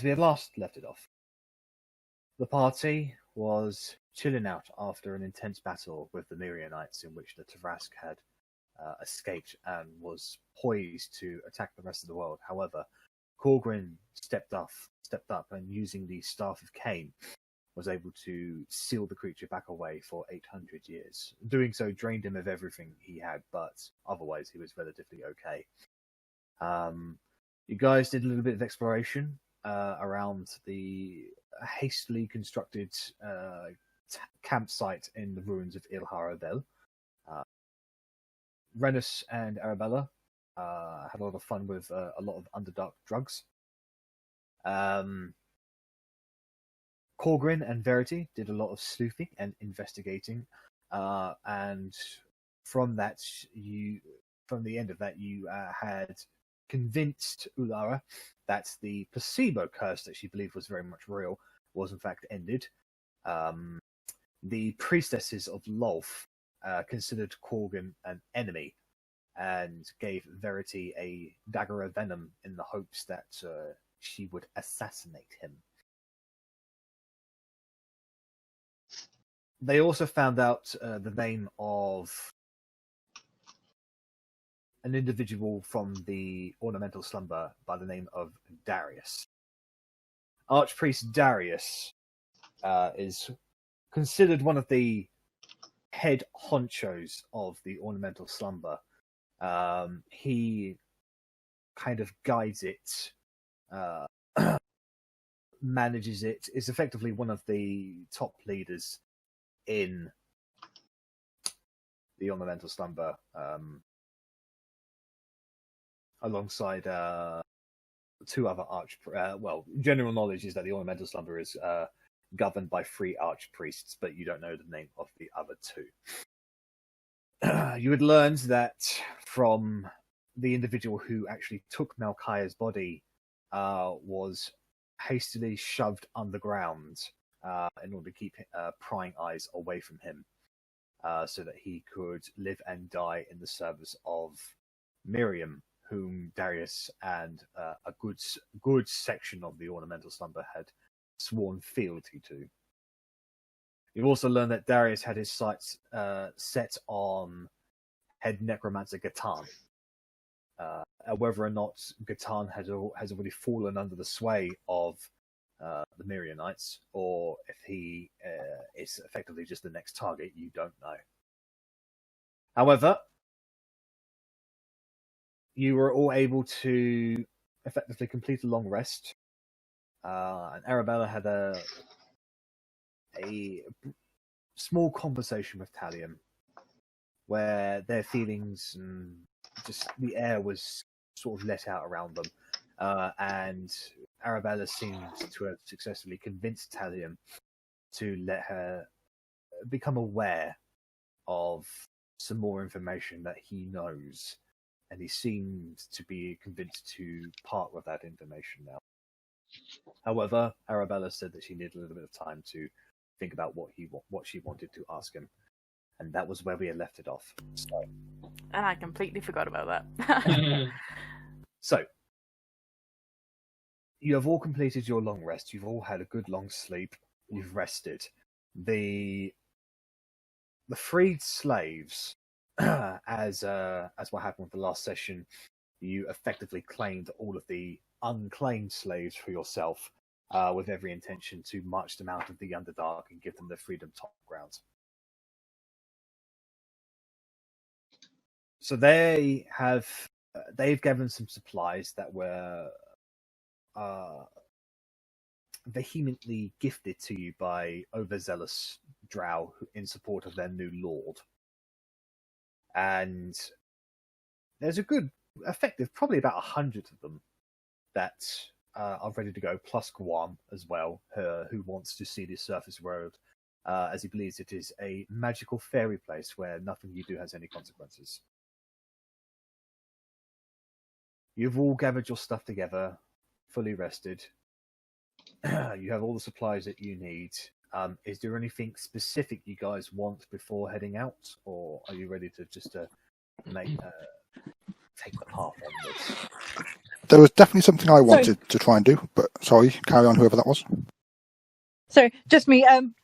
we had last left it off, the party was chilling out after an intense battle with the Mirianites in which the Tavrask had escaped and was poised to attack the rest of the world. However, Korgrin stepped up, and using the Staff of Cain, was able to seal the creature back away for 800 years. Doing so drained him of everything he had, but otherwise he was relatively okay. You guys did a little bit of exploration around the hastily constructed campsite in the ruins of Arrabella. Rennas and Arrabella had a lot of fun with a lot of Underdark drugs. Korgrin and Verity did a lot of sleuthing and investigating, and from the end of that, you had convinced Ulara that the placebo curse that she believed was very much real was in fact ended. The priestesses of Lolth considered Korgrin an enemy and gave Verity a dagger of venom in the hopes that she would assassinate him. They also found out the name of an individual from the Ornamental Slumber by the name of Darius. Archpriest Darius is considered one of the head honchos of the Ornamental Slumber. He kind of guides it, manages it, is effectively one of the top leaders in the Ornamental Slumber, alongside two other general knowledge is that the Ornamental Slumber is governed by 3 archpriests, but you don't know the name of the other 2. You had learned that from the individual who actually took Malkaya's body was hastily shoved underground in order to keep prying eyes away from him, so that he could live and die in the service of Miriam, whom Darius and a good section of the Ornamental Slumber had sworn fealty to. You've also learned that Darius had his sights set on head necromancer Gatan. Whether or not Gatan has already fallen under the sway of the Mirianites, or if he is effectively just the next target, you don't know. However, you were all able to effectively complete a long rest, and Arrabella had a small conversation with Talion, where their feelings and just the air was sort of let out around them, and Arrabella seems to have successfully convinced Talion to let her become aware of some more information that he knows, and he seems to be convinced to part with that information now. However, Arrabella said that she needed a little bit of time to think about what she wanted to ask him, and that was where we had left it off. So, and I completely forgot about that. So, you have all completed your long rest. You've all had a good long sleep. You've rested. The freed slaves, as what happened with the last session, you effectively claimed all of the unclaimed slaves for yourself, with every intention to march them out of the Underdark and give them the freedom top ground. So they've given some supplies that were vehemently gifted to you by overzealous drow in support of their new lord. And there's a good, effective, probably about 100 of them that are ready to go, plus Guam as well, who wants to see the surface world, as he believes it is a magical fairy place where nothing you do has any consequences. You've all gathered your stuff together, fully rested. You have all the supplies that you need. Is there anything specific you guys want before heading out, or are you ready to just take the path onwards? there was definitely something I wanted to try and do, but sorry, carry on, whoever that was. Sorry, just me. I'm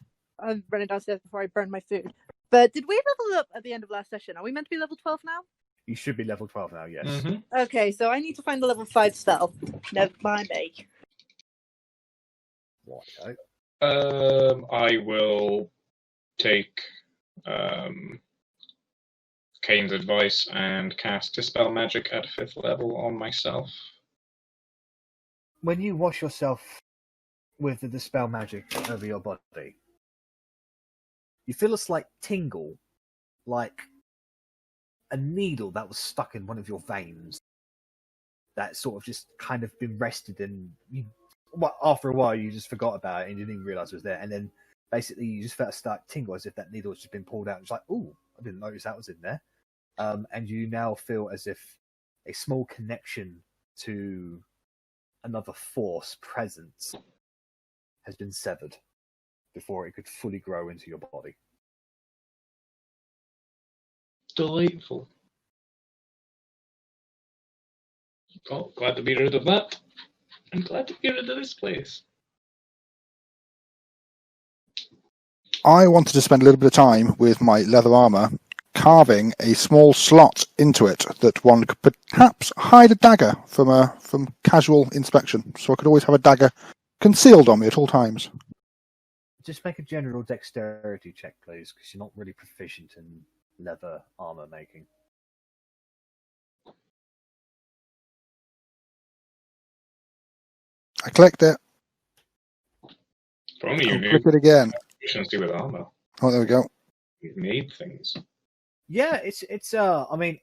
running downstairs before I burn my food. But did we level up at the end of last session? Are we meant to be level 12 now? You should be level 12 now, yes. Mm-hmm. Okay, so I need to find the level 5 spell. Never mind me. Right. I will take Kane's advice and cast Dispel Magic at 5th level on myself. When you wash yourself with the Dispel Magic over your body, you feel a slight tingle, like a needle that was stuck in one of your veins. That sort of just kind of been rested, and after a while you just forgot about it and you didn't even realise it was there. And then basically you just felt a slight tingle as if that needle has just been pulled out. And it's like, ooh, I didn't notice that was in there. And you now feel as if a small connection to another force present has been severed before it could fully grow into your body. Delightful. Oh, glad to be rid of that. I'm glad to be rid of this place. I wanted to spend a little bit of time with my leather armour carving a small slot into it that one could perhaps hide a dagger from casual inspection, so I could always have a dagger concealed on me at all times. Just make a general dexterity check, please, because you're not really proficient in leather armour making. I clicked it. If only you knew Click it again. proficiency with armor. Oh, there we go. You've made things. Yeah, it's I mean,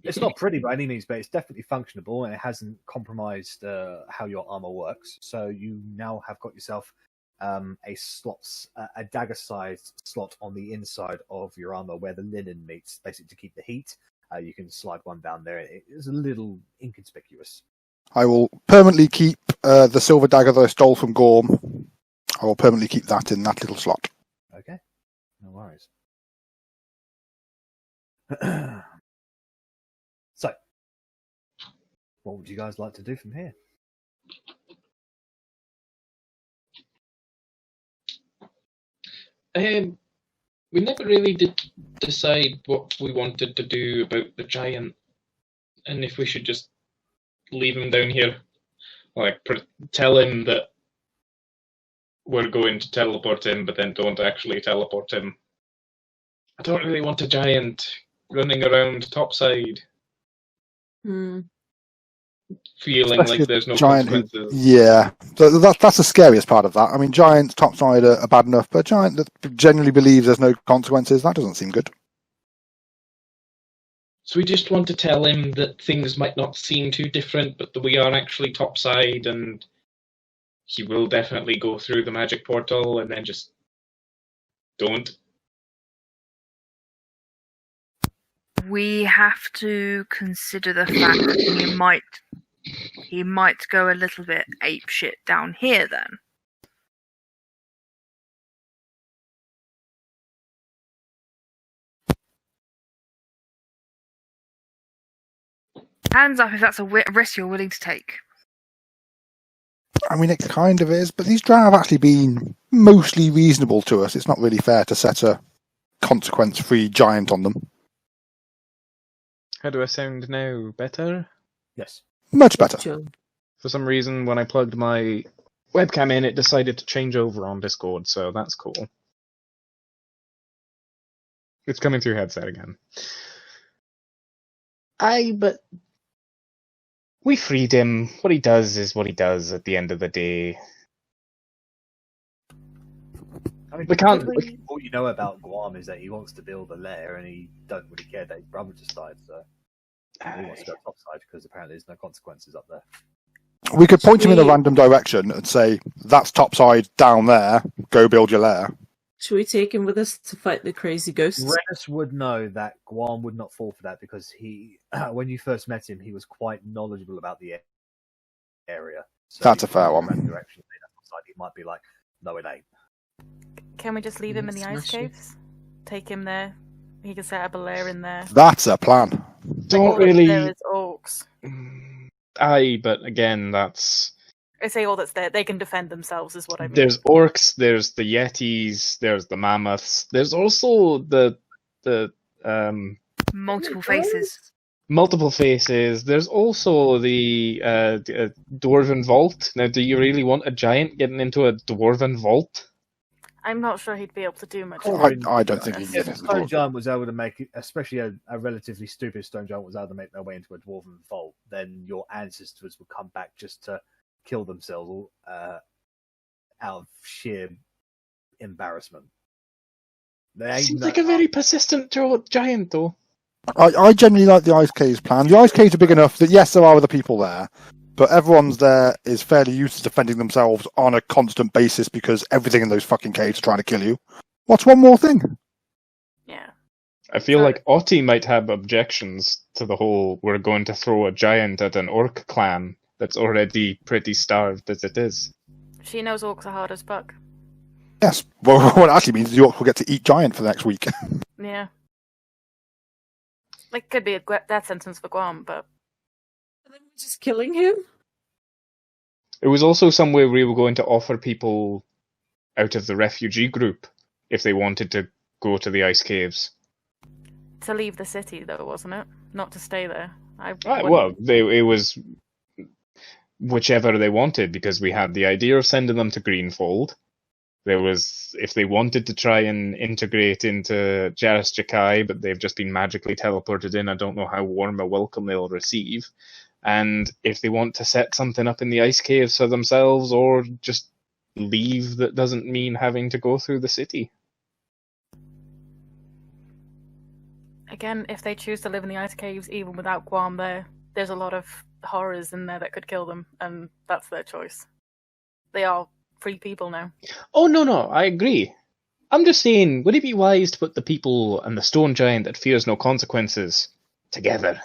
it's not pretty by any means, but it's definitely functionable, and it hasn't compromised how your armor works. So you now have got yourself a dagger-sized slot on the inside of your armor where the linen meets, basically to keep the heat. You can slide one down there. It is a little inconspicuous. I will permanently keep the silver dagger that I stole from Gorm. I will permanently keep that in that little slot. Okay, no worries. So, what would you guys like to do from here? We never really did decide what we wanted to do about the giant, and if we should just leave him down here, like tell him that we're going to teleport him, but then don't actually teleport him. I don't really want a giant running around topside, feeling Especially like there's no giant consequences. Yeah, that's the scariest part of that. I mean, giants topside are bad enough, but a giant that generally believes there's no consequences, that doesn't seem good. So we just want to tell him that things might not seem too different, but that we are actually topside, and he will definitely go through the magic portal, and then just don't. We have to consider the fact that he might go a little bit apeshit down here then. Hands up if that's a risk you're willing to take. I mean, it kind of is, but these drow have actually been mostly reasonable to us. It's not really fair to set a consequence-free giant on them. How do I sound now? Better? Yes. Much better. For some reason, when I plugged my webcam in, it decided to change over on Discord, so that's cool. It's coming through headset again. But we freed him. What he does is what he does at the end of the day. I mean, We can't- all you know about Guam is that he wants to build a lair, and he don't really care that his brother just died. So he wants to go topside because apparently there's no consequences up there. We could point him in a random direction and say, that's topside down there, go build your lair. Should we take him with us to fight the crazy ghosts? Rennas would know that Guam would not fall for that because he, when you first met him, he was quite knowledgeable about the area. So That's a if fair you one. went direction, he might be like, no, it ain't. Can we just leave him in the ice Smash it. caves? Take him there. He can set up a lair in there. That's a plan. Don't All of really. there is orcs. Aye, but again, that's... I say all that's there. They can defend themselves, is what I mean. There's orcs, there's the yetis, there's the mammoths. There's also the Multiple faces. multiple faces. There's also the dwarven vault. Now, do you really want a giant getting into a dwarven vault? I'm not sure he'd be able to do much. I don't think he can If get a into the stone door. giant was able to make it, especially a relatively stupid stone giant was able to make their way into a dwarven vault, then your ancestors would come back just to kill themselves out of sheer embarrassment. Seems like a very persistent giant, though. I generally like the ice caves plan. The ice caves are big enough that yes, there are other people there, but everyone's there is fairly used to defending themselves on a constant basis because everything in those fucking caves are trying to kill you. What's one more thing? Yeah. I feel like Otti might have objections to the whole we're going to throw a giant at an orc clan that's already pretty starved as it is. She knows orcs are hard as fuck. Yes. Well, what it actually means is the orcs will get to eat giant for the next week. Yeah. Like, could be a death sentence for Guam, but... And then we're just killing him? It was also somewhere we were going to offer people out of the refugee group if they wanted to go to the ice caves. To leave the city, though, wasn't it? Not to stay there. Well, it was whichever they wanted, because we had the idea of sending them to Greenfold. There was, if they wanted to try and integrate into Jaris Jakai, but they've just been magically teleported in, I don't know how warm a welcome they'll receive. And if they want to set something up in the ice caves for themselves, or just leave, that doesn't mean having to go through the city. Again, if they choose to live in the ice caves, even without Guam there's a lot of horrors in there that could kill them, and that's their choice. They are free people now. Oh, no, I agree. I'm just saying, would it be wise to put the people and the stone giant that fears no consequences together?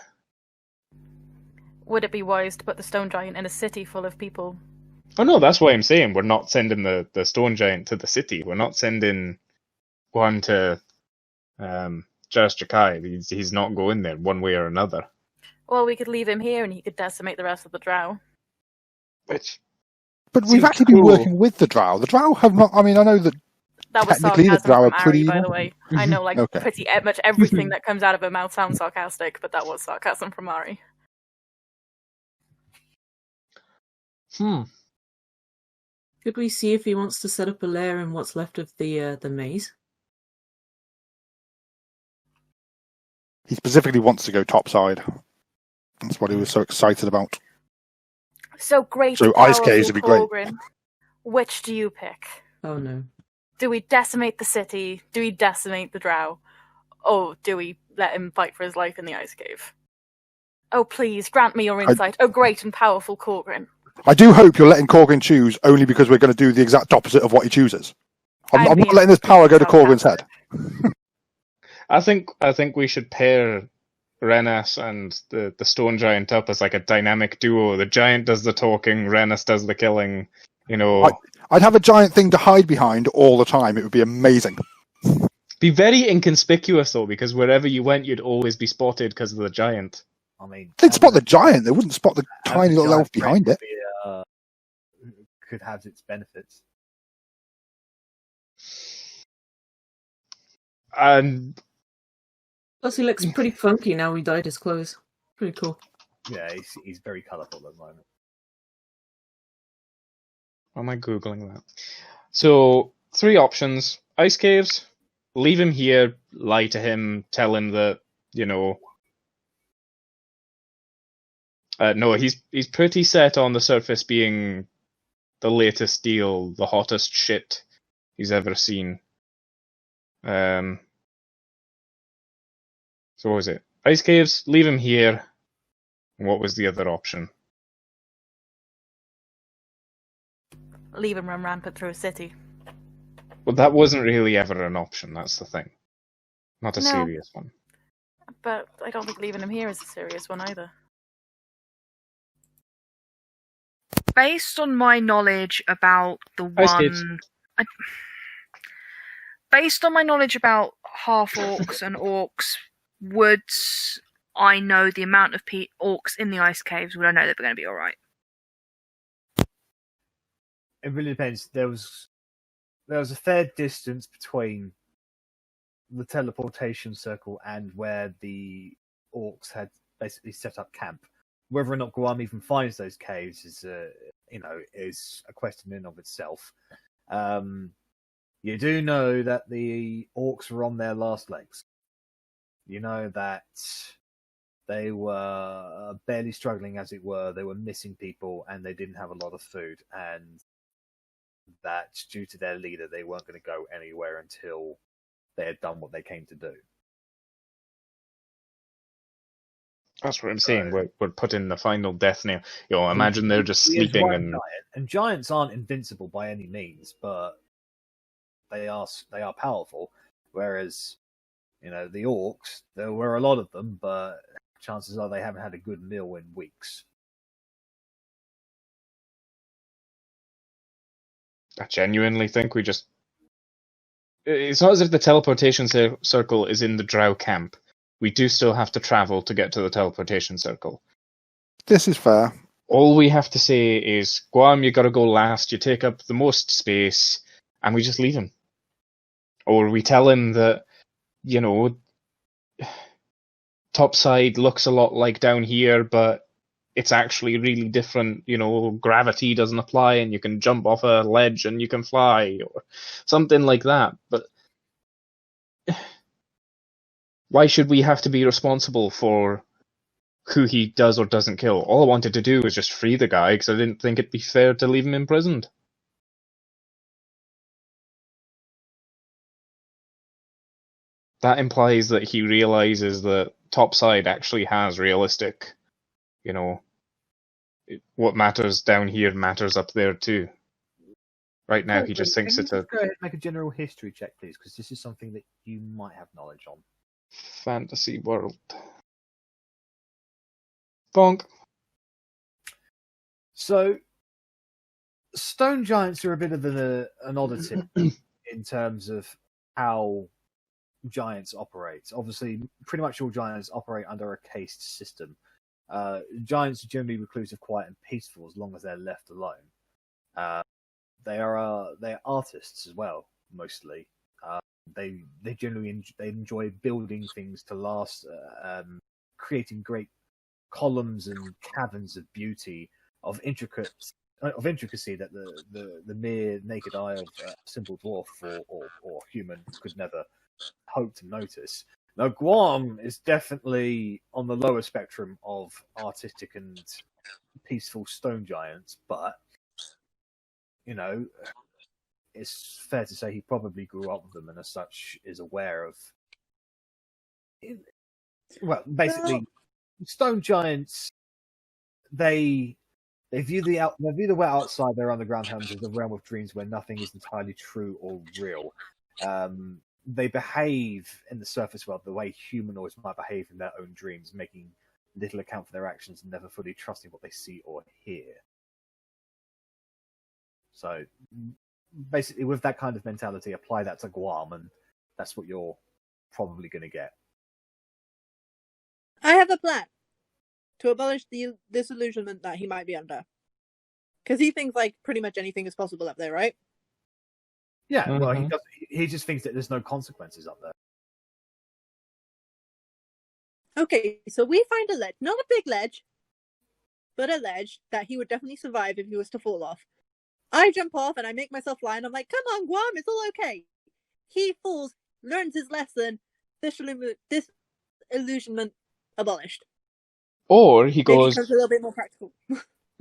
Would it be wise to put the stone giant in a city full of people? Oh no, that's why I'm saying we're not sending the stone giant to the city. We're not sending Guan to Jaris Jakai. He's not going there one way or another. Well, we could leave him here and he could decimate the rest of the drow. But we've actually been working with the drow. The drow have not... I mean, I know that that was technically the sarcasm drow are from pretty Arri, by evil. the way. I know, like, Okay. pretty much everything that comes out of her mouth sounds sarcastic, but that was sarcasm from Arri. Could we see if he wants to set up a lair in what's left of the maze? He specifically wants to go topside. That's what he was so excited about. So great, So ice caves would be great. Korgrin. Which do you pick? Oh no. Do we decimate the city? Do we decimate the drow? Or do we let him fight for his life in the ice cave? Oh, please, grant me your insight, oh great and powerful Korgrin. I do hope you're letting Korgrin choose only because we're going to do the exact opposite of what he chooses. I'm not letting this power go to Korgrin's head. I think we should pair Rennas and the stone giant up as like a dynamic duo. The giant does the talking, Rennas does the killing. You know, I'd have a giant thing to hide behind all the time. It would be amazing. Be very inconspicuous though, because wherever you went, you'd always be spotted because of the giant. I mean, They'd spot the giant. They wouldn't spot the tiny little elf behind it. Could have its benefits. And Plus, he looks pretty funky now we dyed his clothes. Pretty cool. Yeah, he's very colourful at the moment. why am I Googling that? So, 3 options. Ice caves, leave him here, lie to him, tell him that, you know... no, he's pretty set on the surface being the latest deal, the hottest shit he's ever seen. So what was it? Ice caves, leave him here. What was the other option? Leave him run rampant through a city. Well, that wasn't really ever an option, that's the thing. Not a No. serious one. But I don't think leaving him here is a serious one either. Based on my knowledge about the Ice caves. based on my knowledge about half-orcs and orcs, would I know the amount of orcs in the ice caves, would I know that we're going to be all right? It really depends. There was a fair distance between the teleportation circle and where the orcs had basically set up camp. Whether or not Guam even finds those caves is a question in and of itself. You do know that the orcs were on their last legs. You know that they were barely struggling, as it were. They were missing people, and they didn't have a lot of food. And that, due to their leader, they weren't going to go anywhere until they had done what they came to do. That's what I'm saying. We're putting the final death nail. Imagine they're just sleeping and giants aren't invincible by any means, but they are powerful. Whereas, the orcs, there were a lot of them, but chances are they haven't had a good meal in weeks. I genuinely think we just... It's not as if the teleportation circle is in the drow camp. We do still have to travel to get to the teleportation circle. This is fair. All we have to say is, Guam, you gotta go last, you take up the most space, and we just leave him. Or we tell him that, topside looks a lot like down here, but it's actually really different. Gravity doesn't apply, and you can jump off a ledge and you can fly, or something like that. But why should we have to be responsible for who he does or doesn't kill? All I wanted to do was just free the guy, because I didn't think it'd be fair to leave him imprisoned. That implies that he realizes that topside actually has realistic, what matters down here matters up there too. Right now, he just thinks it's a... Go ahead and make a general history check, please, because this is something that you might have knowledge on. Fantasy world. Bonk. So, stone giants are a bit of an oddity in terms of how giants operate. Obviously, pretty much all giants operate under a caste system. Giants are generally reclusive, quiet, and peaceful as long as they're left alone. They're artists as well, mostly. They generally enjoy building things to last, creating great columns and caverns of beauty, of intricacy that the mere naked eye of a simple dwarf or human could never hope to notice. Now, Guam is definitely on the lower spectrum of artistic and peaceful stone giants, but it's fair to say he probably grew up with them, and as such is aware of. Well, basically, stone giants they view the world outside their underground homes as a realm of dreams where nothing is entirely true or real. They behave in the surface world the way humanoids might behave in their own dreams, making little account for their actions and never fully trusting what they see or hear. So, basically, with that kind of mentality, apply that to Guam, and that's what you're probably going to get. I have a plan to abolish the disillusionment that he might be under. Because he thinks like pretty much anything is possible up there, right? Yeah, well, he just thinks that there's no consequences up there. Okay, so we find a ledge. Not a big ledge, but a ledge that he would definitely survive if he was to fall off. I jump off and I make myself fly, and I'm like, come on, Guam, it's all okay. He falls, learns his lesson, disillusionment abolished. Or he goes... Maybe becomes a little bit more practical.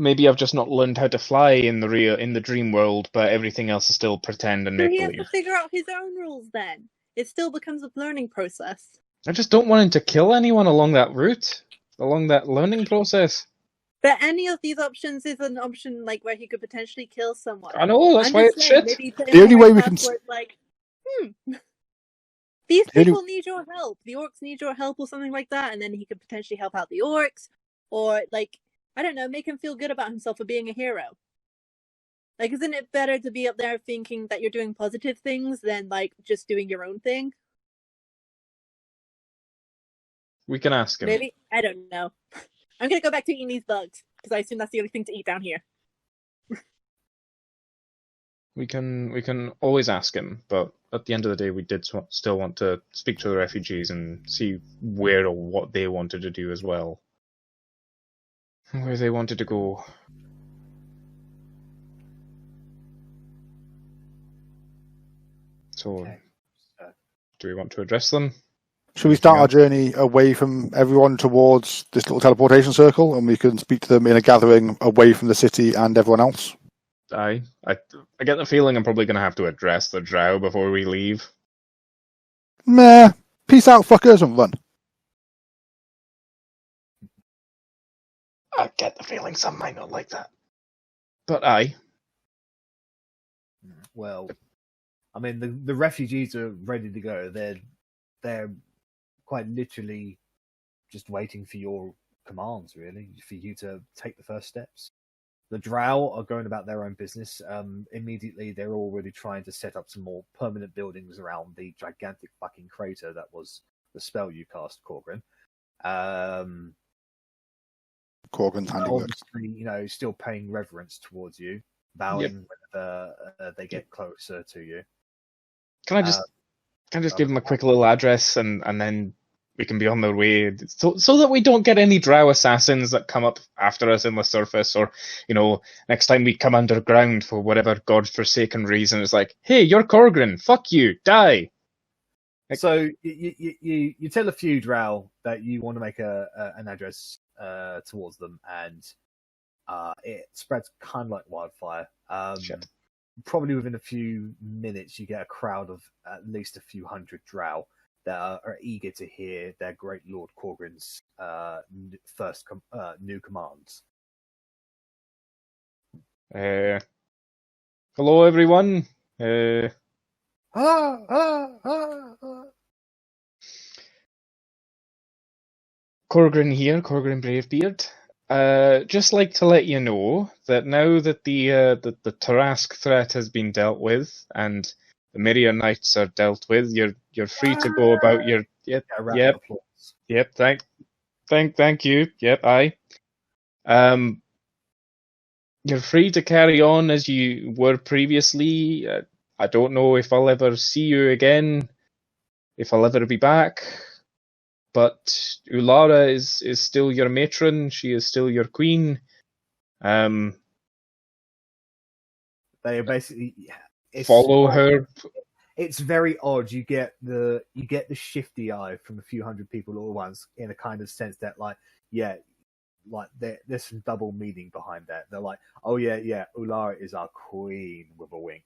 Maybe I've just not learned how to fly in the dream world, but everything else is still pretend and make believe. So he has to figure out his own rules then. It still becomes a learning process. I just don't want him to kill anyone along that route, along that learning process. But any of these options is an option like where he could potentially kill someone. I know, that's why it's shit. The only way we can... These people need your help. The orcs need your help or something like that, and then he could potentially help out the orcs. Or, I don't know, make him feel good about himself for being a hero. Isn't it better to be up there thinking that you're doing positive things than, just doing your own thing? We can ask him. Maybe, I don't know. I'm gonna go back to eating these bugs because I assume that's the only thing to eat down here. We can always ask him, but at the end of the day, we did still want to speak to the refugees and see where or what they wanted to do as well. Where they wanted to go. So, Okay. do we want to address them? Should we start our journey away from everyone towards this little teleportation circle, and we can speak to them in a gathering away from the city and everyone else? I get the feeling I'm probably going to have to address the drow before we leave. Meh. Peace out, fuckers, and run. I get the feeling some might not like that. But aye. Well, I mean, the refugees are ready to go. They're quite literally just waiting for your commands, really, for you to take the first steps. The drow are going about their own business. Immediately, they're already trying to set up some more permanent buildings around the gigantic fucking crater that was the spell you cast, Korgrin. Korgrin's handiwork. Obviously, still paying reverence towards you, bowing whenever they get closer to you. Can I just give them a quick little address and then we can be on their way, so that we don't get any drow assassins that come up after us in the surface, or next time we come underground for whatever godforsaken reason, it's like, hey, you're Korgrin, fuck you, die. So you tell a few drow that you want to make an address towards them, and it spreads kind of like wildfire. Probably within a few minutes, you get a crowd of at least a few hundred drow that are eager to hear their great Lord Korgrin's first new commands. Hello, everyone. Korgrin here, Korgrin Bravebeard. Just like to let you know that now that the Tarask threat has been dealt with and the Myriad Knights are dealt with, you're free to go about your thank you. Yep, aye. You're free to carry on as you were previously. I don't know if I'll ever see you again, if I'll ever be back. But Ulara is still your matron. She is still your queen. They are basically follow her. It's very odd. You get the shifty eye from a few hundred people all at once, in a kind of sense that there's some double meaning behind that. They're like, oh yeah, Ulara is our queen, with a wink.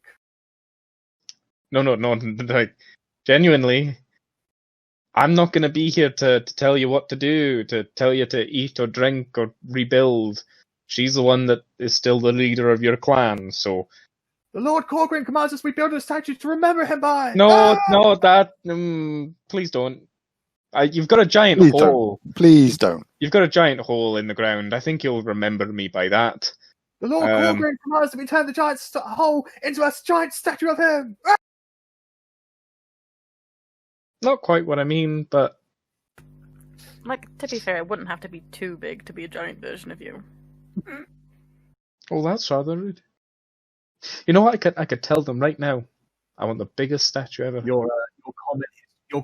No, like, genuinely. I'm not going to be here to tell you what to do, to tell you to eat or drink or rebuild. She's the one that is still the leader of your clan, so... The Lord Korgrin commands us we build a statue to remember him by! No, please don't. You've got a giant hole. Please don't. You've got a giant hole in the ground. I think you'll remember me by that. The Lord Korgrin commands that we turn the giant hole into a giant statue of him! Not quite what I mean, but... Like, to be fair, it wouldn't have to be too big to be a giant version of you. Oh, that's rather rude. You know what? I could tell them right now. I want the biggest statue ever. Your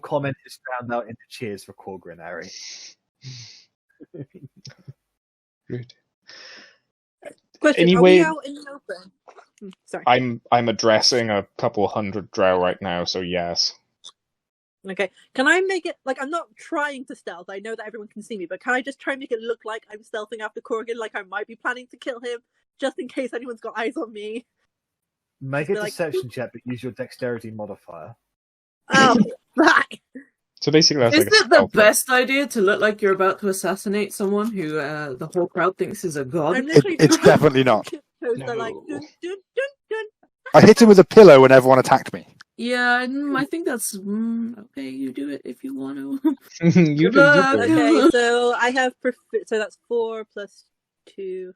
comment is drowned out into cheers for Korgrin, Arri. Rude. Question, anyway, are we out in the open? Sorry. I'm addressing a couple hundred drow right now, so yes. Okay, can I make it, I'm not trying to stealth, I know that everyone can see me, but can I just try and make it look like I'm stealthing after Korgrin, like I might be planning to kill him, just in case anyone's got eyes on me? Make a deception check, but use your dexterity modifier. Oh, fuck! So basically that's Is like it the best idea to look like you're about to assassinate someone who the whole crowd thinks is a god? It's definitely not. They're like, dun, dun, dun, dun. I hit him with a pillow when everyone attacked me. Yeah, I think that's okay. You do it if you want to. You do. Okay, so I have so that's 4 plus 2.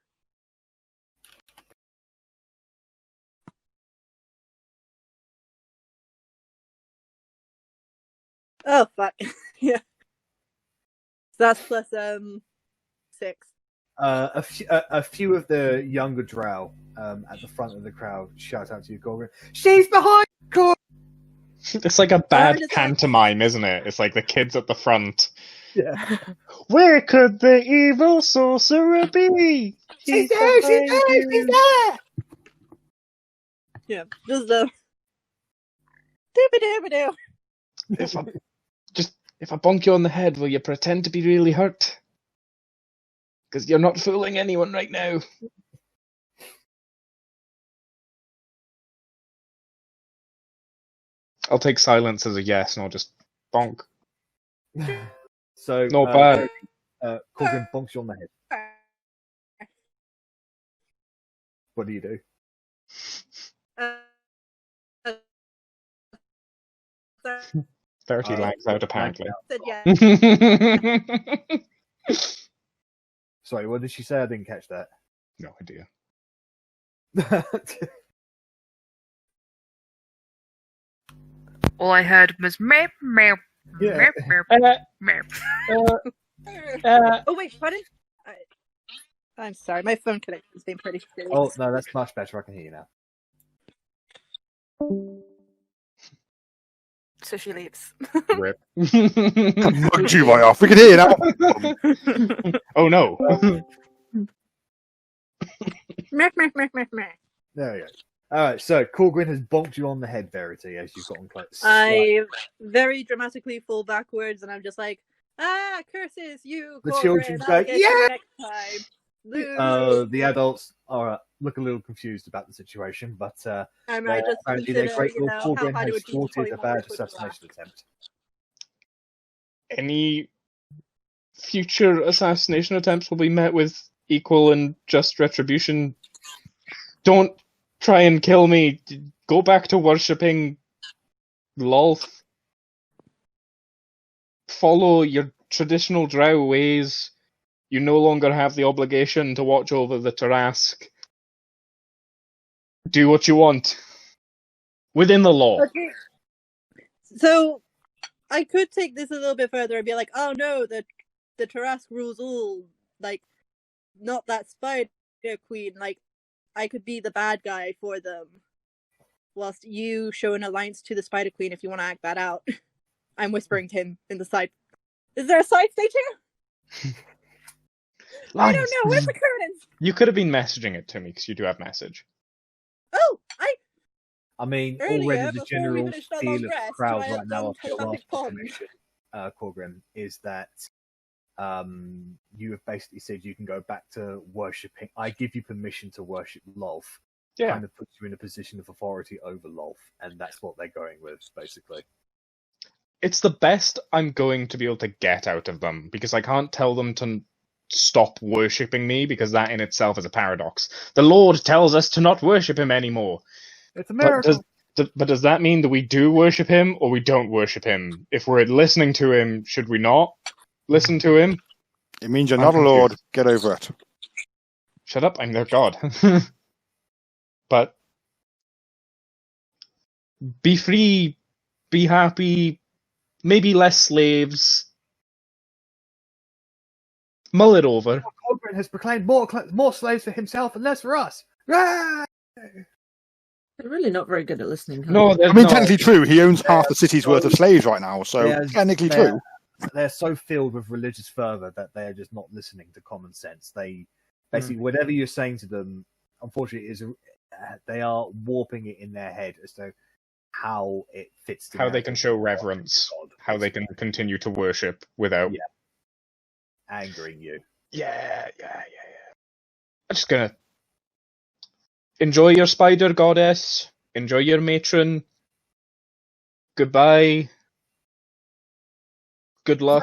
Oh fuck! Yeah. So that's plus 6. A few of the younger drow at the front of the crowd shout out to you, Korgrin. She's behind Korgrin! It's like a bad just- pantomime, isn't it? It's like the kids at the front. Yeah. Where could the evil sorcerer be? She's there! She's behind there! you. She's there! Yeah, just doobie-doobie-doo. If I bonk you on the head, will you pretend to be really hurt? Because you're not fooling anyone right now. I'll take silence as a yes, and I'll just bonk. So, Not bad. Korgrin bonks you on the head. What do you do? Verity lags out, apparently. Said yeah. Sorry, what did she say? I didn't catch that. No idea. All I heard was meow, meow, Yeah. meow, meow, meow. Oh wait, pardon? I'm sorry, my phone connection has been pretty silly. Oh, no, that's much better. I can hear you now. So she leaves. Rip. Mugged you right off. We can hear you now. Oh no. Meh, meh, meh, meh, meh. There we go. Alright, so Korgrin has bonked you on the head, Verity, as you've gotten close. I very dramatically fall backwards, and I'm just like, curses you, The Korgrin, children I'll go, get you "Yeah!" next time. The adults are look a little confused about the situation, but I might just apparently consider, they're grateful how Korgrin hard it has would be to thwarted probably a more bad than 20 assassination attempt. Any future assassination attempts will be met with equal and just retribution. Don't try and kill me. Go back to worshipping Lolth. Follow your traditional drow ways. You no longer have the obligation to watch over the Tarask. Do what you want. Within the law. Okay. So, I could take this a little bit further and be like, oh no, the Tarask rules all. Like, not that spider queen. Like, I could be the bad guy for them. Whilst you show an alliance to the spider queen if you want to act that out. I'm whispering to him in the side. Is there a side stage here? I don't know. Where's the curtains? You could have been messaging it to me because you do have message. Oh, I mean, Earlier, already the before we general finished our feel long of rest, the crowd I right had now done after your telepathic last pond. connection, Korgrin, is that you have basically said you can go back to worshipping. I give you permission to worship Lolth. Yeah. Kind of puts you in a position of authority over Lolth, and that's what they're going with, basically. It's the best I'm going to be able to get out of them, because I can't tell them to stop worshipping me, because that in itself is a paradox. The Lord tells us to not worship him anymore. It's a miracle. But does that mean that we do worship him, or we don't worship him? If we're listening to him, should we not listen to him? It means you're I'm not a lord. confused. Get over it. Shut up, I'm their god. But be free, be happy, maybe less slaves. Mull it over. Korgrin has proclaimed more slaves for himself and less for us. Ah! They're really not very good at listening. No, I there's mean, no. technically true. He owns half the city's worth of slaves right now, so They're- technically they're- true. They're so filled with religious fervor that they're just not listening to common sense. They basically, whatever you're saying to them, unfortunately, they are warping it in their head as to how it fits. How they can show reverence, how they can continue to worship without. Yeah. Angering you. Yeah. I'm just gonna enjoy your spider goddess, enjoy your matron. Goodbye. Good luck.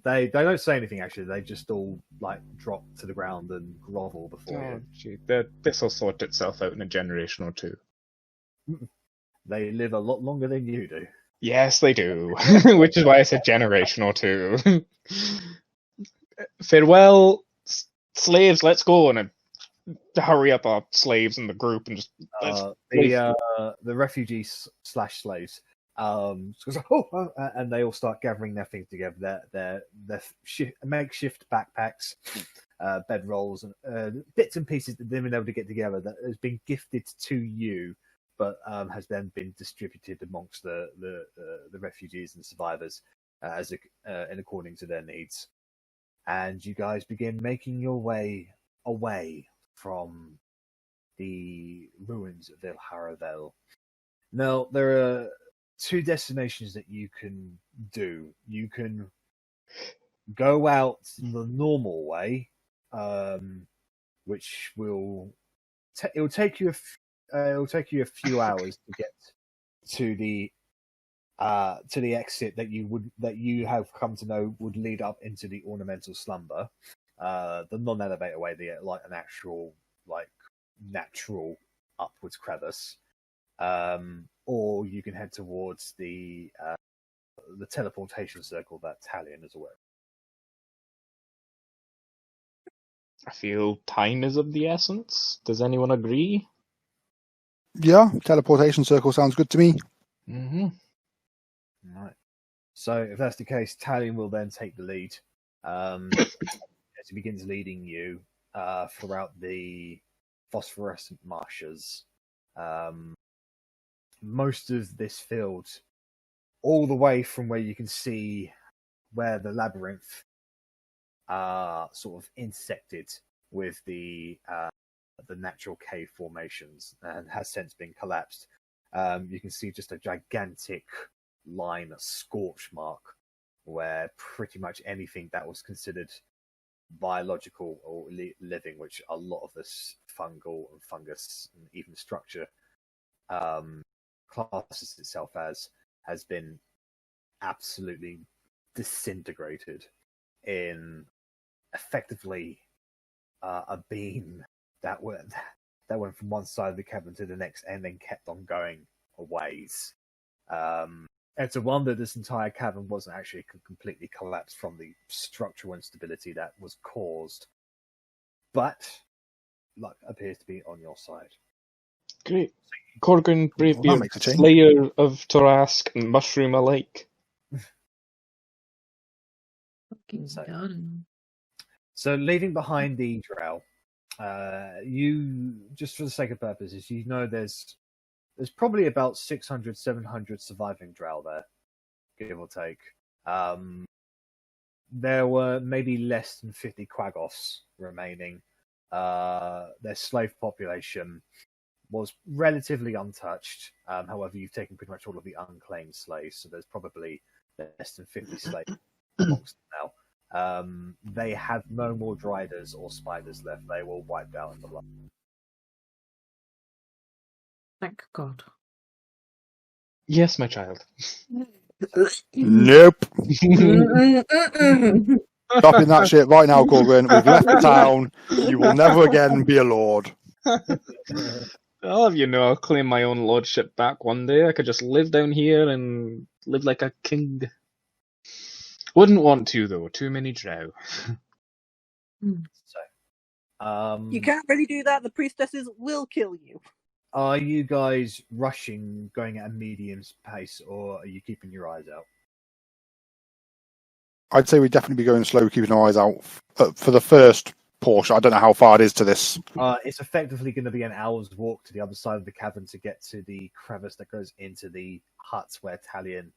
They don't say anything actually. They just all like drop to the ground and grovel before Oh, you. gee, this will sort itself out in a generation or two. They live a lot longer than you do. Yes, they do. Which is why I said generation or two. Farewell, slaves. Let's go and hurry up our slaves in the group and just. The refugees / slaves. And they all start gathering their things together. Their makeshift backpacks, bedrolls, and bits and pieces that they've been able to get together that has been gifted to you, but has then been distributed amongst the refugees and survivors in according to their needs. And you guys begin making your way away from the ruins of Arrabella. Now, there are two destinations that you can do. You can go out the normal way, which will it'll take you a few hours to get to the exit that you have come to know would lead up into the ornamental slumber, the non-elevator way, like an actual natural upwards crevice, or you can head towards the teleportation circle that Talion is aware of. I feel time is of the essence. Does anyone agree? Yeah, teleportation circle sounds good to me. Mm-hmm. Right. So if that's the case, Talion will then take the lead as he begins leading you throughout the phosphorescent marshes. Most of this field, all the way from where you can see where the labyrinth sort of intersected with the natural cave formations and has since been collapsed. You can see just a gigantic line, a scorch mark, where pretty much anything that was considered biological or living, which a lot of this fungal and fungus and even structure classes itself as, has been absolutely disintegrated in effectively a beam that went from one side of the cavern to the next and then kept on going a ways. It's a wonder this entire cavern wasn't actually completely collapsed from the structural instability that was caused. But luck appears to be on your side. Great. Korgrin, Bravebeard, Well, that makes a change. Slayer of Torask, and Mushroom alike. Fucking garden. So leaving behind the drow, you, just for the sake of purposes, you know there's probably about 600, 700 surviving drow there, give or take. There were maybe less than 50 quaggoths remaining. Their slave population was relatively untouched. However, you've taken pretty much all of the unclaimed slaves, so there's probably less than 50 slaves amongst them now. They have no more driders or spiders left. They were wiped out in the blood. Thank God. Yes, my child. Nope. Stopping that shit right now, Korgrin. We've left the town. You will never again be a lord. I'll have you know, I'll claim my own lordship back one day. I could just live down here and live like a king. Wouldn't want to, though. Too many drow. So, You can't really do that. The priestesses will kill you. are you guys rushing, going at a medium pace, or are you keeping your eyes out? I'd say we'd definitely be going slow, keeping our eyes out for the first portion. I don't know how far it is to this. It's effectively going to be an hour's walk to the other side of the cavern to get to the crevice that goes into the huts where Talion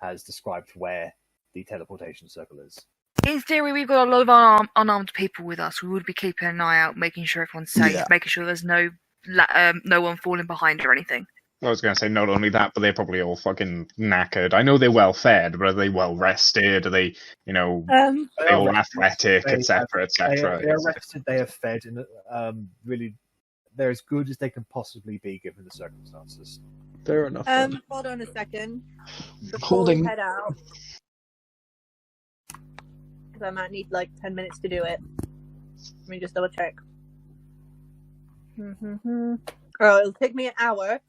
has described where the teleportation circle is. In theory, we've got a lot of unarmed people with us. We would be keeping an eye out, making sure everyone's safe, Yeah. making sure there's no one falling behind or anything. I was going to say, not only that, but they're probably all fucking knackered. I know they're well fed, but are they well rested? Are they, are they all athletic, etc., etc.? They are rested, they are fed, and really, they're as good as they can possibly be given the circumstances. Fair enough. Hold on a second. Before Holding. we head out, because I might need like 10 minutes to do it. Let me just double check. Oh, it'll take me an hour,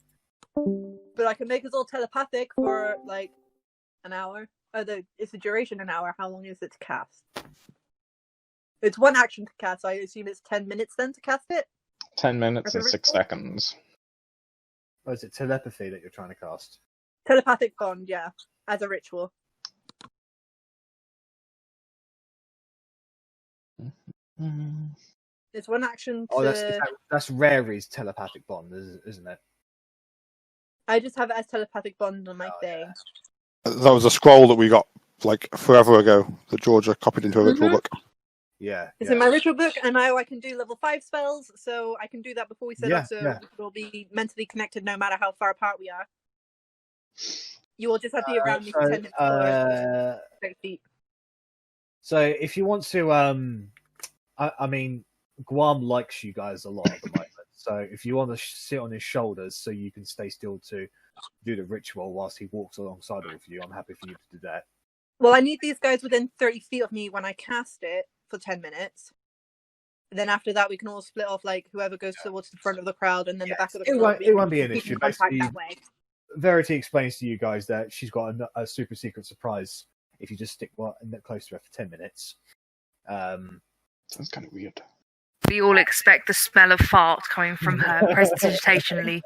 but I can make us all telepathic for like an hour. It's the duration an hour. How long is it to cast? It's one action to cast, so I assume it's 10 minutes then to cast it? 10 minutes and 6 seconds. Or is it telepathy that you're trying to cast? Telepathic bond, yeah, as a ritual. It's one action to... Oh, that's Rary's telepathic bond, isn't it? I just have it as telepathic bond on my thing. Yeah. That was a scroll that we got like forever ago that Georgia copied into a ritual book. Yeah. It's in my ritual book, and now I can do level 5 spells, so I can do that before we set up, so we'll be mentally connected no matter how far apart we are. You will just have to be around me for 10 minutes or 30 feet. So if you want to, I mean, Guam likes you guys a lot at the moment. So if you want to sit on his shoulders so you can stay still to do the ritual whilst he walks alongside of you, I'm happy for you to do that. Well, I need these guys within 30 feet of me when I cast it for 10 minutes. And then after that, we can all split off, like, whoever goes towards the front of the crowd and then the back of the crowd. It won't be an issue. Basically, that way. Verity explains to you guys that she's got a super secret surprise if you just stick close to her for 10 minutes. Sounds kind of weird. We all expect the smell of fart coming from her presentationally.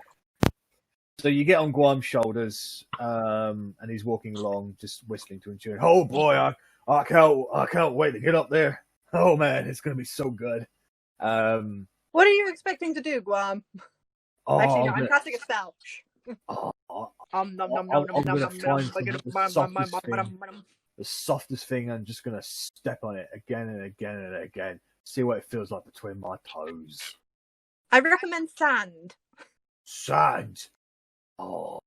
So you get on Guam's shoulders, and he's walking along, just whistling to enjoy. Oh boy, I can't wait to get up there. Oh man, it's gonna be so good. What are you expecting to do, Guam? Actually, no, I'm casting a spell. The softest thing. I'm just gonna step on it again and again and again. See what it feels like between my toes. I recommend sand. Sand. Oh,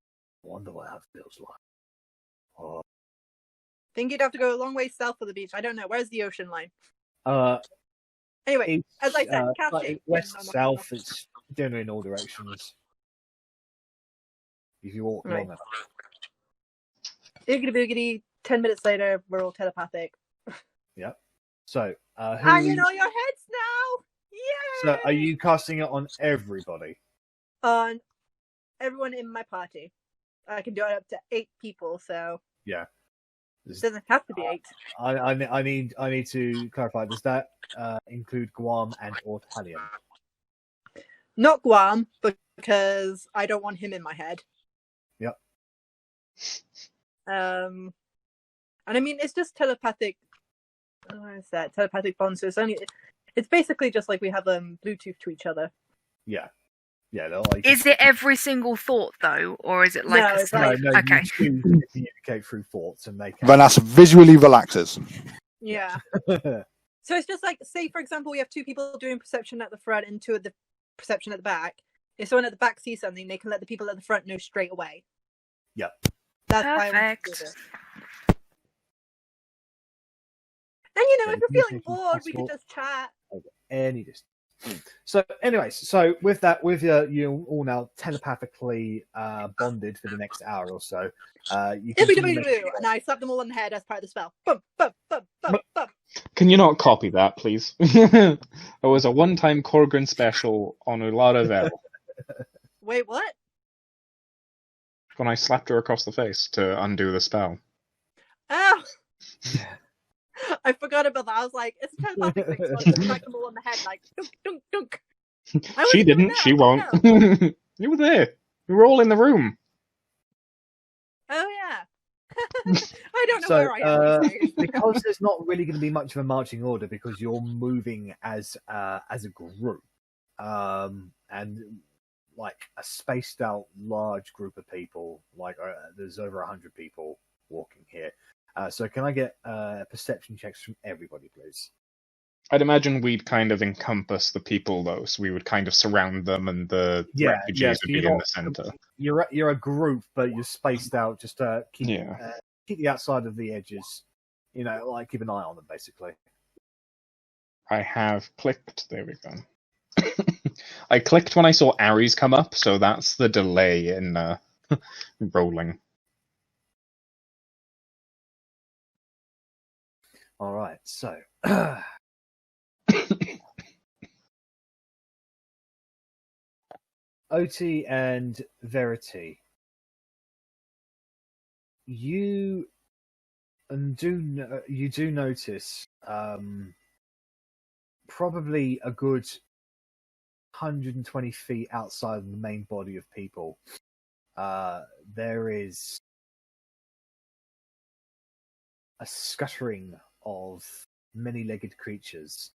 I wonder what that feels like. Oh. Think you'd have to go a long way south of the beach. I don't know. Where's the ocean line? Anyway, east, as I said, casting. West, south. It's generally in all directions. If you walk longer. Oogity boogity. 10 minutes later, we're all telepathic. Yep. So, and you know your heads now. Yay! So, are you casting it on everybody? On everyone in my party. I can do it up to 8 people. So yeah, it doesn't have to be 8. I need to clarify. Does that include Guam and or Talion? Not Guam, because I don't want him in my head. Yep. And I mean, it's just telepathic. What is that? Telepathic bond. So it's basically just like we have Bluetooth to each other. Yeah. Yeah. Is it every single thought though, or is it like no, a like... No, okay? You communicate through thoughts, and they can. Rennas visually relaxes. Yeah. So it's just like, say for example, we have 2 people doing perception at the front and 2 at the perception at the back. If someone at the back sees something, they can let the people at the front know straight away. Yep. That's perfect. And you know, if you're feeling bored, we can just chat. Any distance. So, anyways, so with that, with you all now telepathically bonded for the next hour or so, you can. And I slap them all on the head as part of the spell. Bum, bum, bum, bum, bum. Can you not copy that, please? It was a one-time Korgrin special on Arrabella. Wait, what? When I slapped her across the face to undo the spell. Oh. I forgot about that. I was like, it's a telepathic thing, so I just smack them all on the head, like, dunk, dunk, dunk. She didn't, she won't. You were there. We were all in the room. Oh, yeah. I don't know where I am. Because there's not really going to be much of a marching order because you're moving as a group. And like a spaced out large group of people, like there's over 100 people walking here. So can I get perception checks from everybody, please? I'd imagine we'd kind of encompass the people, though, so we would kind of surround them, and the refugees would be in the centre. You're a group, but you're spaced out just to keep the outside of the edges. You know, like keep an eye on them, basically. I have clicked. There we go. I clicked when I saw Arri's come up, so that's the delay in rolling. All right, so Otti and Verity, you do notice probably a good 120 feet outside of the main body of people. there is a scuttering of many-legged creatures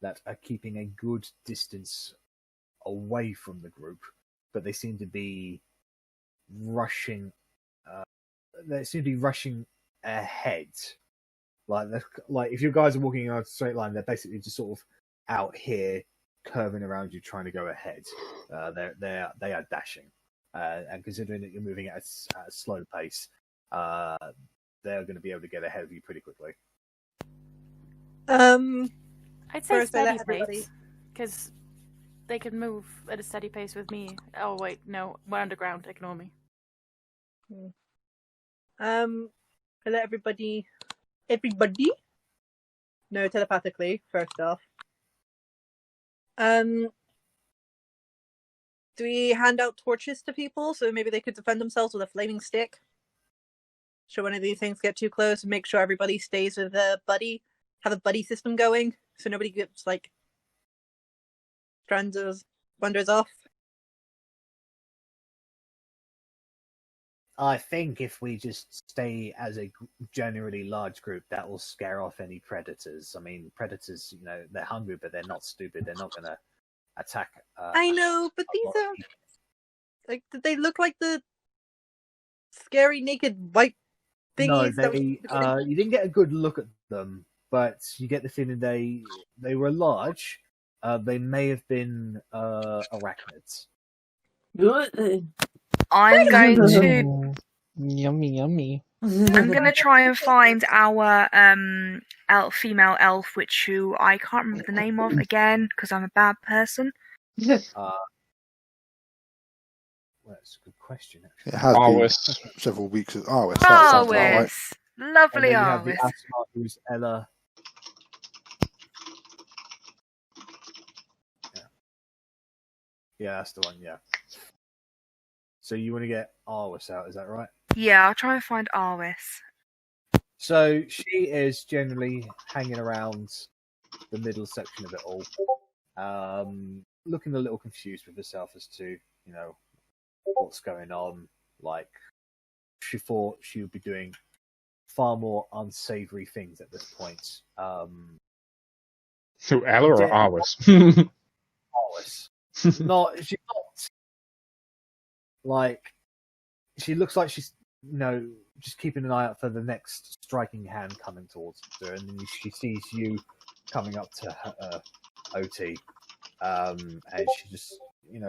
that are keeping a good distance away from the group, but they seem to be rushing. They seem to be rushing ahead. Like if you guys are walking in a straight line, they're basically just sort of out here, curving around you, trying to go ahead. They are dashing, and considering that you're moving at a slow pace, they're going to be able to get ahead of you pretty quickly. I'd say First, I let steady everybody- pace, because they can move at a steady pace with me. Oh wait, no, we're underground. Ignore me. I let everybody know telepathically. First off, do we hand out torches to people so maybe they could defend themselves with a flaming stick? Should one of these things get too close, and make sure everybody stays with a buddy? Have a buddy system going so nobody gets like wanders off. I think if we just stay as a generally large group, that will scare off any predators. I mean, predators, they're hungry, but they're not stupid. They're not going to attack. I know, but these are like, did they look like the scary naked white thingies? No, you didn't get a good look at them, but you get the feeling they were large. They may have been arachnids. I'm going to. Yummy. I'm going to try and find our female elf, who I can't remember the name of again because I'm a bad person. Well, that's a good question. Actually. It has Arwis. been several weeks. Arwis. That sounds about right. Arwis, lovely And then you have the Arwis. Asma, who's Ella. Yeah, that's the one. Yeah. So you want to get Arwis out, is that right? Yeah, I'll try and find Arwis. So she is generally hanging around the middle section of it all, looking a little confused with herself as to, what's going on. Like, she thought she would be doing far more unsavory things at this point. So Elle or Yeah. Arwis? Arwis. She's not. Like, she looks like she's, just keeping an eye out for the next striking hand coming towards her, and then she sees you coming up to her, Otti, and she just,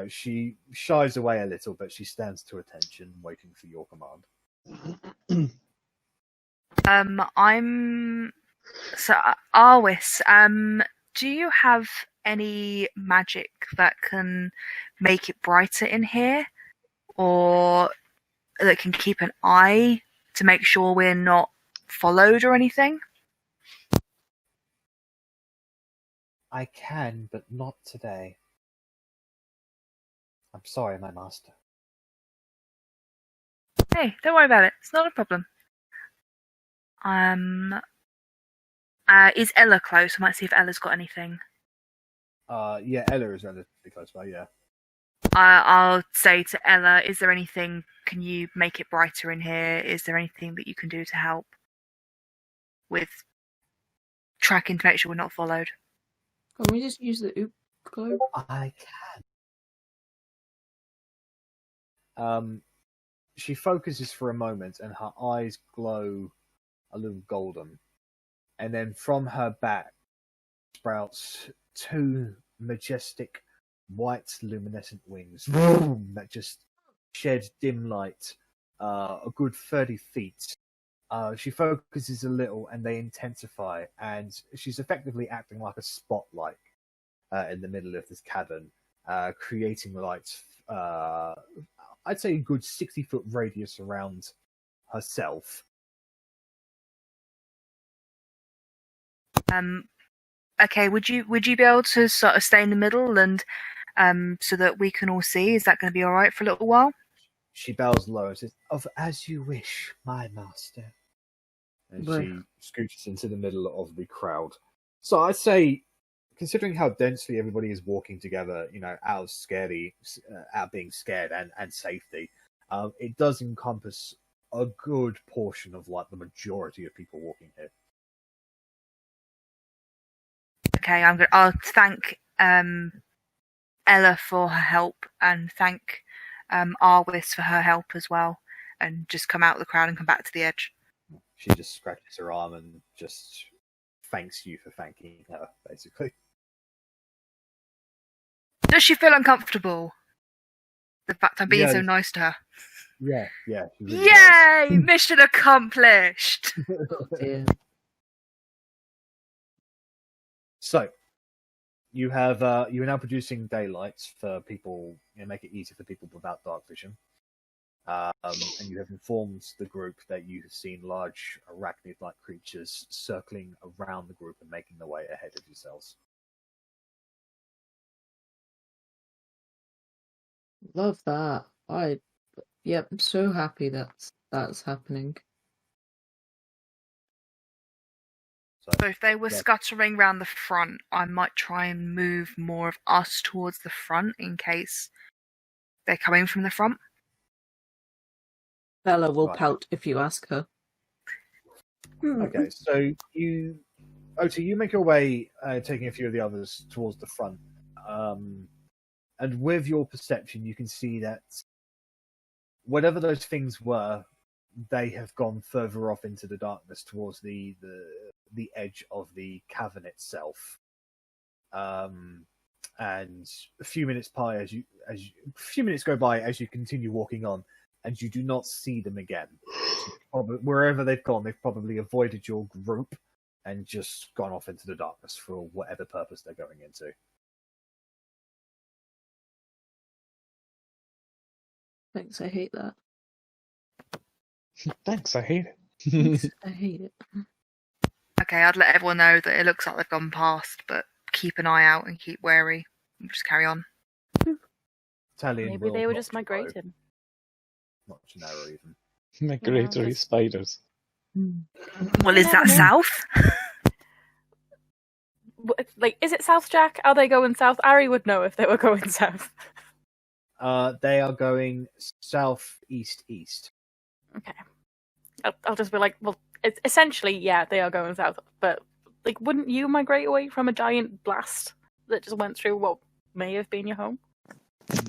she shies away a little, but she stands to attention, waiting for your command. Arwis, do you have any magic that can make it brighter in here? Or that can keep an eye to make sure we're not followed or anything? I can, but not today. I'm sorry, my master. Hey, don't worry about it. It's not a problem. Is Ella close? I might see if Ella's got anything. Yeah, Ella is relatively close by, yeah. I'll say to Ella, is there anything, can you make it brighter in here? Is there anything that you can do to help with tracking to make sure we're not followed? Can we just use the oop globe? I can. She focuses for a moment and her eyes glow a little golden. And then from her back sprouts two majestic white luminescent wings that just shed dim light a good 30 feet. She focuses a little and they intensify, and she's effectively acting like a spotlight in the middle of this cavern, creating lights, I'd say a good 60-foot radius around herself. Okay, would you be able to sort of stay in the middle and so that we can all see? Is that going to be all right for a little while? She bows low and says, "As you wish, my master." And she scooches into the middle of the crowd. So I'd say, considering how densely everybody is walking together, out of being scared and safety, it does encompass a good portion of like the majority of people walking here. Okay, I'll thank Ella for her help and thank Arwis for her help as well, and just come out of the crowd and come back to the edge. She just scratches her arm and just thanks you for thanking her, basically. Does she feel uncomfortable? The fact I'm being Yeah. so nice to her. Yeah. She really does. Yay! Mission accomplished! Oh dear. So, you have you are now producing daylights for people, make it easy for people without dark vision. And you have informed the group that you have seen large arachnid-like creatures circling around the group and making their way ahead of yourselves. Love that. I'm so happy that's happening. So if they were Yeah. scuttering round the front, I might try and move more of us towards the front in case they're coming from the front. Bella will Right. pout if you ask her. Okay, so Otti, you make your way, taking a few of the others towards the front. And with your perception, you can see that whatever those things were, they have gone further off into the darkness towards the edge of the cavern itself. And a few minutes go by as you continue walking on, and you do not see them again. Wherever they've gone, they've probably avoided your group and just gone off into the darkness for whatever purpose they're going into. Thanks, I hate that. Thanks, I hate it. Thanks, I hate it. Okay, I'd let everyone know that it looks like they've gone past, but keep an eye out and keep wary. And just carry on. Talion Maybe will they were not just follow. migrated. Not Gennaro even. Migratory just- spiders. Well, is that south? Like, is it South, Jack? Are they going south? Arri would know if they were going south. They are going southeast. Okay. I'll just be like, well, it's essentially, yeah, they are going south. But, like, wouldn't you migrate away from a giant blast that just went through what may have been your home?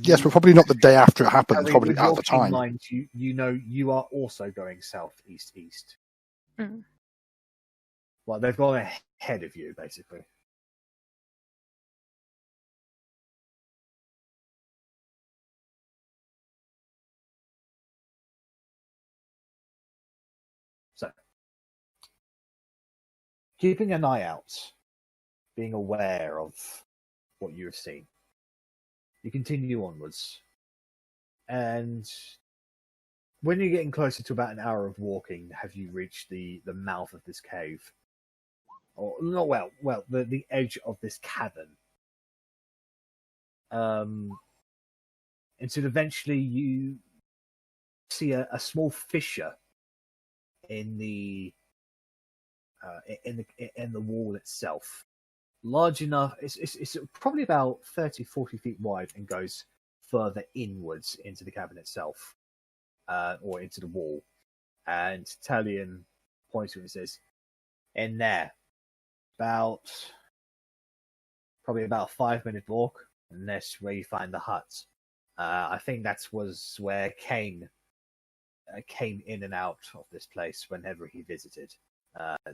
Yes, but probably not the day after it happened, Harry, probably with at your the keen time. mind, you know you are also going southeast. Mm. Well, they've gone ahead of you, basically. So, keeping an eye out, being aware of what you have seen, you continue onwards. And when you're getting closer to about an hour of walking, have you reached the mouth of this cave? Or not the edge of this cavern. Until eventually you see a small fissure in the wall itself, large enough. It's probably about 30-40 feet wide and goes further inwards into the cavern itself, or into the wall. And Talion points to it and says, "In there, probably about a 5-minute walk, and that's where you find the hut. I think that was where Cain came in and out of this place whenever he visited.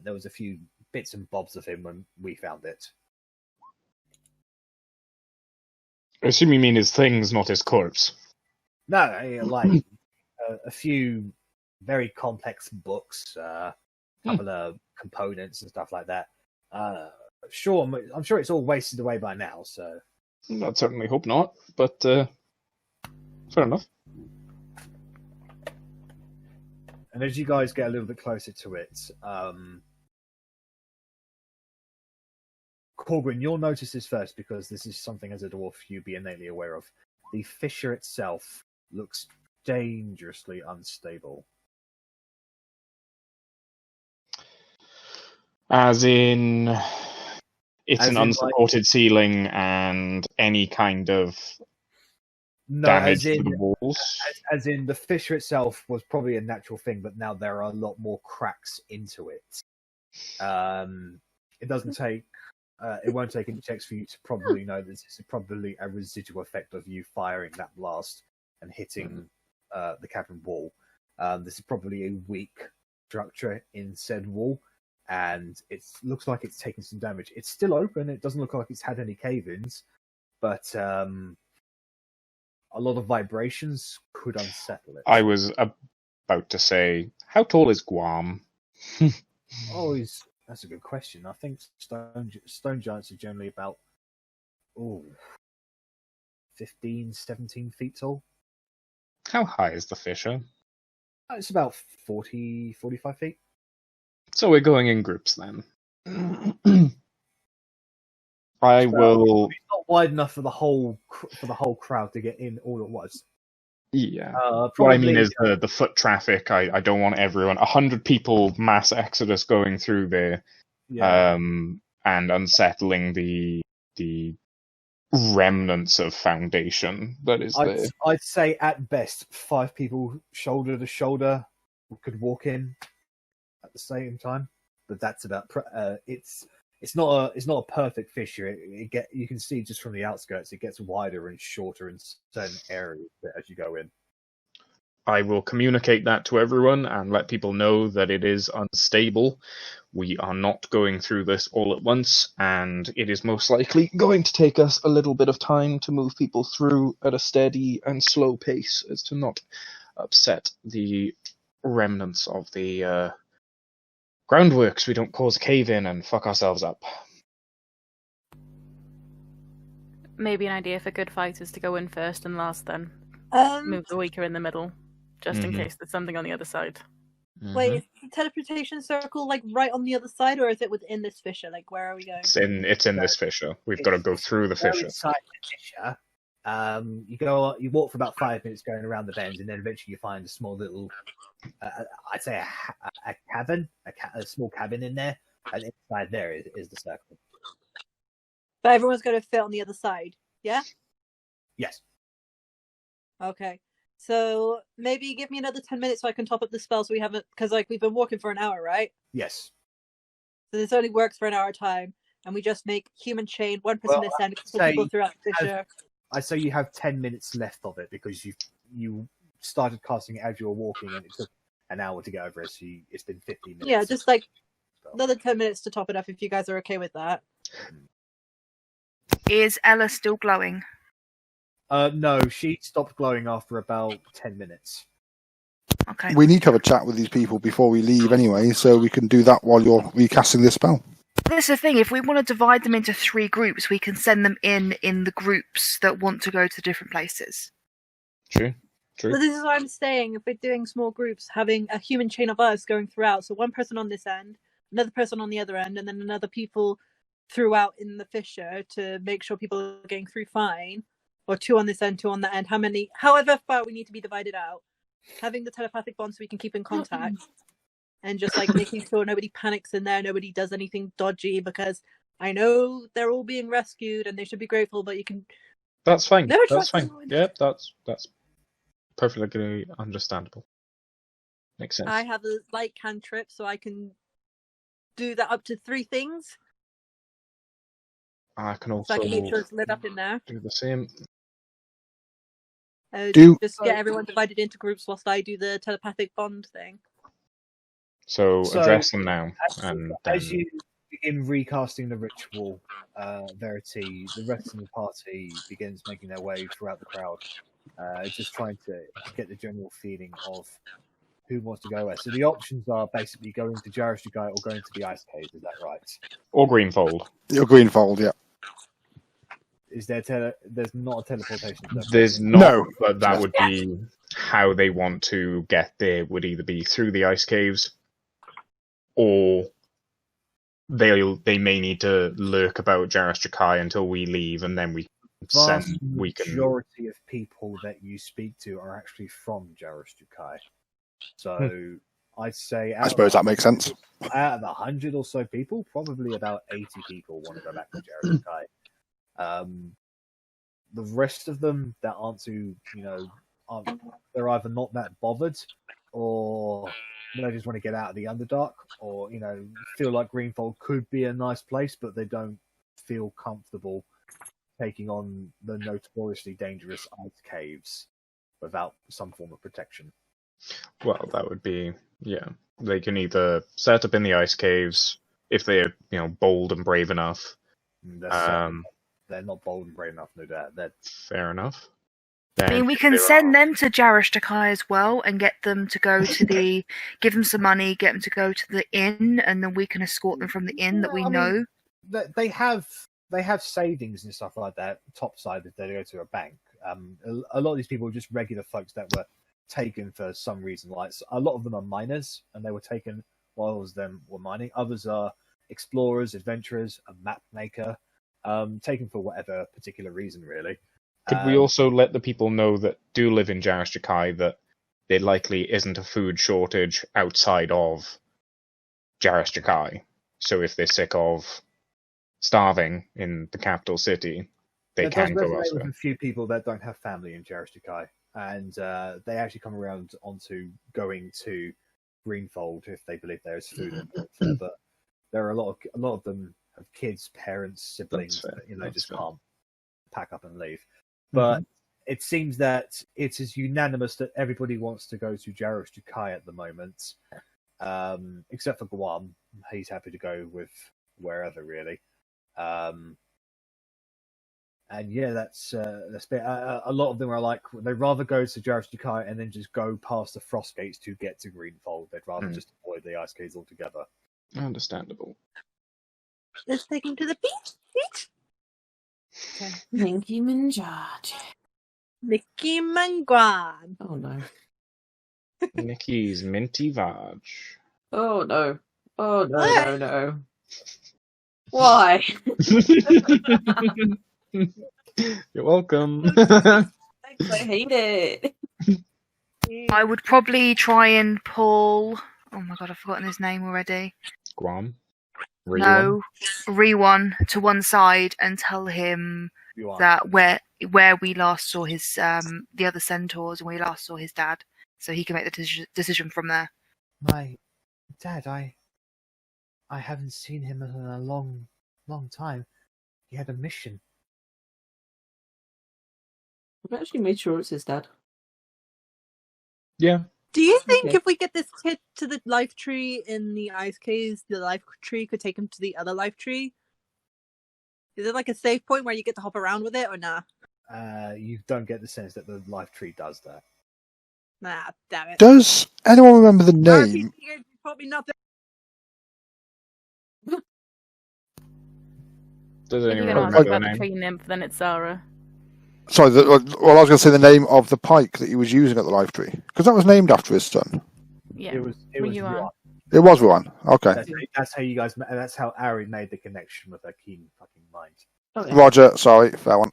There was a few bits and bobs of him when we found it." I assume you mean his things, not his corpse. No, like a few very complex books, couple of components and stuff like that. Sure, I'm sure it's all wasted away by now. So I'd certainly hope not, but fair enough. And as you guys get a little bit closer to it, Korgrin, you'll notice this first because this is something as a dwarf you'd be innately aware of. The fissure itself looks dangerously unstable. As in, it's As an in, unsupported ceiling and any kind of... No, damage as to in, the walls. as in the fissure itself was probably a natural thing, but now there are a lot more cracks into it. It doesn't take. It won't take any checks for you to probably know this is probably a residual effect of you firing that blast and hitting the cavern wall. This is probably a weak structure in said wall, and it looks like it's taking some damage. It's still open. It doesn't look like it's had any cave-ins, but a lot of vibrations could unsettle it. I was about to say, how tall is Guam? That's a good question. I think stone giants are generally about 15, 17 feet tall. How high is the fissure? It's about 40, 45 feet. So we're going in groups then. I will. It's not wide enough for the whole crowd to get in all at once. Yeah. Probably, what I mean is the foot traffic. I don't want everyone 100 people mass exodus going through there, and unsettling the remnants of foundation that is there. I'd say at best 5 people shoulder to shoulder could walk in at the same time, but that's about. It's not a perfect fissure. You can see just from the outskirts, it gets wider and shorter in certain areas as you go in. I will communicate that to everyone and let people know that it is unstable. We are not going through this all at once, and it is most likely going to take us a little bit of time to move people through at a steady and slow pace as to not upset the remnants of the groundworks. We don't cause a cave-in and fuck ourselves up. Maybe an idea for good fighters to go in first and last then. Move the weaker in the middle, just in case there's something on the other side. Wait, is the teleportation circle like right on the other side, or is it within this fissure? Like, where are we going? It's in this fissure. We've got to go through the fissure. Inside the fissure. You walk for about 5 minutes going around the bends, and then eventually you find a small little, I'd say a cabin, a small cabin in there, and inside there is the circle. But everyone's going to fit on the other side, yeah? Yes. Okay. So maybe give me another 10 minutes so I can top up the spell so we haven't, because like we've been walking for an hour, right? Yes. So this only works for an hour time, and we just make human chain, one person this end, people throughout the fissure. I say you have 10 minutes left of it because you started casting it as you were walking, and it took an hour to get over it. So it's been 15 minutes. Yeah, just like another 10 minutes to top it up if you guys are okay with that. Is Ella still glowing? No, she stopped glowing after about 10 minutes. Okay. We need to have a chat with these people before we leave anyway, so we can do that while you're recasting this spell. That's the thing. If we want to divide them into 3 groups, we can send them in the groups that want to go to different places. True. But this is what I'm saying. If we're doing small groups, having a human chain of us going throughout, so one person on this end, another person on the other end, and then another people throughout in the fissure to make sure people are getting through fine, or 2 on this end, 2 on that end, however far we need to be divided out, having the telepathic bond so we can keep in contact, and just like making sure nobody panics in there, nobody does anything dodgy, because I know they're all being rescued and they should be grateful, but you can... That's fine. Never That's trust fine. anyone. Yeah, that's perfectly understandable. Makes sense. I have a light cantrip, so I can do that up to 3 things. I can also So I can make sure it's lit up in there. do the same. Just get everyone divided into groups whilst I do the telepathic bond thing. So address them now. As you begin recasting the ritual, Verity, the rest of the party begins making their way throughout the crowd, just trying to get the general feeling of who wants to go where. So the options are basically going to Jarrushigai or going to the Ice Cave, is that right? Or Greenfold. Your Greenfold, yeah. Is there there's not a teleportation? There's not, No. But that would be how they want to get there, would either be through the ice caves, or they may need to lurk about Jarrushigai until we leave, and then The majority of people that you speak to are actually from Jarrushigai. So I'd say... I suppose that makes sense. Out of 100 or so people, probably about 80 people want to go back to Jarrushigai. the rest of them that aren't too, they're either not that bothered, or they just want to get out of the Underdark, or feel like Greenfold could be a nice place, but they don't feel comfortable taking on the notoriously dangerous ice caves without some form of protection. Well, that would be, they can either set up in the ice caves if they're bold and brave enough. They're not bold and brave enough, no doubt. Fair enough. I mean, we can send them to Jarashtakai as well and get them to go to give them some money, get them to go to the inn, and then we can escort them from the inn that we know. They have savings and stuff like that topside if they go to a bank. A lot of these people are just regular folks that were taken for some reason. Like a lot of them are miners, and they were taken while them were mining. Others are explorers, adventurers, a map maker, taken for whatever particular reason, really. Could we also let the people know that do live in Jarashtakai that there likely isn't a food shortage outside of Jarashtakai? So if they're sick of starving in the capital city, they can go elsewhere. With a few people that don't have family in Jarashtakai, and they actually come around onto going to Greenfold if they believe there is food. But there are a lot of them have kids, parents, siblings that just can't pack up and leave. But it seems that it is unanimous that everybody wants to go to Jarashtakai at the moment, except for Guam. He's happy to go with wherever, really. And yeah, that's bit. A lot of them are like they'd rather go to Jarashtakai and then just go past the frost gates to get to Greenfold. They'd rather just avoid the ice caves altogether. Understandable. Let's take him to the beach. Okay. Nicki Minaj. Nicki Mangwan. Oh no. Nicki's minty Vaj. Oh no. Oh no, no. Why? You're welcome. I hate it. I would probably try and pull. Oh my god, I've forgotten his name already. Guam? No, Riwan to one side and tell him that where we last saw his the other centaurs and we last saw his dad, so he can make the decision from there. My dad, I haven't seen him in a long time. He had a mission. I've actually made sure it's his dad. Yeah. Do you think if we get this kid to the life tree in the ice caves, the life tree could take him to the other life tree? Is it like a safe point where you get to hop around with it, or nah? You don't get the sense that the life tree does that. Nah, damn it. Does anyone remember the name? Probably nothing. Does If anyone you're going to remember ask the about the name? tree nymph, then it's Zara. Sorry, I was going to say the name of the pike that he was using at the life tree, because that was named after his son. Yeah. It was Yuan. It was Ruan. Okay. That's how you guys. That's how Arri made the connection with her keen fucking mind. Okay. Roger, sorry, fair one.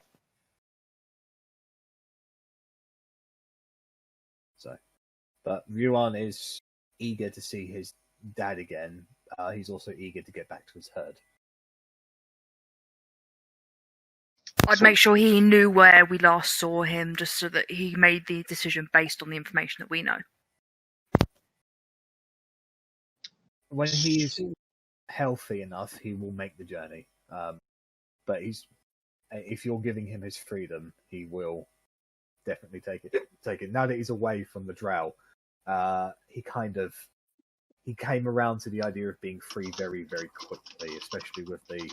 So, but Yuan is eager to see his dad again. He's also eager to get back to his herd. I'd make sure he knew where we last saw him, just so that he made the decision based on the information that we know. When he's healthy enough, he will make the journey. But if you're giving him his freedom, he will definitely take it. Now that he's away from the drow, he came around to the idea of being free very, very quickly, especially with the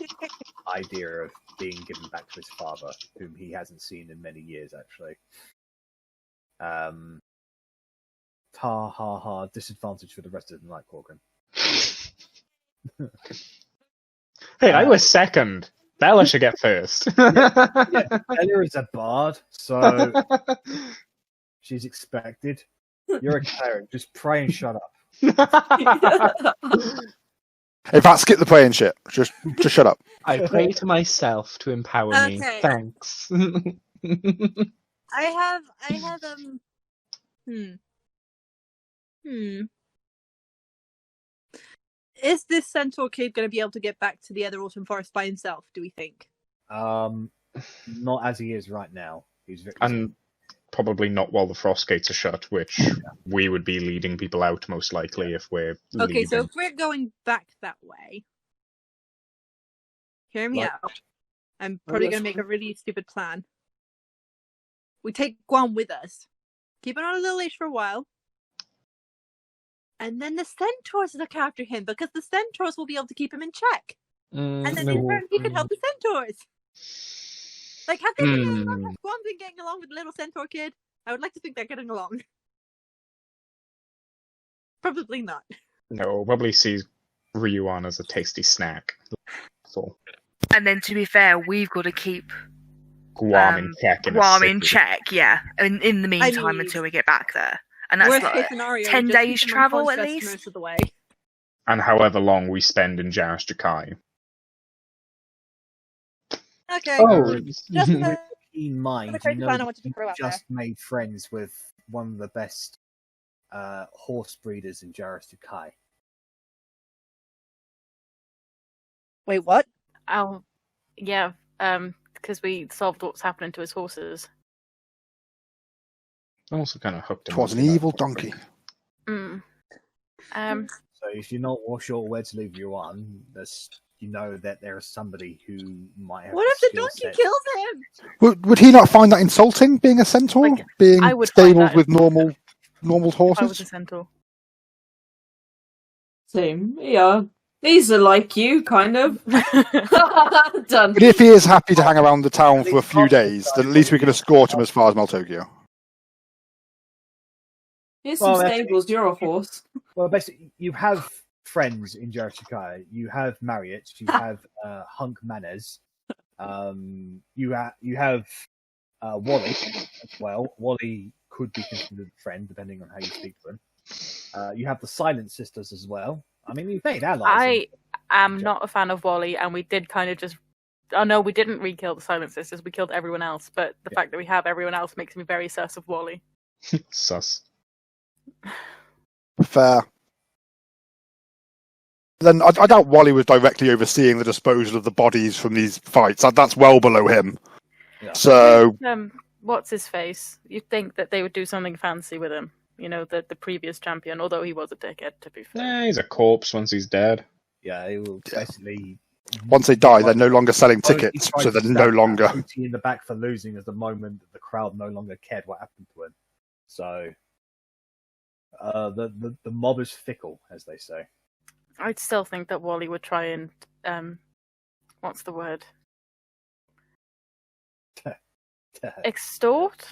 idea of being given back to his father, whom he hasn't seen in many years, actually. Disadvantage for the rest of the night, Korgrin. Hey, I was second. Bella should get first. Bella is a bard, so she's expected. You're a cleric. Just pray and shut up. In fact, skip the praying shit. Just shut up. I pray to myself to empower me. Okay. Thanks. I have Is this centaur kid going to be able to get back to the other autumn forest by himself, do we think? Not as he is right now. He's very, And probably not while the frost gates are shut, which we would be leading people out most likely if we're Okay, leaving. so if we're going back that way, hear me Like- out. I'm probably that's going to make a really stupid plan. We take Guam with us, keep him on a little leash for a while, and then the centaurs look after him because the centaurs will be able to keep him in check. And then in turn, he can help the centaurs. Like, have they been getting along? Has Guam been getting along with the little centaur kid? I would like to think they're getting along. Probably not. No, probably sees Ryuan as a tasty snack. So And then, to be fair, we've got to keep Guam in check. Guam in check, yeah. In the meantime, mean, until we get back there, and that's Worst case like scenario, 10 just days keep him travel at unconscious least. most of the way. And however long we spend in Jarash Jakai. Okay. Oh, Just keep in mind, a crazy you know, plan I wanted to you throw out there. just made friends with one of the best horse breeders in Jarastukai. Wait, what? Oh, yeah. Because we solved what's happening to his horses. also kind of hooked him. 'Twas an onto that evil property. donkey. Mm. So if you're not sure where to leave you on, you know that there is somebody who might have. What if the skill donkey set. kills him? Would he not find that insulting, being a centaur? Like, being I would find stabled that with normal If I was a horses? centaur. Same. Yeah. These are like you, kind of. Done. But if he is happy to hang around the town for a few days, then at least we can escort him as far as Maltogio. Here's some Well, that's- stables. You're a horse. Well, basically, you have friends in Jarastukai. You have Marriott. You have Hunk Manners. You have Wally as well. Wally could be considered a friend, depending on how you speak to him. You have the Silent Sisters as well. I mean, you've made allies. I am not a fan of Wally, and we did kind of just. Oh no, we didn't re-kill the Silent Sisters. We killed everyone else, but the fact that we have everyone else makes me very sus of Wally. Sus. Fair. Then I doubt Wally was directly overseeing the disposal of the bodies from these fights. That's well below him. Yeah. So What's his face? You'd think that they would do something fancy with him. You know, the previous champion, although he was a dickhead, to be fair. He's a corpse once he's dead. Yeah, it will basically. once they die, they're no longer selling Well, he tickets, tried so to they're no stab longer. Otti in the back for losing at the moment that the crowd no longer cared what happened to him. So the mob is fickle, as they say. I'd still think that Wally would try and what's the word? Extort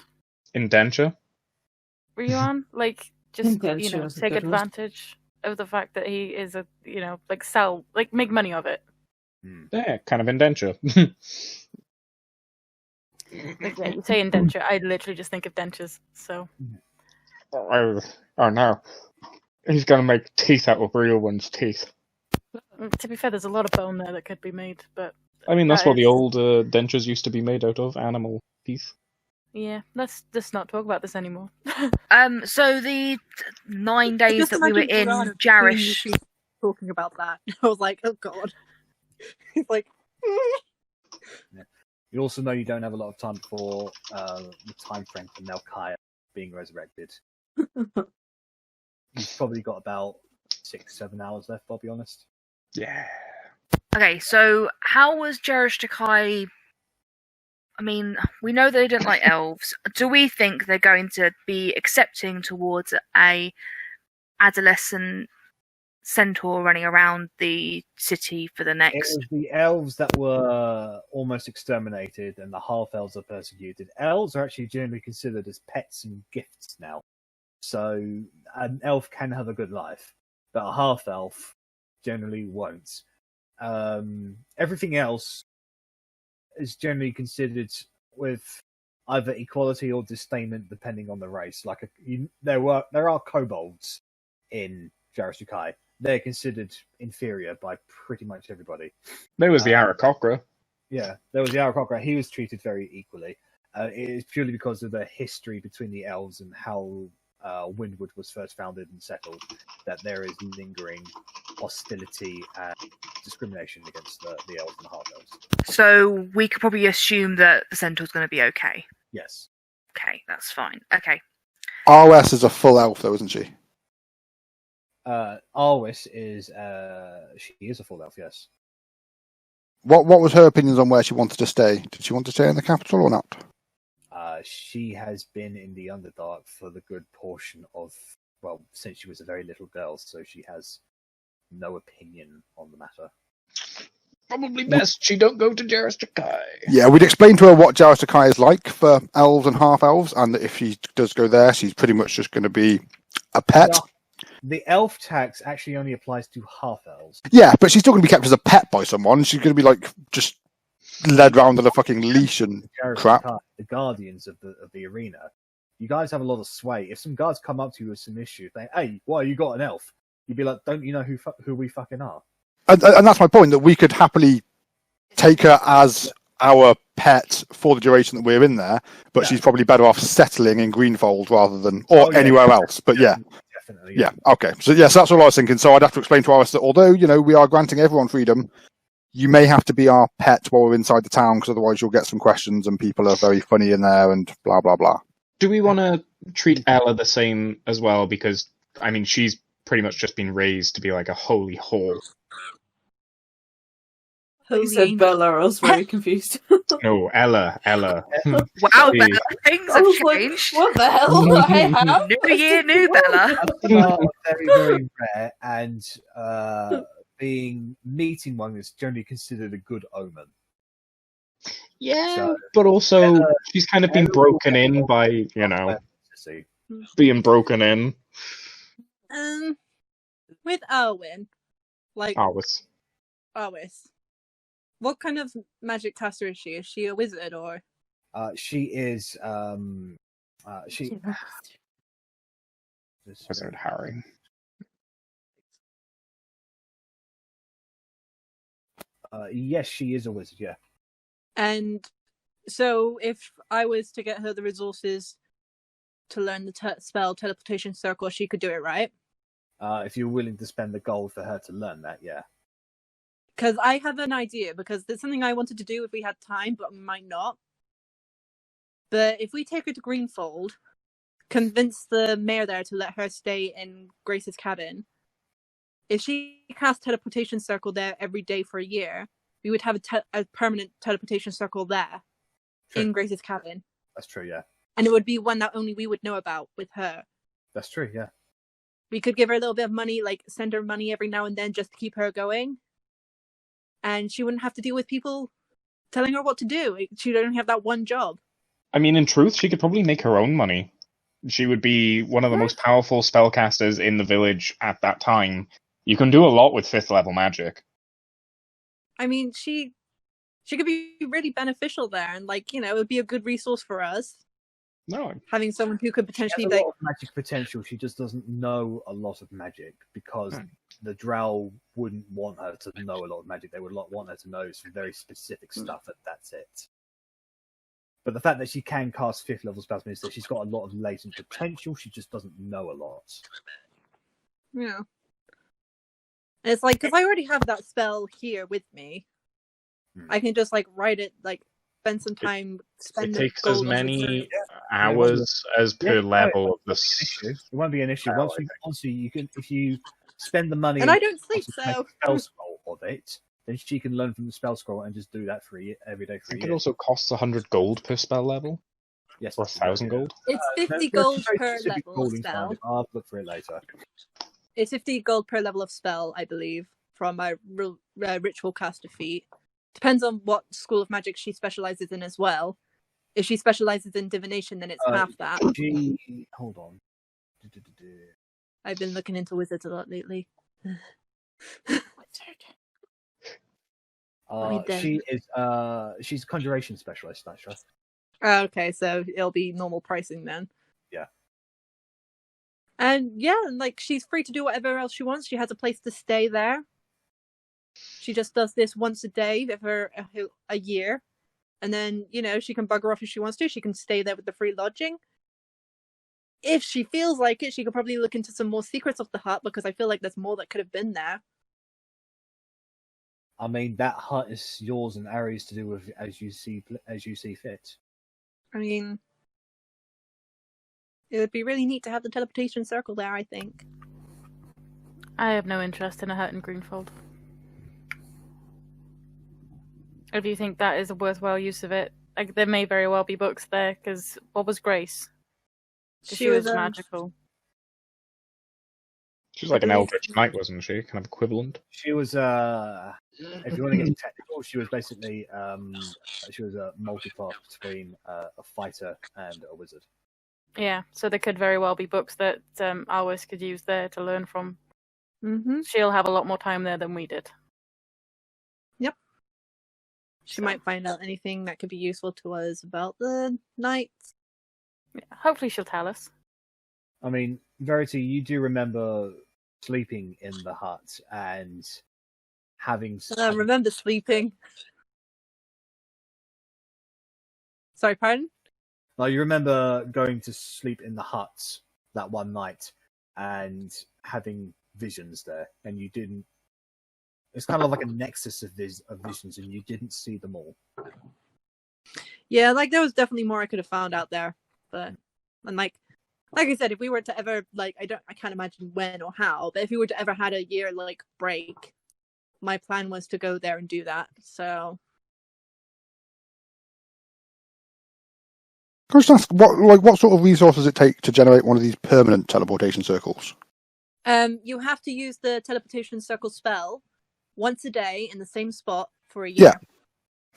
Indenture? Ryuan? Like just Indenture is a take good word. advantage of the fact that he is like sell, like make money of it. Yeah, kind of indenture. Like yeah, you say indenture, I literally just think of dentures. So Oh no. He's gonna make teeth out of real one's teeth. to be fair, there's a lot of bone there that could be made, but I mean, that's That what the is- old dentures used to be made out of, animal teeth. yeah, let's just not talk about this anymore. So the 9 days Just that we were imagine in Quran Jarish. talking about that. I was like, oh god. He's like, You also know you don't have a lot of time before the time frame for Melchiah being resurrected. You've probably got about 6-7 hours left, I'll be honest. Yeah. Okay, so how was Jarish Takai? I mean, we know they don't like elves. Do we think they're going to be accepting towards a adolescent centaur running around the city for the It next? was the elves that were almost exterminated and the half-elves are persecuted. Elves are actually generally considered as pets and gifts now. So an elf can have a good life, but a half-elf generally won't. Everything else is generally considered with either equality or disdainment depending on the race. Like there are kobolds in Jarastukai. They're considered inferior by pretty much everybody. There was the Arakocra. Yeah, there was the Arrabella. He was treated very equally. It is purely because of the history between the elves and how Windwood was first founded and settled that there is lingering hostility and discrimination against the elves and half elves. So we could probably assume that the centaur's going to be okay. Yes. Okay, that's fine. Okay. RS is a full elf, though, isn't she? Arwis is she is a full elf, yes. What was her opinions on where she wanted to stay? Did she want to stay in the capital or not? She has been in the Underdark for the good portion of, well, since she was a very little girl, so she has no opinion on the matter. Probably best she don't go to Jaristakai. Yeah, we'd explain to her what Jaristakai is like for elves and half elves, and that if she does go there, she's pretty much just going to be a pet. The elf tax actually only applies to half elves. Yeah, but she's still going to be kept as a pet by someone. She's going to be like just led around on a fucking leash and crap. The guardians of the arena. You guys have a lot of sway. If some guards come up to you with some issue, they, hey, why you got an elf? You'd be like, don't you know who we fucking are? And that's my point, that we could happily take her as our pet for the duration that we're in there, but she's probably better off settling in Greenfold rather than anywhere else. But yeah. Definitely. Yeah, okay. So yes, that's all I was thinking. So I'd have to explain to us that although, we are granting everyone freedom, you may have to be our pet while we're inside the town, because otherwise you'll get some questions and people are very funny in there and blah, blah, blah. Do we want to treat Ella the same as well? Because, I mean, she's pretty much just been raised to be like a holy whore. You said Bella, I was very confused. No, Ella. Wow, See. Bella, things I have was like, changed. what the hell? I have? New year, new Bella. Very, very rare, and meeting one is generally considered a good omen. Yeah, So, but also she's kind of been broken in by, being broken in. With Arwen, like Arwis. what kind of magic caster is she? Is she a wizard or? She is. Wizard Harry. Yes, she is a wizard. Yeah. And so, if I was to get her the resources to learn the spell Teleportation Circle, she could do it, right? If you're willing to spend the gold for her to learn that, yeah. Because I have an idea, because there's something I wanted to do if we had time, but might not. But if we take her to Greenfold, convince the mayor there to let her stay in Grace's cabin, if she cast Teleportation Circle there every day for a year, we would have a permanent Teleportation Circle there in Grace's cabin. That's true, yeah. And it would be one that only we would know about with her. That's true, yeah. We could give her a little bit of money, like send her money every now and then just to keep her going. And she wouldn't have to deal with people telling her what to do. She would only have that one job. I mean, in truth, she could probably make her own money. She would be one of the most powerful spellcasters in the village at that time. You can do a lot with 5th level magic. I mean, she could be really beneficial there, and it would be a good resource for us. No, having someone who could potentially she has a lot of magic potential. She just doesn't know a lot of magic because the Drow wouldn't want her to know a lot of magic. They would want her to know some very specific stuff, and that's it. But the fact that she can cast 5th level spells means that she's got a lot of latent potential. She just doesn't know a lot. Yeah. And it's like, because I already have that spell here with me. I can just write it, spend some time, it takes as many hours as per level of this. It won't be an issue. Once you can, if you spend the money, and I don't sleep, so spell scroll of it, then she can learn from the spell scroll and just do that every day for a year. It also costs 100 gold per spell level. Yes, or 1,000 gold. It's 50 gold per level of spell. I'll look for it later. It's 50 gold per level of spell, I believe, from my ritual caster feat. Depends on what school of magic she specializes in as well. If she specializes in divination, then it's half that. Hold on. I've been looking into wizards a lot lately. She's a conjuration specialist, that's right. Okay, so it'll be normal pricing then. Yeah. And she's free to do whatever else she wants. She has a place to stay there. She just does this once a day for a year. And then, she can bugger off if she wants to. She can stay there with the free lodging. If she feels like it, she could probably look into some more secrets of the hut, because I feel like there's more that could have been there. I mean, that hut is yours and Arri's to do with as you see fit. I mean, it would be really neat to have the teleportation circle there, I think. I have no interest in a hut in Greenfold. If you think that is a worthwhile use of it, like, there may very well be books there, because what was Grace? She was magical. She was like an Eldritch Knight, wasn't she? Kind of equivalent. She was, if you want to get technical, she was basically, she was a multi-class between a fighter and a wizard. Yeah, so there could very well be books that Alwis could use there to learn from. Mm-hmm. She'll have a lot more time there than we did. Yep. She might find out anything that could be useful to us about the knights. Yeah, hopefully she'll tell us. I mean, Verity, you do remember sleeping in the hut and having... I remember sleeping. Sorry, pardon? No, you remember going to sleep in the hut that one night and having visions there, and you didn't... It's kind of like a nexus of visions, and you didn't see them all. Yeah, like, there was definitely more I could have found out there. But, and like I said, if we were to ever, like, I can't imagine when or how, but if we were to ever had a year, like, break, my plan was to go there and do that, so... Can I just ask, what sort of resources does it take to generate one of these permanent teleportation circles? You have to use the teleportation circle spell once a day in the same spot for a year. Yeah.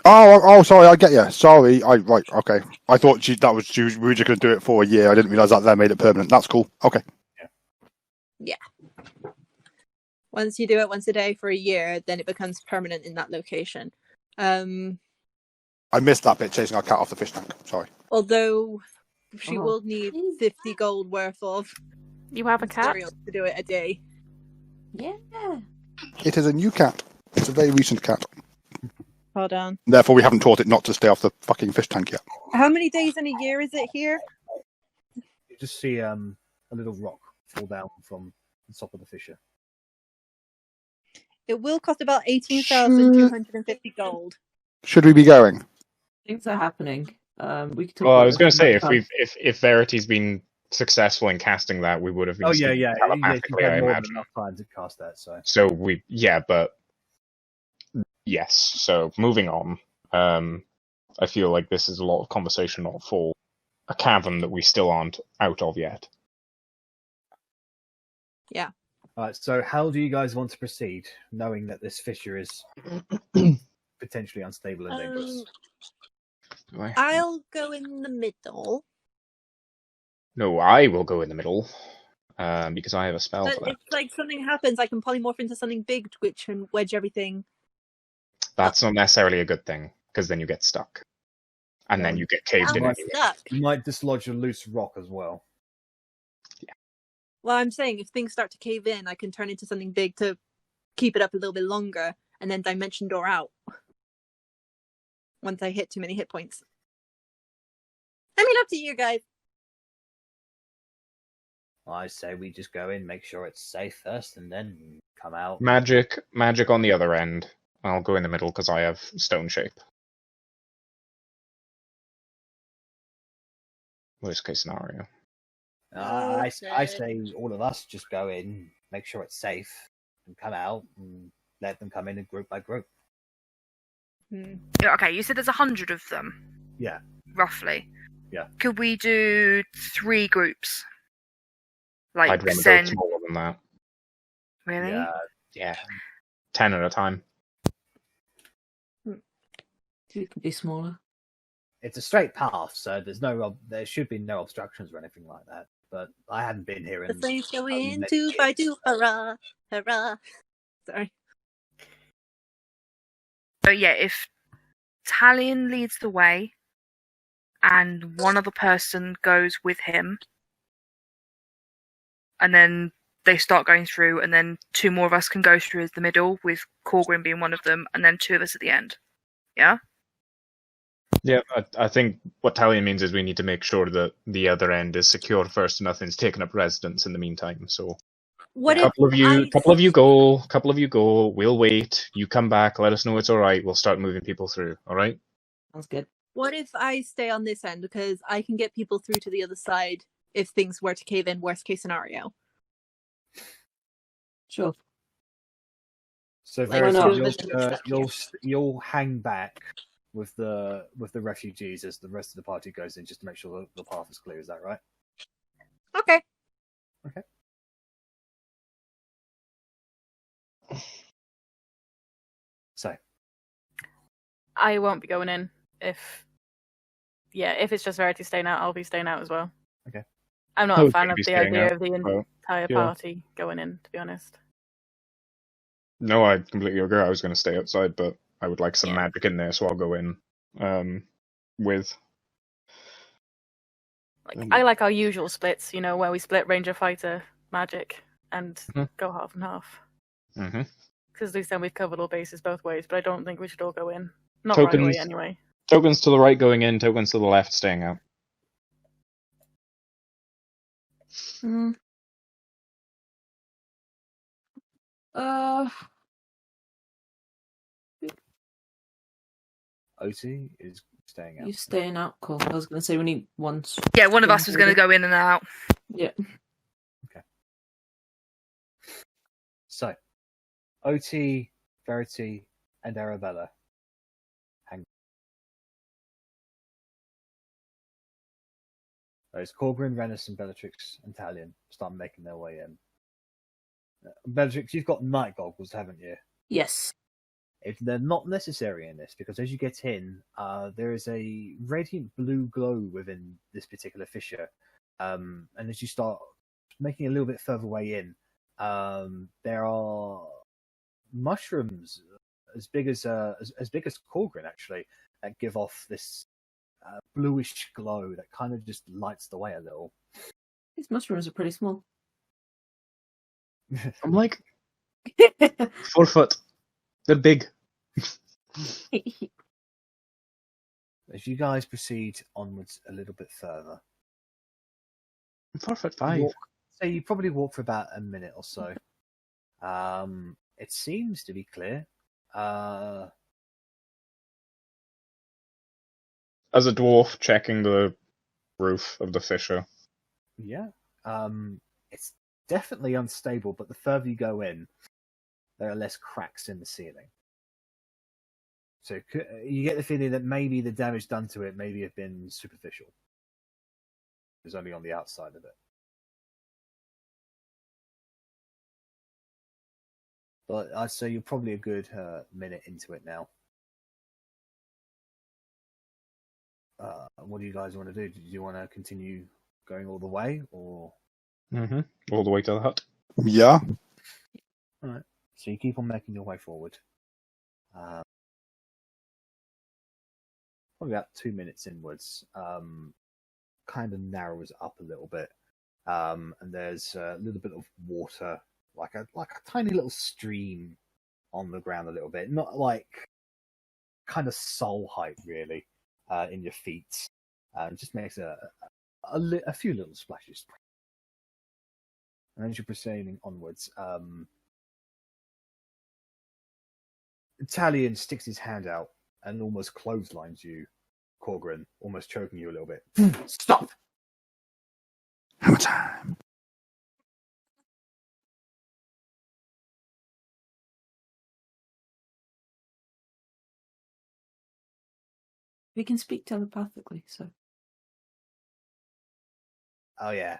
Oh, sorry, I get you. Sorry, right, okay. I thought we were just going to do it for a year. I didn't realise that made it permanent. That's cool. Okay. Yeah. Once you do it once a day for a year, then it becomes permanent in that location. I missed that bit, chasing our cat off the fish tank. Sorry. Although she will need 50 gold worth of You have a cat? materials to do it a day. Yeah. It is a new cat. It's a very recent cat. Hold on. Therefore, we haven't taught it not to stay off the fucking fish tank yet. How many days in a year is it here? You just see a little rock fall down from the top of the fissure. It will cost about 18,250 gold. Should we be going? Things are happening. We could talk Well, about I was going this to say, another time. if Verity's been successful in casting that, we would have been Oh, speaking yeah. telepathically, You I had more than imagine. enough time to cast that, so... So but yes. So moving on. I feel like this is a lot of conversation for a cavern that we still aren't out of yet. Yeah. Alright, so how do you guys want to proceed, knowing that this fissure is potentially unstable and dangerous? I'll go in the middle. No, I will go in the middle, because I have a spell But for that. if like something happens, I can polymorph into something big, which can wedge everything. That's not necessarily a good thing, because then you get stuck. And then you get caved in I'm anyway. stuck. You might dislodge a loose rock as well. Well, I'm saying if things start to cave in, I can turn into something big to keep it up a little bit longer, and then dimension door out. Once I hit too many hit points. I mean, up to you guys. I say we just go in, make sure it's safe first, and then come out. Magic on the other end. I'll go in the middle because I have stone shape. Worst case scenario. I say all of us just go in, make sure it's safe, and come out, and let them come in group by group. Yeah, okay, you said there's 100 of them. Yeah. Roughly. Yeah. Could we do 3 groups? Like, I'd want to go send... smaller than that. Really? Yeah. 10 at a time. It could be smaller. It's a straight path, so there should be no obstructions or anything like that. But I hadn't been here The in... flames go in 2 by 2, hurrah, hurrah. Sorry. So yeah, if Talion leads the way, and one other person goes with him, and then they start going through, and then 2 more of us can go through as the middle, with Korgrin being one of them, and then 2 of us at the end. Yeah? Yeah, I think what Talion means is we need to make sure that the other end is secure first and nothing's taken up residence in the meantime, so... What if Couple of I you go. Couple of you go. We'll wait. You come back. Let us know it's all right. We'll start moving people through. All right. Sounds good. What if I stay on this end because I can get people through to the other side if things were to cave in? Worst case scenario. Sure. So Like, Verity, not? you'll hang back with the refugees as the rest of the party goes in, just to make sure the path is clear. Is that right? Okay. Okay. So I won't be going in if it's just Verity staying out, I'll be staying out as well. Okay. I'm not I a was fan gonna of be the staying idea out, of the entire yeah. party going in, to be honest. No, I completely agree. I was going to stay outside, but I would like some Yeah. magic in there, so I'll go in with. I like our usual splits, where we split Ranger Fighter magic and Mhm. go half and half. Mm-hmm. Because at least then we've covered all bases both ways, but I don't think we should all go in. Not right away, Tokens. anyway. Tokens to the right going in, tokens to the left staying out. Otti is staying out. You staying out? Cool. I was going to say we need one. Yeah, one of us was going to go in and out. Yeah. So, Otti, Verity, and Arrabella. Those Korgrin, Rennas, and Bellatrix and Talion start making their way in. Bellatrix, you've got night goggles, haven't you? Yes. They're not necessary in this, because as you get in, there is a radiant blue glow within this particular fissure. And as you start making a little bit further way in, there are mushrooms as big as Korgrin, actually, that give off this bluish glow that kind of just lights the way a little. These mushrooms are pretty small. I'm like 4 foot. They're big. As you guys proceed onwards a little bit further, I'm 4'5". So you probably walk for about a minute or so. It seems to be clear. As a dwarf, checking the roof of the fissure. Yeah. It's definitely unstable, but the further you go in, there are less cracks in the ceiling. So you get the feeling that maybe the damage done to it maybe have been superficial. It was only on the outside of it. But I'd say you're probably a good minute into it now. What do you guys want to do? Do you want to continue going all the way, or? Mm-hmm. All the way to the hut. Yeah. All right. So you keep on making your way forward. Probably about 2 minutes inwards. Kind of narrows up a little bit, and there's a little bit of water, like a tiny little stream on the ground a little bit, not like kind of soul height really, in your feet. Just makes a few little splashes. And as you're proceeding onwards, Talion sticks his hand out and almost clotheslines you, Korgrin, almost choking you a little bit. Stop! Hammer time. We can speak telepathically, so. Oh yeah.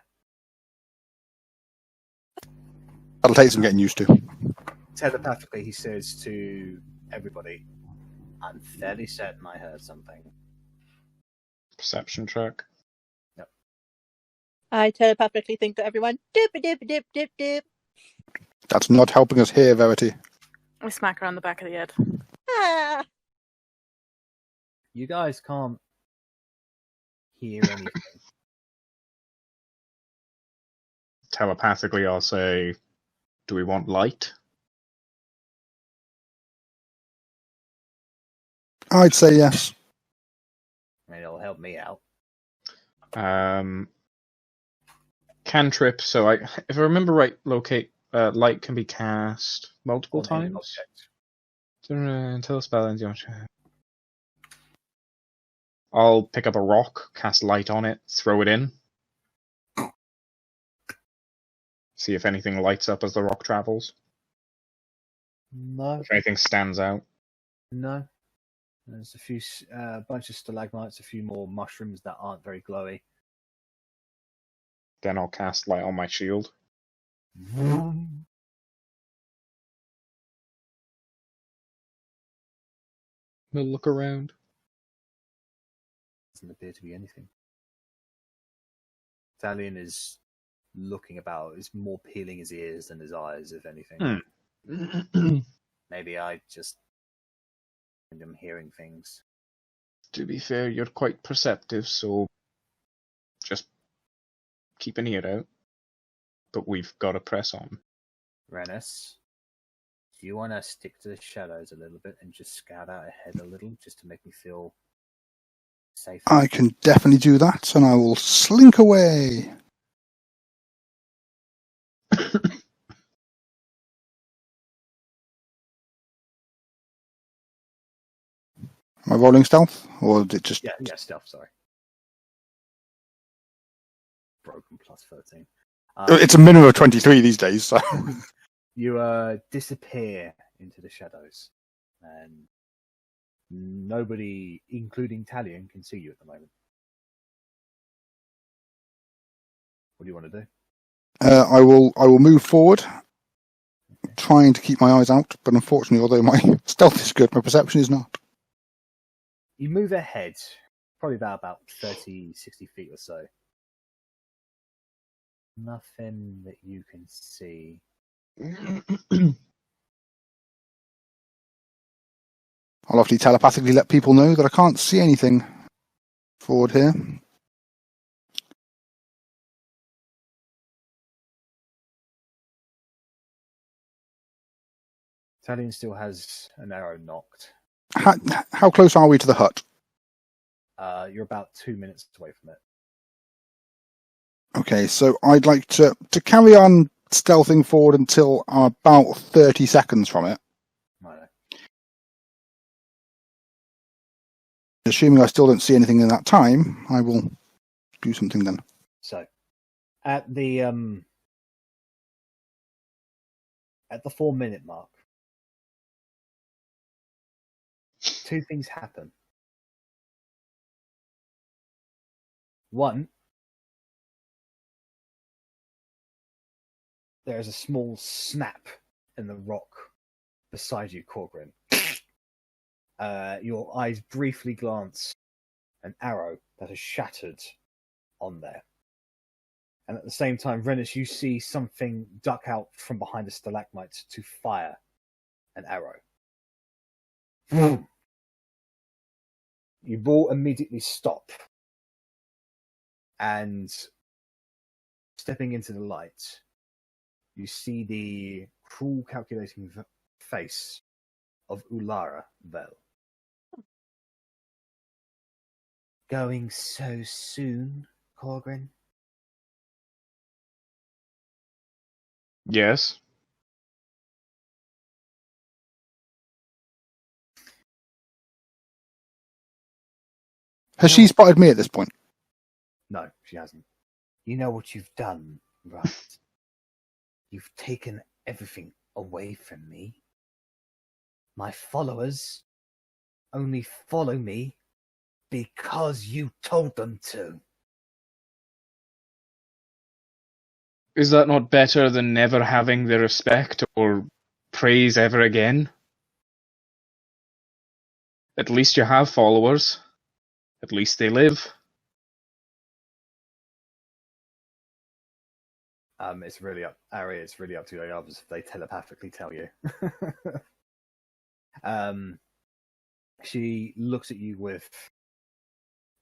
That'll take some getting used to. Telepathically, he says to everybody, I'm fairly certain I heard something. Perception check. Yep. I telepathically think to everyone, dip dip dip dip dip. That's not helping us here, Verity. We smack her on the back of the head. Ah! You guys can't hear anything. Telepathically, I'll say, do we want light? I'd say yes. I mean, it'll help me out. Cantrip, so if I remember right, locate light can be cast multiple On any times. object. Until a spell ends your turn. I'll pick up a rock, cast light on it, throw it in. See if anything lights up as the rock travels. No, If anything stands out. no. There's a few, bunch of stalagmites, a few more mushrooms that aren't very glowy. Then I'll cast light on my shield. We'll look around. Doesn't appear to be anything. Thalion is looking about. Is more peeling his ears than his eyes, if anything. Maybe I just am hearing things. To be fair, you're quite perceptive, so just keep an ear out. But we've got to press on. Rennas, do you want to stick to the shadows a little bit and just scout out ahead a little, just to make me feel safe? I can definitely do that, and I will slink away. Am I rolling stealth, or did it just... Yeah, stealth, sorry. Broken plus 13. It's a minimum of 23 these days, so... You disappear into the shadows, and nobody, including Talion, can see you at the moment. What do you want to do? I will move forward, trying to keep my eyes out, but unfortunately, although my stealth is good, my perception is not. You move ahead, probably about 30, 60 feet or so. Nothing that you can see. I'll obviously telepathically let people know that I can't see anything forward here. Talion still has an arrow knocked. How close are we to the hut? You're about 2 minutes away from it. Okay, so I'd like to carry on stealthing forward until I'm about 30 seconds from it. Right. Assuming I still don't see anything in that time, I will do something then. So, at the 4 minute mark, two things happen. One, there is a small snap in the rock beside you, Korgrin. Your eyes briefly glance an arrow that is shattered on there. And at the same time, Rennas, you see something duck out from behind the stalagmite to fire an arrow. You all immediately stop. And stepping into the light, you see the cruel, calculating face of Ulara Vel. Going so soon, Korgrin? Yes. Has she spotted me at this point? No, she hasn't. You know what you've done, right? You've taken everything away from me. My followers only follow me because you told them to. Is that not better than never having the respect or praise ever again? At least you have followers. At least they live. It's really up, Arri. It's really up to your others if they telepathically tell you. She looks at you with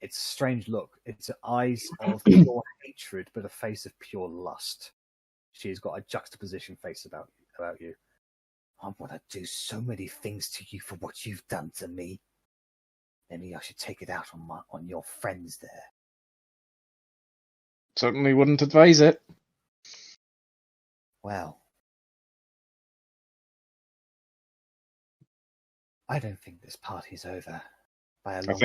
its strange look. It's eyes of pure hatred, but a face of pure lust. She's got a juxtaposition face about you. I want to do so many things to you for what you've done to me. Maybe I should take it out on your friends there. Certainly wouldn't advise it. Well, I don't think this party's over by a I long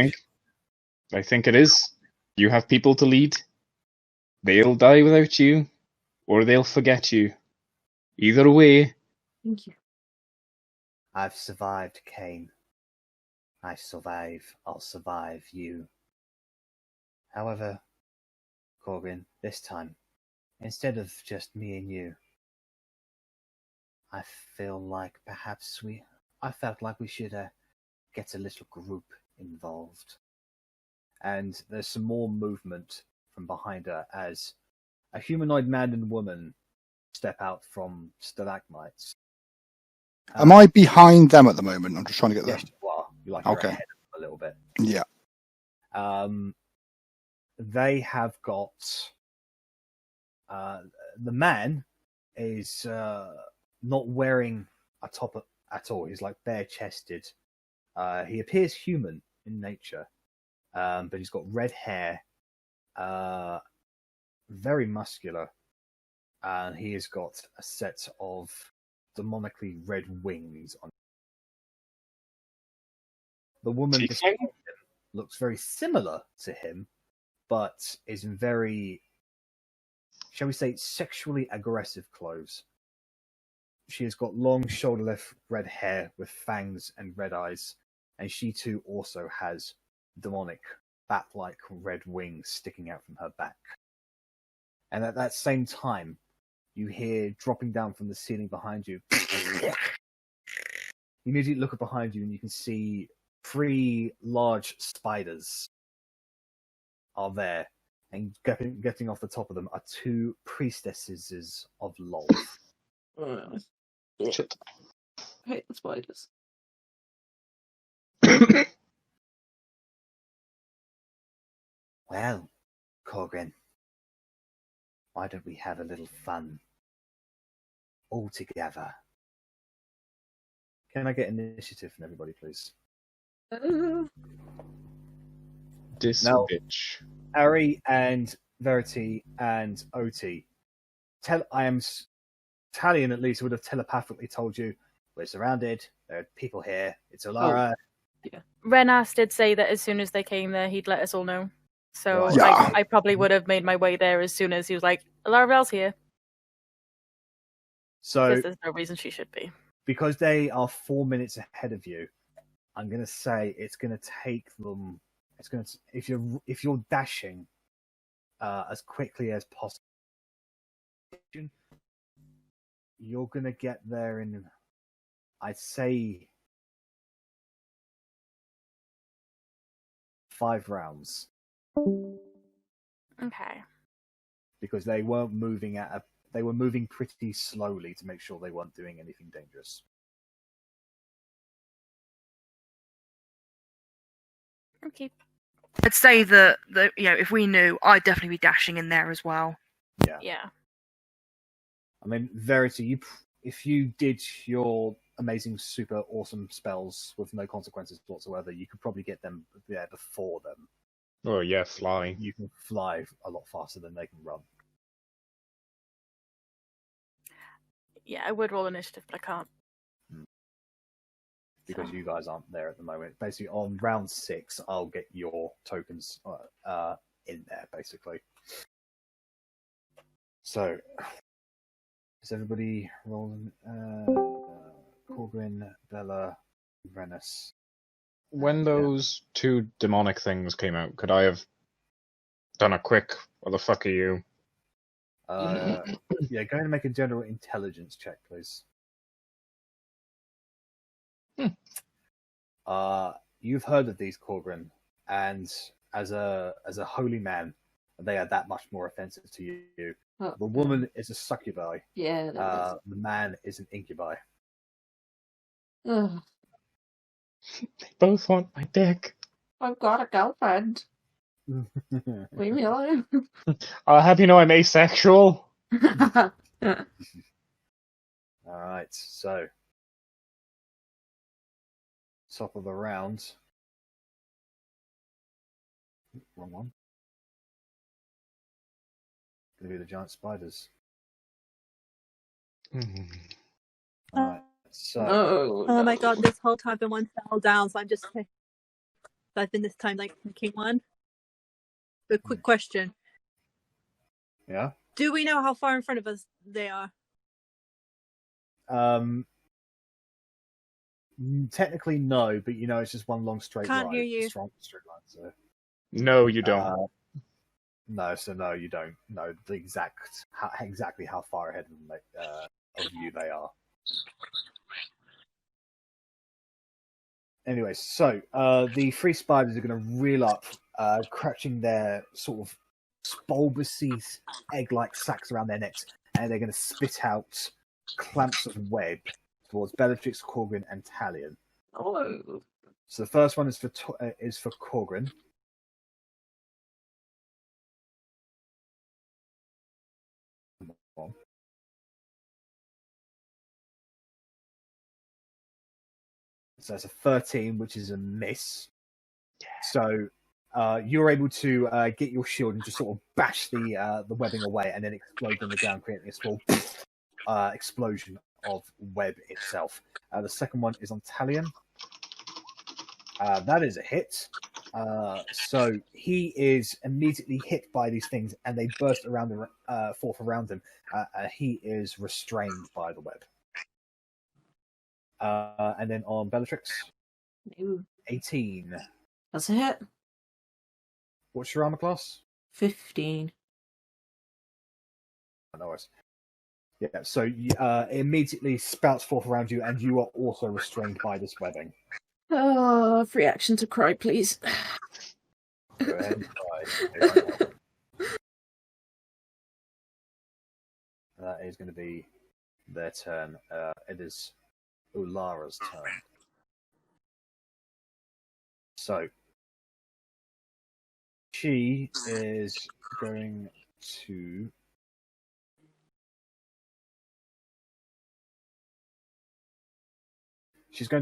think it is. You have people to lead. They'll die without you, or they'll forget you. Either way, Thank you. I've survived, Cain. I'll survive you. However, Korgrin, this time, instead of just me and you, I felt like we should get a little group involved. And there's some more movement from behind her as a humanoid man and woman step out from stalagmites. Am I behind them at the moment? I'm just trying to get Yes, there. you are. You're Okay. ahead of them a little bit. Yeah. They have got the man is not wearing a top at all. He's like bare chested. He appears human in nature, but he's got red hair, very muscular, and he has got a set of demonically red wings on. The woman beside him looks very similar to him, but is in very, shall we say, sexually aggressive clothes. She has got long shoulder-length red hair with fangs and red eyes, and she too also has demonic, bat-like red wings sticking out from her back. And at that same time, you hear dropping down from the ceiling behind you. You immediately look behind you and you can see 3 large spiders are there, and getting off the top of them are 2 priestesses of Lolth. shit. I hate the spiders. Well, Korgrin, why don't we have a little fun all together? Can I get initiative from everybody, please? This No. bitch. Arri and Verity and Otti. Talion at least would have telepathically told you, we're surrounded, there are people here, it's Alara. Rennas did say that as soon as they came there, he'd let us all know. So Right. Yeah. I probably would have made my way there as soon as he was like, Laravelle's here. So, Because there's no reason she should be. because they are 4 minutes ahead of you, I'm going to say it's going to take them. It's going to if you're dashing as quickly as possible, you're going to get there in, I'd say, 5 rounds, Okay. because they weren't moving they were moving pretty slowly to make sure they weren't doing anything dangerous. Okay. I'd say that if we knew, I'd definitely be dashing in there as well. Yeah. I mean, Verity, if you did your amazing, super awesome spells with no consequences whatsoever, you could probably get them there before them. Oh yeah, fly. You can fly a lot faster than they can run. Yeah, I would roll initiative, but I can't. Because So- you guys aren't there at the moment. Basically, on round 6, I'll get your tokens in there, basically. So, is everybody rolling? Korgrin, Bella, Rennas. When those 2 demonic things came out, could I have done a quick, what the fuck are you? Yeah, go ahead and make a general intelligence check, please. You've heard of these, Korgrin, and as a holy man, they are that much more offensive to you. Oh, The woman is a succubi. yeah, that The man is an incubi. is. Ugh, They both want my dick. I've got a girlfriend. Leave me alone. I'll have you know I'm asexual. All right, so top of the round. Wrong one. Gonna be the giant spiders. All right, So, Oh my god, this whole time I've been one cell down, so I've been this time like picking one. But quick question. yeah. Do we know how far in front of us they are? Technically, no, but it's just one long straight line. Can't hear you. Straight line. So, No, you don't. no, you don't know the exactly how far ahead of you they are. Anyway, so the three spiders are going to reel up, crouching their sort of bulbousy egg-like sacs around their necks, and they're going to spit out clamps of web towards Bellatrix, Korgrin, and Talion. Oh. So the first one is for Korgrin. So that's a 13, which is a miss. Yeah. So you're able to get your shield and just sort of bash the webbing away, and then explode on the ground, creating a small explosion of web itself. The second one is on Talion. That is a hit. So he is immediately hit by these things, and they burst forth around him. He is restrained by the web. And then on Bellatrix, 18. That's a hit. What's your armor class? 15. No worries. Yeah, so it immediately spouts forth around you, and you are also restrained by this webbing. Oh, free action to cry, please. Go ahead and cry. That is going to be their turn. It is Ulara's turn. So she is going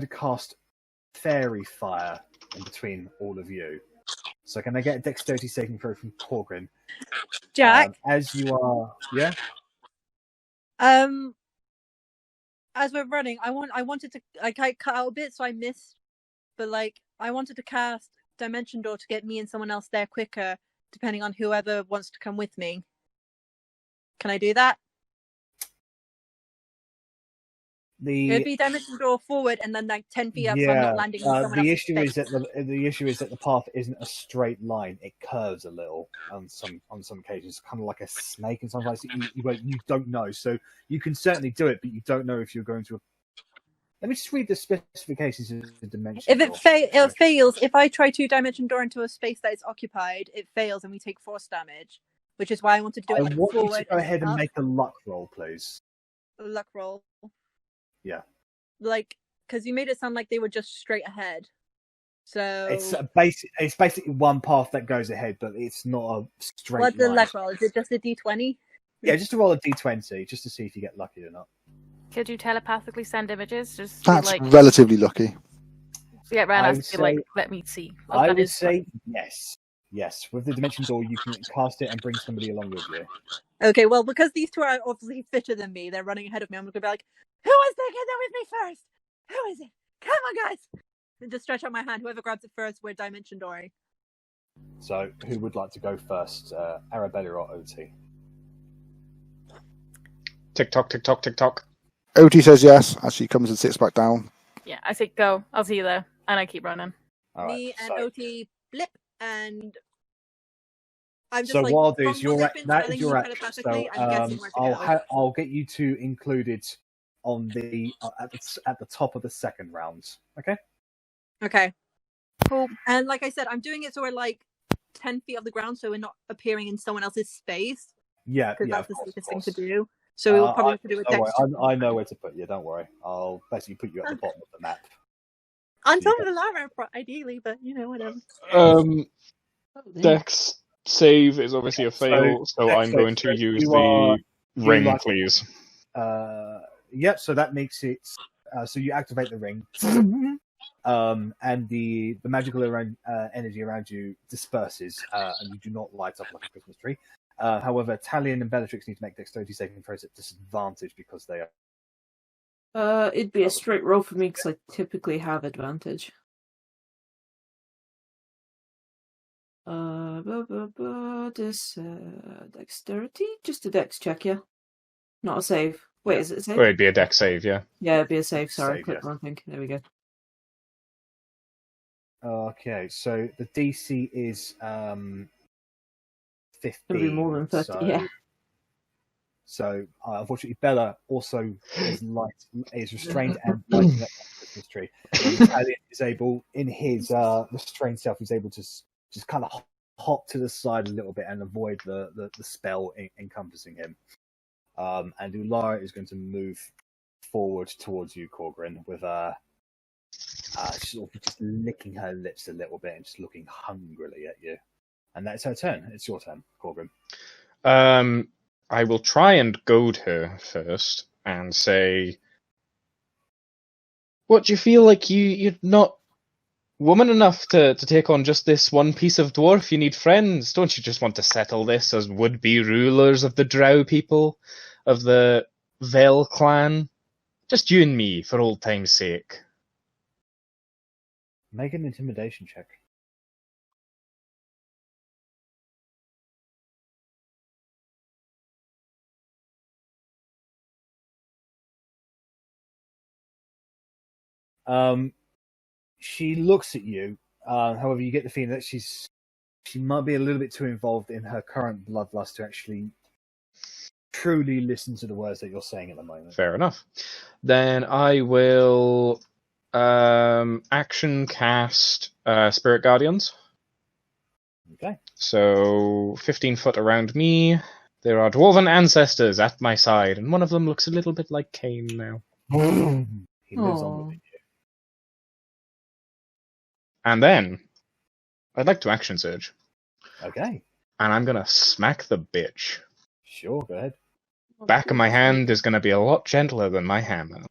to cast Fairy Fire in between all of you. So can I get a dexterity saving throw from Korgrin? Jack? As you are... Yeah? As we're running, I wanted to... I cut out a bit, so I missed. But, I wanted to cast Dimension Door to get me and someone else there quicker, depending on whoever wants to come with me. Can I do that? It'd be Dimension Door forward and then 10 feet up, so I'm not landing on someone else's face. The issue is that the path isn't a straight line; it curves a little on some occasions, kind of like a snake. And sometimes you don't know, so you can certainly do it, but you don't know if you're going to. Let me just read the specifications of the dimension. If it fails, if I try to Dimension Door into a space that is occupied, it fails and we take force damage, which is why I wanted to do it forward. I want you to go ahead and up. make a luck roll, please. A luck roll. Yeah. Because you made it sound like they were just straight ahead. So it's basically one path that goes ahead, but it's not a straight What's the line. luck roll? Is it just a d20? Yeah, just to roll a d20, just to see if you get lucky or not. Could you telepathically send images? Just That's relatively lucky. Yeah, Rennas be like, let me see. I would say yes. Yes, with the Dimension Door, you can cast it and bring somebody along with you. Okay, well, because these two are obviously fitter than me, they're running ahead of me. I'm going to be like, who wants to get there with me first? Who is it? Come on, guys! And just stretch out my hand. Whoever grabs it first, we're Dimension Dooring. So, who would like to go first? Arrabella or Otti? Tick tock, tick tock, tick tock. Otti says yes as she comes and sits back down. Yeah, I say go. I'll see you there. And I keep running. Me and Otti blip, and I'm just so like, what I'll do is you're at. So I'll get you to include it on the at the top of the second round. Okay. Okay. Cool. And like I said, I'm doing it so we're 10 feet off the ground, so we're not appearing in someone else's space. Yeah, because that's the safest thing to do. So we will probably have to do it. I know where to put you. Don't worry. I'll basically put you at the bottom of the map. On top of the lava, ideally, but whatever. Dex save is obviously a fail, so I'm going to use the ring, please. Yep. So that makes it. So you activate the ring, and the magical energy around you disperses, and you do not light up like a Christmas tree. However, Talion and Bellatrix need to make dexterity saving throws at disadvantage because they It'd be a straight roll for me because I typically have advantage. Dexterity? Just a dex check, yeah. Not a save. Wait, is it a save? Or it'd be a dex save, yeah. Yeah, it'd be a save. Sorry, Save, click yes. wrong thing. There we go. Okay, so the DC is 15. It'll be more than 30, so, yeah. So unfortunately, Bella also is restrained and lighting up the Christmas tree. Italian is able, in his restrained self, he's able to just kind of hop to the side a little bit and avoid the spell encompassing him. And Ulara is going to move forward towards you, Korgrin, with sort of just licking her lips a little bit and just looking hungrily at you. And that's her turn. It's your turn, Korgrin. I will try and goad her first and say, what, do you feel like you're not woman enough to take on just this one piece of dwarf? You need friends. Don't you just want to settle this as would-be rulers of the Drow people, of the Vel clan? Just you and me, for old time's sake. Make an intimidation check. She looks at you. However, you get the feeling that she might be a little bit too involved in her current bloodlust to actually truly listen to the words that you're saying at the moment. Fair enough. Then I will action cast Spirit Guardians. Okay. So 15 foot around me. There are dwarven ancestors at my side, and one of them looks a little bit like Cain now. He lives on within you. And then I'd like to action surge. Okay. And I'm gonna smack the bitch. Sure, go ahead. Back of my hand is gonna be a lot gentler than my hammer.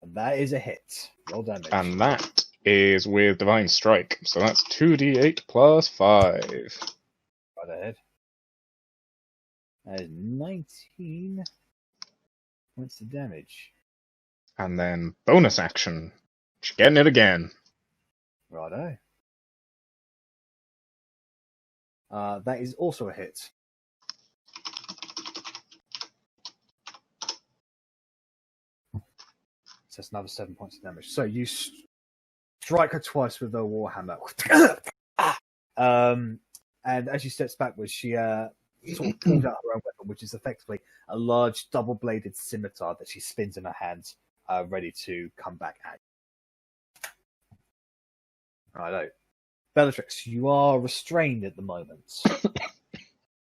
That is a hit. Roll damage. And that is with Divine Strike. So that's 2d8 plus 5. Right ahead. That is 19 points of damage. And then bonus action. She's getting it again. Righto. That is also a hit. So that's another 7 points of damage. So you strike her twice with the warhammer. And as she steps backwards, she sort of pulls out her own weapon, which is effectively a large double-bladed scimitar that she spins in her hands, ready to come back at you. Righto. Bellatrix, you are restrained at the moment.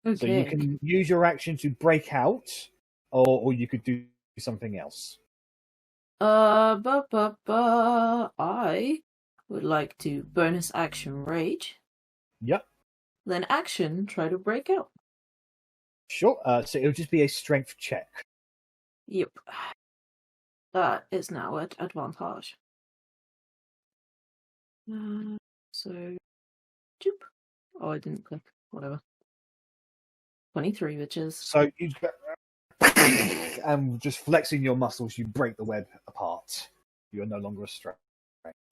Okay. So you can use your action to break out, or you could do something else. I would like to bonus action rage. Yep. Then action try to break out. Sure. So it'll just be a strength check. Yep. That is now at advantage. So, joop. Oh, I didn't click. Whatever. 23, bitches. So you and just flexing your muscles, you break the web apart. You are no longer restrained.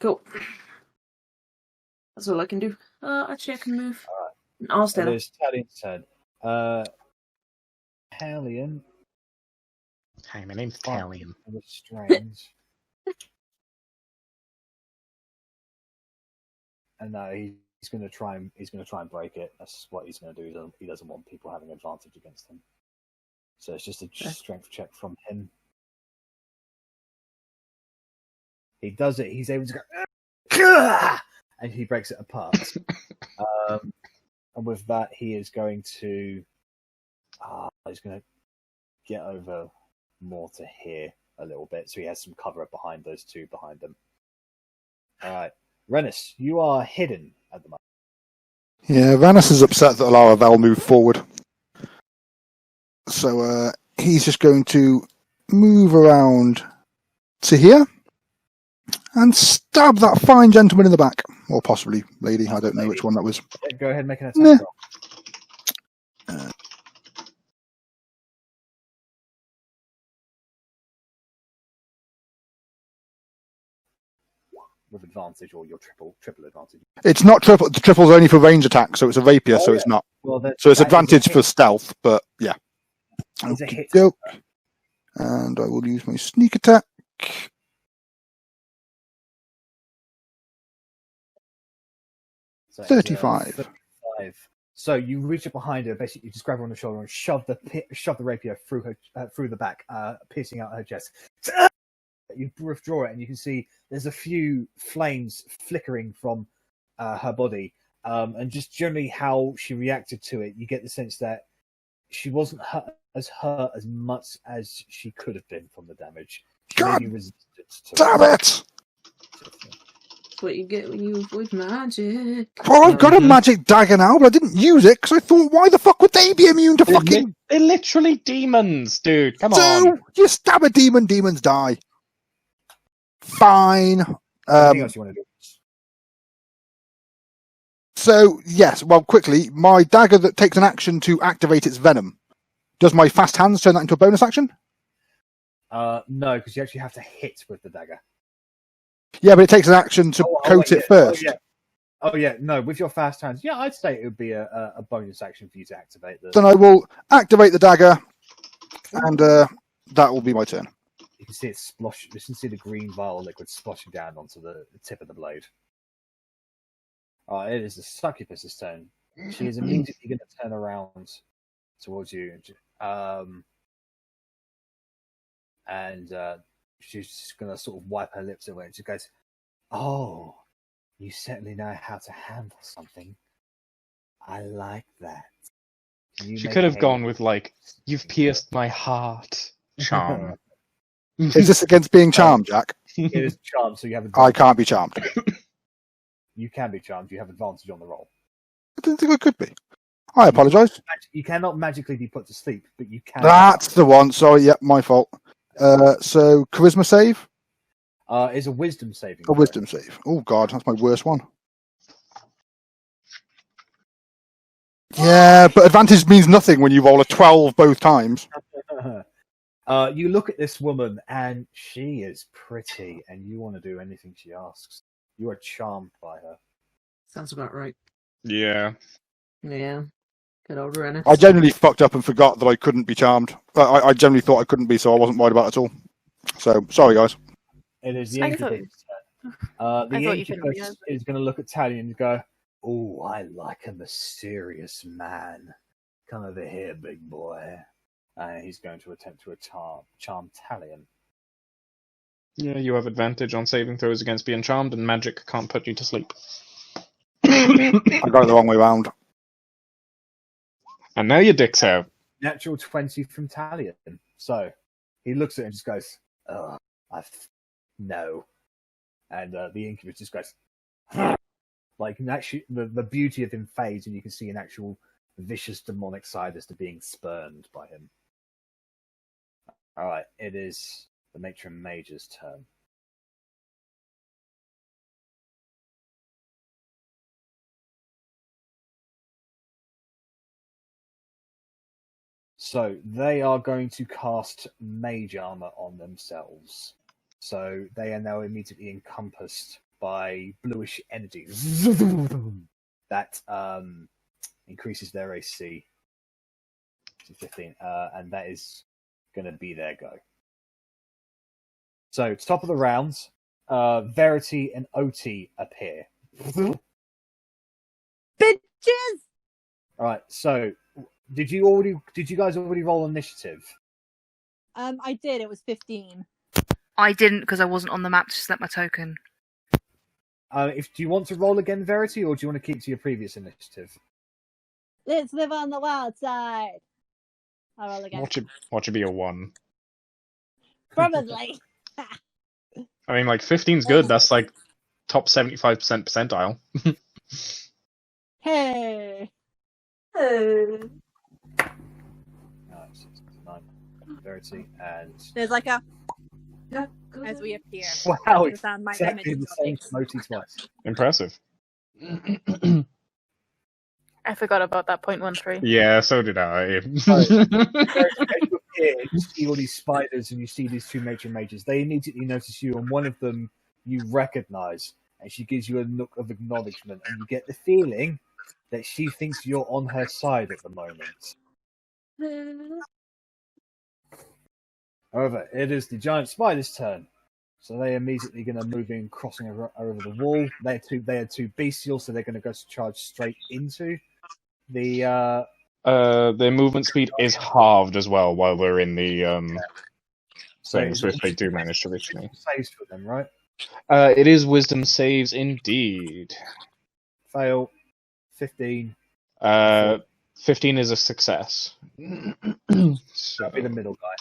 Cool. That's all I can do. Actually, I can move. I'll stay It there. is Talian's turn. Talion. Hi, my name's Talion. Restrained. And no, he's going to try and break it. That's what he's going to do. He doesn't want people having advantage against him. So it's just a strength check from him. He does it. He's able to go, and he breaks it apart. And with that, he is going to get over more to here a little bit, so he has some cover up behind those two behind him. All right, Rennas, you are hidden at the moment. Yeah, Rennas is upset that Arrabella moved forward. So he's just going to move around to here and stab that fine gentleman in the back. Or possibly lady, I don't know which one that was. Yeah, go ahead and make an attack roll. with advantage, or your triple advantage. It's not triple. The triple's only for range attack, so it's a rapier, so it's not. Well, So it's advantage for stealth, but yeah. It's a hit. Go. And I will use my sneak attack. So 35. 35. So you reach up behind her, basically you just grab her on the shoulder and shove the rapier through her through the back, piercing out her chest. You withdraw it, and you can see there's a few flames flickering from her body, and just generally how she reacted to it. You get the sense that she wasn't hurt as much as she could have been from the damage. She God maybe resisted to damn it! That's what you get when you avoid magic. Well, I've got a magic dagger now, but I didn't use it because I thought, why the fuck would they be immune to fucking... They're literally demons, dude. Come So, on. you stab a demon, demons die. Fine. Anything else you want to do? So, yes, well, quickly, my dagger that takes an action to activate its venom. Does my fast hands turn that into a bonus action? No, because you actually have to hit with the dagger. Yeah, but it takes an action to coat it first. Oh yeah, no, with your fast hands, yeah, I'd say it would be a bonus action for you to activate the... Then I will activate the dagger, and that will be my turn. You can see it splosh. You can see the green vial liquid splashing down onto the tip of the blade. It is the succubus's turn. She is immediately going to turn around towards you, and she's just going to sort of wipe her lips away. And she goes, "Oh, you certainly know how to handle something. I like that." She could have gone with, like, "You've pierced my heart" charm. Is this against being charmed, Jack? It is charmed, so you have I can't be charmed. You can be charmed. You have advantage on the roll. I didn't think I could be. I apologise. You cannot magically be put to sleep, but you can. That's the one. Sorry, yeah, my fault. So, charisma save? Is a wisdom saving. A wisdom save. Oh, God, that's my worst one. Yeah, but advantage means nothing when you roll a 12 both times. You look at this woman, and she is pretty, and you want to do anything she asks. You are charmed by her. Sounds about right. Yeah. Yeah. Good old Rennas. I generally fucked up and forgot that I couldn't be charmed. I generally thought I couldn't be, so I wasn't worried about it at all. So, sorry, guys. It is the I thought- incubus turn. The I thought you couldn't be incubus is going to look at Tally and go, "Oh, I like a mysterious man. Come over here, big boy." He's going to attempt to charm Talion. Yeah, you have advantage on saving throws against being charmed, and magic can't put you to sleep. I got it the wrong way round. And now your dick's out. Natural 20 from Talion. So he looks at it and just goes, "Oh, no." And the incubus just goes, like, actually, the beauty of him fades, and you can see an actual vicious demonic side as to being spurned by him. Alright, it is the matron mage's turn. So they are going to cast mage armor on themselves. So they are now immediately encompassed by bluish energy that increases their AC to 15, and that is going to be their go. So, top of the round, Verity and Otti appear. Bitches! Alright, so did you guys already roll initiative? I did. It was 15. I didn't because I wasn't on the map to select my token. Do you want to roll again, Verity, or do you want to keep to your previous initiative? Let's live on the wild side. I'll roll again. Watch it be a 1. Probably. I mean, like, 15's good. That's, like, top 75% percentile. Hey. Verity and... There's like a... as we appear. Wow, The sound my exactly image the same Smotey twice. Impressive. I forgot about that 0.13. Yeah, so did I. So, as you appear, you see all these spiders and you see these two matron mages. They immediately notice you, and one of them you recognize. and she gives you a look of acknowledgement, and you get the feeling that she thinks you're on her side at the moment. However, it is the giant spider's turn, so they're immediately going to move in, crossing over the wall. They are too bestial, so they're going to go to charge straight into the. Their movement speed is halved as well while we're in the thing, so if they do manage to reach me. Saves for them, right? It is wisdom saves indeed. Fail. 15. 15 is a success. So, That'll be the middle guy.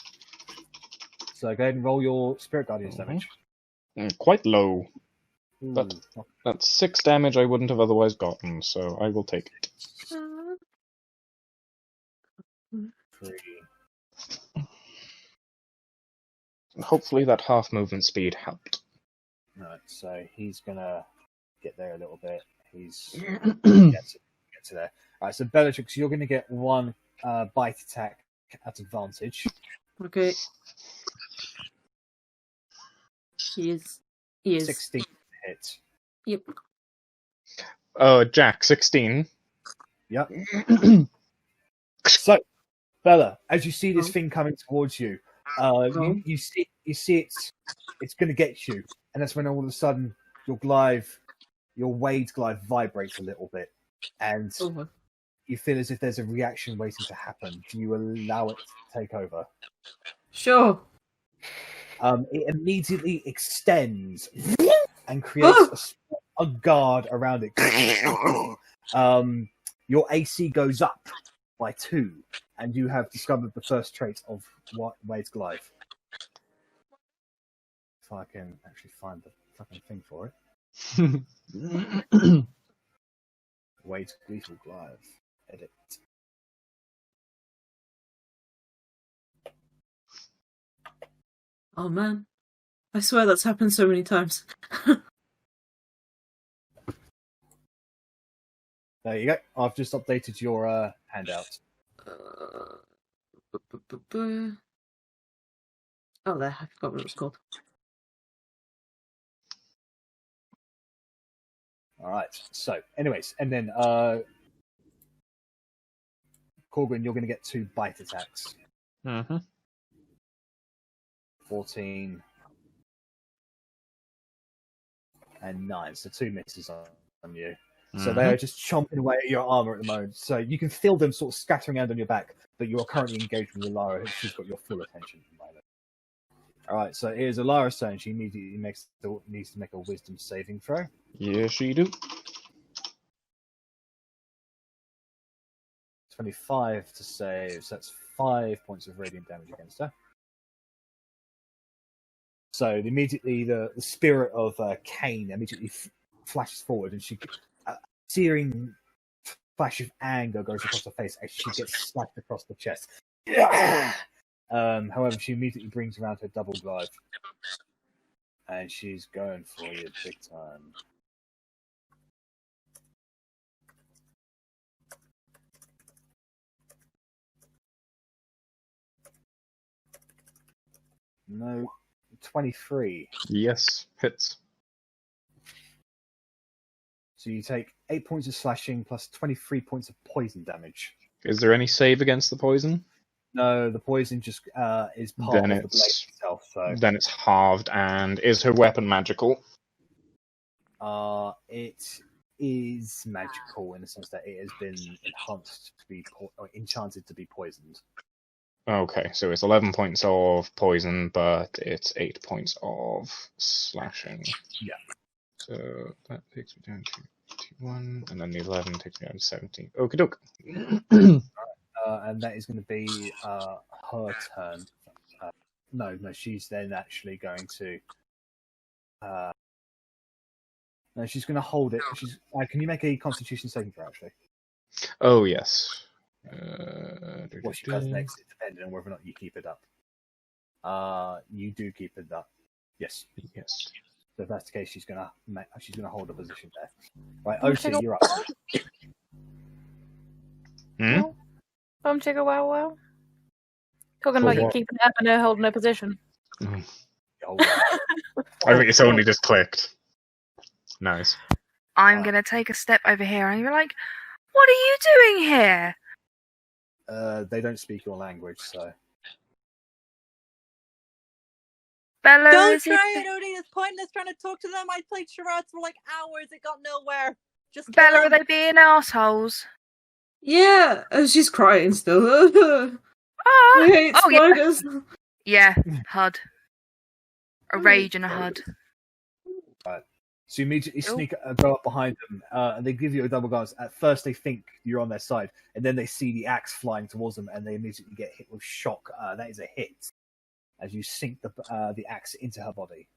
So go ahead and roll your Spirit Guardian's damage. quite low. Ooh, But that's 6 damage I wouldn't have otherwise gotten, so I will take it. 3. Hopefully that half movement speed helped. Right, so he's gonna get there a little bit. He's get to there. Alright, so Bellatrix, you're gonna get 1 bite attack at advantage. Okay. He is. 16 hit. Yep. Jack, 16. Yep. So, Bella, as you see this thing coming towards you, you see it's going to get you, and that's when all of a sudden your Wade glaive vibrates a little bit, and you feel as if there's a reaction waiting to happen. Do you allow it to take over? Sure. It immediately extends and creates a guard around it. Your AC goes up by 2, and you have discovered the first trait of Wade's glaive. If I can actually find the fucking thing for it. Wade's lethal glaive. Edit. Oh man. I swear that's happened so many times. There you go. I've just updated your handout. Oh, there. I forgot what it was called. Alright, so, anyways, and then, Korgrin, you're going to get 2 bite attacks. 14 and 9, so 2 misses on you. So they are just chomping away at your armor at the moment. So you can feel them sort of scattering around on your back, but you are currently engaged with Alara, who's got your full attention at the moment. Alright, so here's Alara's turn. She immediately needs to make a wisdom saving throw. Yes, she do. 25 to save, so that's 5 points of radiant damage against her. So immediately the spirit of Cain immediately flashes forward, and she a searing flash of anger goes across her face as she gets slapped across the chest. However, she immediately brings around her double glaive, and she's going for you big time. No, 23. Yes, hits. So you take 8 points of slashing plus 23 points of poison damage. Is there any save against the poison? No, the poison just is part Then of the blade it's- itself. So Then it's halved, and is her weapon magical? it is magical in the sense that it has been enhanced to be or enchanted to be poisoned. Okay, so it's 11 points of poison, but it's 8 points of slashing. Yeah. So that takes me down to 21, and then the 11 takes me down to 17. Okie doke. And that is going to be her turn. No, she's then actually going to. No, she's going to hold it. She's. Can you make a Constitution saving throw? Actually, Oh, yes. what she does next is depending on whether or not you keep it up. You do keep it up. Yes. Yes. So if that's the case, she's gonna hold a position there. Right, Otti, you're up. Chicka wow wow. Talking For about you what? keeping it up and her holding her position. Oh, I think it's only just clicked. Nice. I'm going to take a step over here and you're like, what are you doing here? They don't speak your language, so... Bella, Don't is try it... it, Otti. It's pointless trying to talk to them. I played charades for like hours. It got nowhere. Just kill Bella, are them. they being assholes? Yeah, she's crying still. Ah! I hate Oh, yeah. spiders. Yeah, HUD. A rage and a HUD. So you immediately go up behind them, and they give you a double glance. At first, they think you're on their side, and then they see the axe flying towards them, and they immediately get hit with shock. That is a hit as you sink the axe into her body.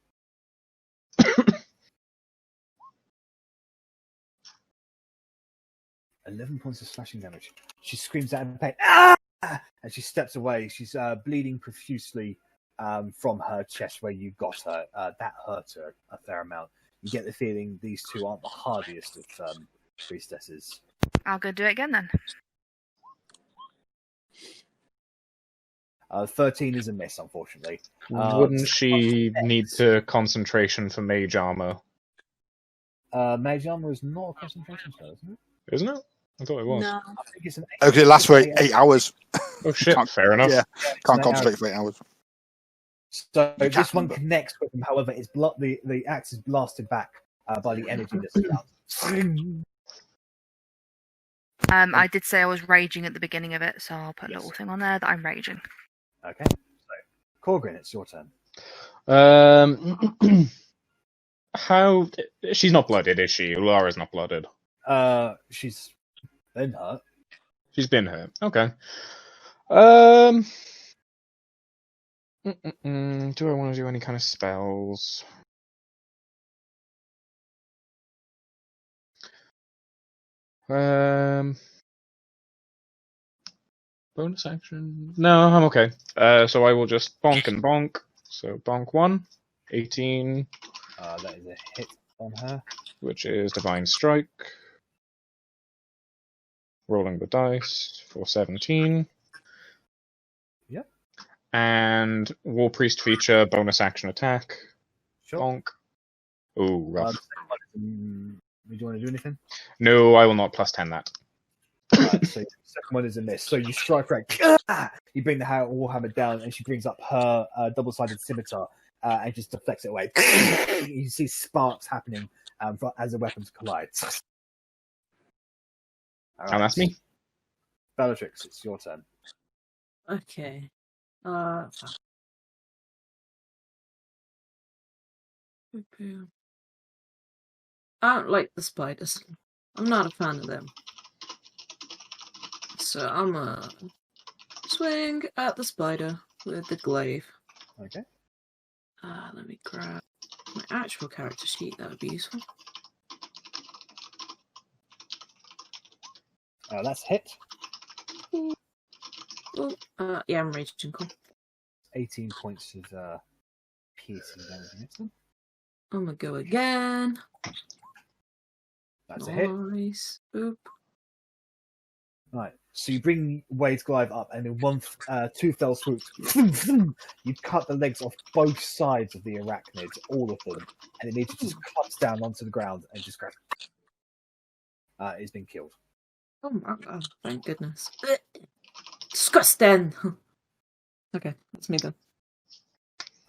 11 points of slashing damage. She screams out in pain. Ah! As she steps away, she's bleeding profusely from her chest where you got her. That hurt her a fair amount. You get the feeling these two aren't the hardiest of priestesses. I'll go do it again then. 13 is a miss, unfortunately. Wouldn't she need to concentration for mage armor? Mage armor is not a concentration spell, isn't it? Isn't it? I thought it was. No. I think it's an Okay, it lasts for 8 hours. Oh shit, fair enough. Yeah, can't an concentrate hour. for 8 hours. So You this can't one remember. connects with them. However, the axe is blasted back by the energy that's around. I did say I was raging at the beginning of it, so I'll put a little thing on there that I'm raging. Okay. So, Korgrin, it's your turn. How? She's not blooded, is she? Lara's not blooded. She's been hurt. She's been hurt. Okay. Do I want to do any kind of spells? Bonus action? No, I'm okay. So I will just bonk and bonk. So bonk 1, 18, That is a hit on her. which is Divine Strike. Rolling the dice for 17. Yep. And War Priest feature, bonus action attack. Sure. Bonk. Ooh, rough. Do you want to do anything? No, I will not plus 10 that. So the second one is a miss. So you strike right. You bring the warhammer down, and she brings up her double-sided scimitar and just deflects it away. You see sparks happening as the weapons collide. And that's me. Bellatrix, it's your turn. Okay. I don't like the spiders. I'm not a fan of them. So I'm gonna swing at the spider with the glaive. Okay. Let me grab my actual character sheet. That would be useful. That's hit. Oh, yeah, I'm raging. Cool. 18 points of piercing damage against them. I'm gonna go again. That's a hit. Nice. Boop. Right. So you bring Wade's glaive up, and in two fell swoops, you cut the legs off both sides of the arachnids, all of them, and it needs to just collapse down onto the ground and just grab. It's been killed. Oh my god! Thank goodness. Disgusting. Okay, that's me then.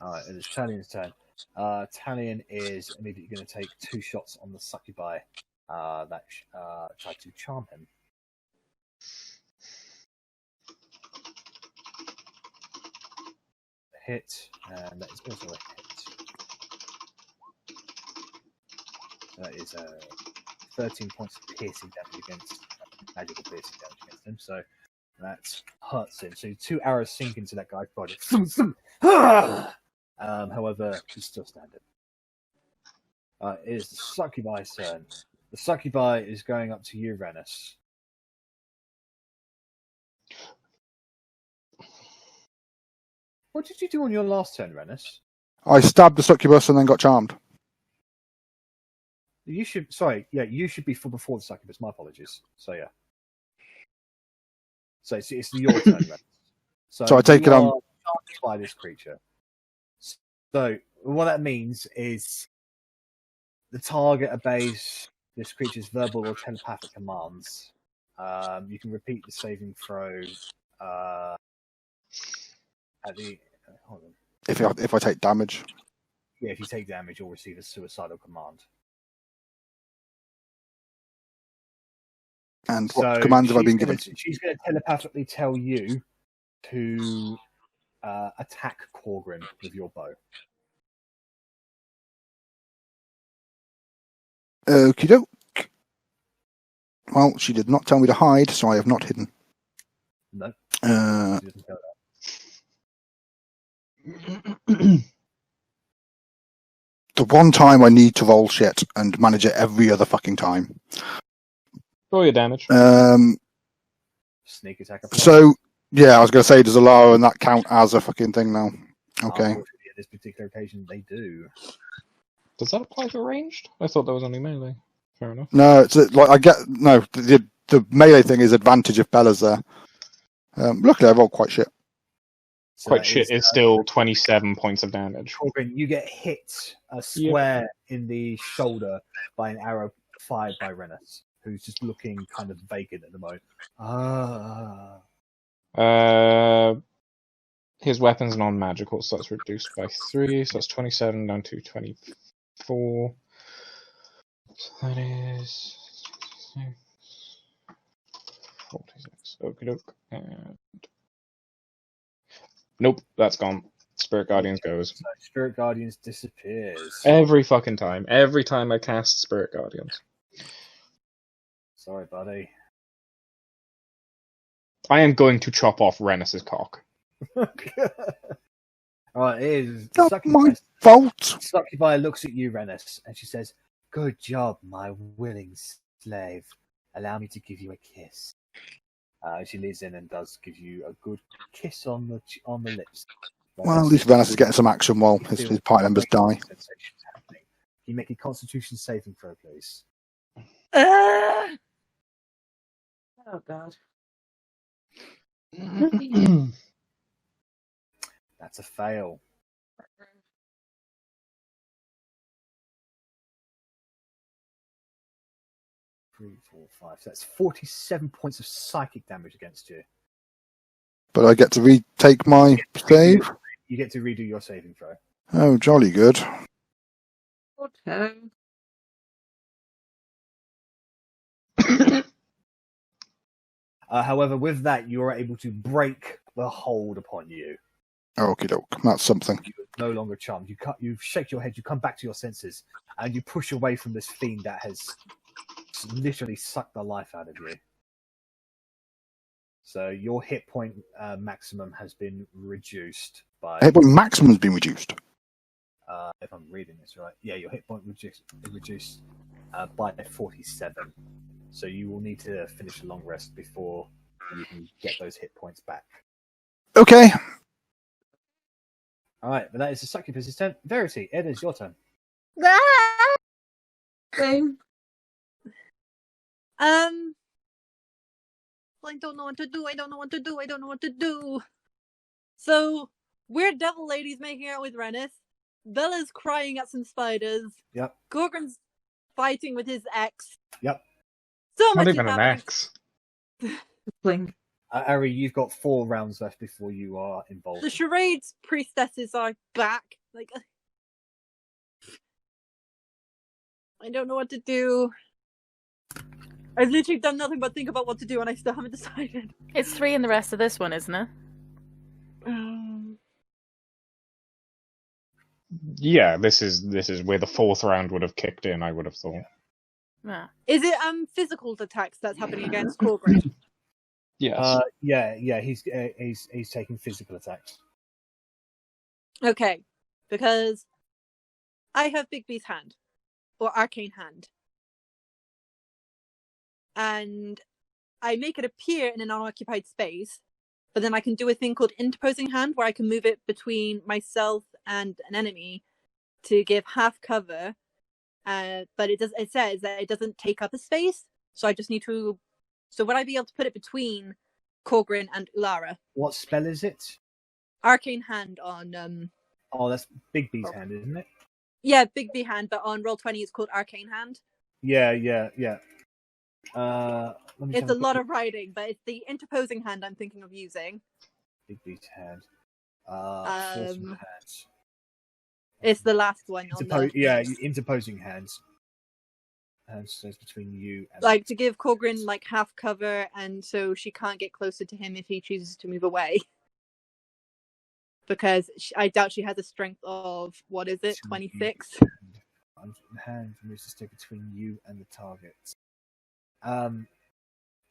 Alright, it is Talian's turn. Talion is immediately going to take 2 shots on the succubi that try to charm him. Hit, and that is also a hit. That is 13 points of piercing damage against magical piercing damage against him. So that hurts him. So 2 arrows sink into that guy's body. However, he's still standing. It is the succubi's turn. The succubi is going up to you, Rennas. What did you do on your last turn, Rennas? I stabbed the succubus and then got charmed. You should be before the succubus. My apologies. So yeah. So it's your turn, Rennas. So I take it on. Charmed by this creature. So what that means is The target obeys this creature's verbal or telepathic commands. You can repeat the saving throw at the. Hold on. If I take damage. Yeah, if you take damage, you'll receive a suicidal command. And what commands have I been given? She's going to telepathically tell you to attack Korgrin with your bow. Okie doke. Well, she did not tell me to hide, so I have not hidden. No. She doesn't tell The one time I need to roll shit and manage it every other fucking time. Roll your damage. Sneak attack. So, yeah, I was going to say, does Alara and that count as a fucking thing now? Okay. At this particular occasion, they do. Does that apply to ranged? I thought that was only melee. Fair enough. No, it's like the melee thing is advantage if Bella's there. Luckily, I rolled quite shit. So quite shit is still 27 points of damage. Korgrin, you get hit square in the shoulder by an arrow fired by Rennas, who's just looking kind of vacant at the moment. His weapon's non-magical, so that's reduced by 3, so that's 27 down to 24. So that is 46. Okie doke. And nope, that's gone. Spirit Guardians goes. So Spirit Guardians disappears. Every fucking time. Every time I cast Spirit Guardians. Sorry, buddy. I am going to chop off Rennas' cock. Alright, it is. Not my fault. Succubi looks at you, Rennas, and she says, "Good job, my willing slave. Allow me to give you a kiss." She leads in and does give you a good kiss on the lips. Well, at least Rennas is getting some action while his party members die. Can you make a Constitution saving throw, please? Oh, God. That's a fail. Three, 4, 5. So that's 47 points of psychic damage against you. But I get to retake my save? You get to redo your saving throw. Oh, jolly good. Okay. However, with that, you are able to break the hold upon you. Okie doke. That's something. You're no longer charmed. You shake your head, you come back to your senses, and you push away from this fiend that has literally sucked the life out of you. So your hit point maximum has been reduced by... Hit point maximum has been reduced? If I'm reading this right. Yeah, your hit point reduced by 47. So you will need to finish a long rest before you can get those hit points back. Okay. Alright, but that is the succubus's turn. Verity, it is your turn. Same. I don't know what to do. So, weird devil lady's making out with Rennas. Bella's crying at some spiders. Yep. Korgrin's fighting with his ex. Yep. So Not much even an axe. Fling. Arri, you've got 4 rounds left before you are involved. The charades priestesses are back. I don't know what to do. I've literally done nothing but think about what to do, and I still haven't decided. It's 3 in the rest of this one, isn't it? Yeah, this is where the 4th round would have kicked in, I would have thought. Yeah. Is it physical attacks that's happening against Korgrin? Yes. Yeah. He's taking physical attacks. Okay, because I have Big B's hand, or arcane hand, and I make it appear in an unoccupied space, but then I can do a thing called interposing hand, where I can move it between myself and an enemy to give half cover. But it says that it doesn't take up a space, so I just need to. So would I be able to put it between Korgrin and Ulara? What spell is it? Arcane hand on. Oh, that's Big B's hand, isn't it? Yeah, Big B hand, but on Roll20 it's called Arcane Hand. Yeah. Let me It's have a quick lot look. of writing, but it's the interposing hand I'm thinking of using. Big beat hand. Forcing hands. It's the last one on the... Interposing hands. And stands between you and Like, to give Korgrin, like, half cover, and so she can't get closer to him if he chooses to move away. Because I doubt she has a strength of, what is it, 26? Hand moves to stay between you and the target.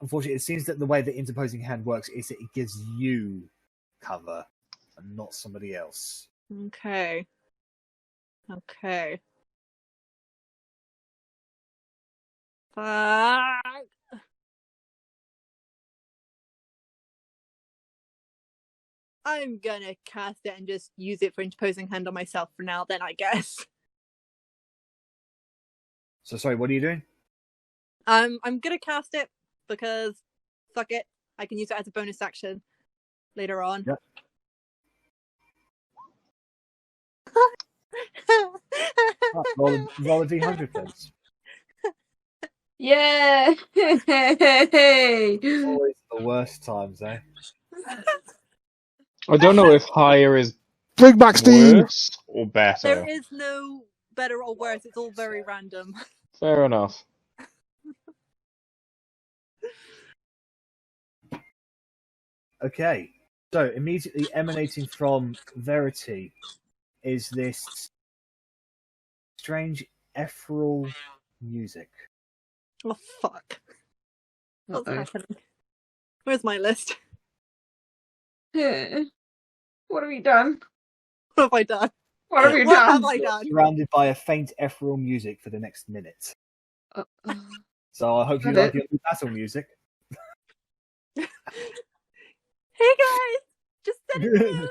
Unfortunately, it seems that the way the interposing hand works is that it gives you cover and not somebody else. Okay. Fuck. I'm gonna cast it and just use it for interposing hand on myself for now, then, I guess. So, sorry, what are you doing? I'm gonna cast it because fuck it. I can use it as a bonus action later on. Yep. Roll a d100, please. Yeah! Always the worst times, eh? I don't know if higher is Bring back Steve! worse or better. There is no better or worse. It's all very random. Fair enough. Okay, so immediately emanating from Verity is this strange ethereal music. Oh fuck! What's Uh-oh. happening? Where's my list? What have you done? What have I done? What have you What done? have I done? Surrounded by a faint ethereal music for the next minute. Uh-oh. So I hope you Got like your new battle music. Hey guys, just sitting down.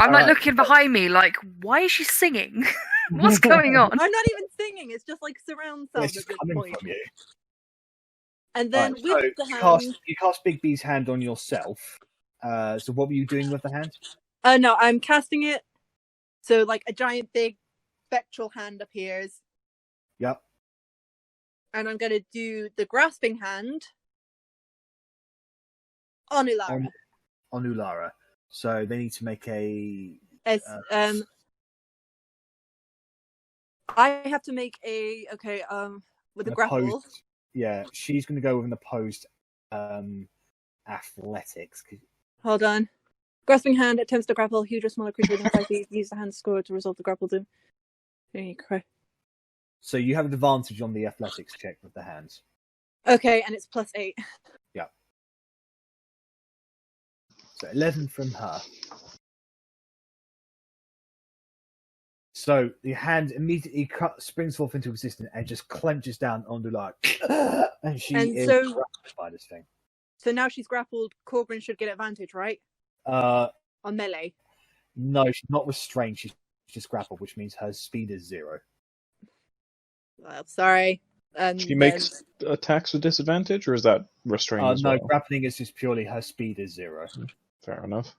I'm like Alright. looking behind me, like, why is she singing? What's going on? I'm not even singing. It's just like surround sound It's at just this coming point. from you. And then Right, with so the you cast Big B's hand on yourself. So what were you doing with the hand? no, I'm casting it. So like a giant big spectral hand appears, Yep. and I'm gonna do the grasping hand on Ulara. On Ulara. So they need to make a... I have to make a with a an grapple. opposed- Yeah, she's going to go with an opposed athletics. Hold on. Grasping hand attempts to grapple a huge or smaller creature within 5 feet. Use the hand score to resolve the grapple to. So you have an advantage on the athletics check with the hands. Okay, and it's +8. Yeah. So 11 from her. So the hand immediately springs forth into existence and just clenches down onto and she is grappled by this thing. So now she's grappled. Korgrin should get advantage, right? On melee. No, she's not restrained. She's just grappled, which means her speed is 0. Well, sorry. She makes attacks with disadvantage, or is that restrained as no, well? grappling is just purely her speed is 0. Fair enough.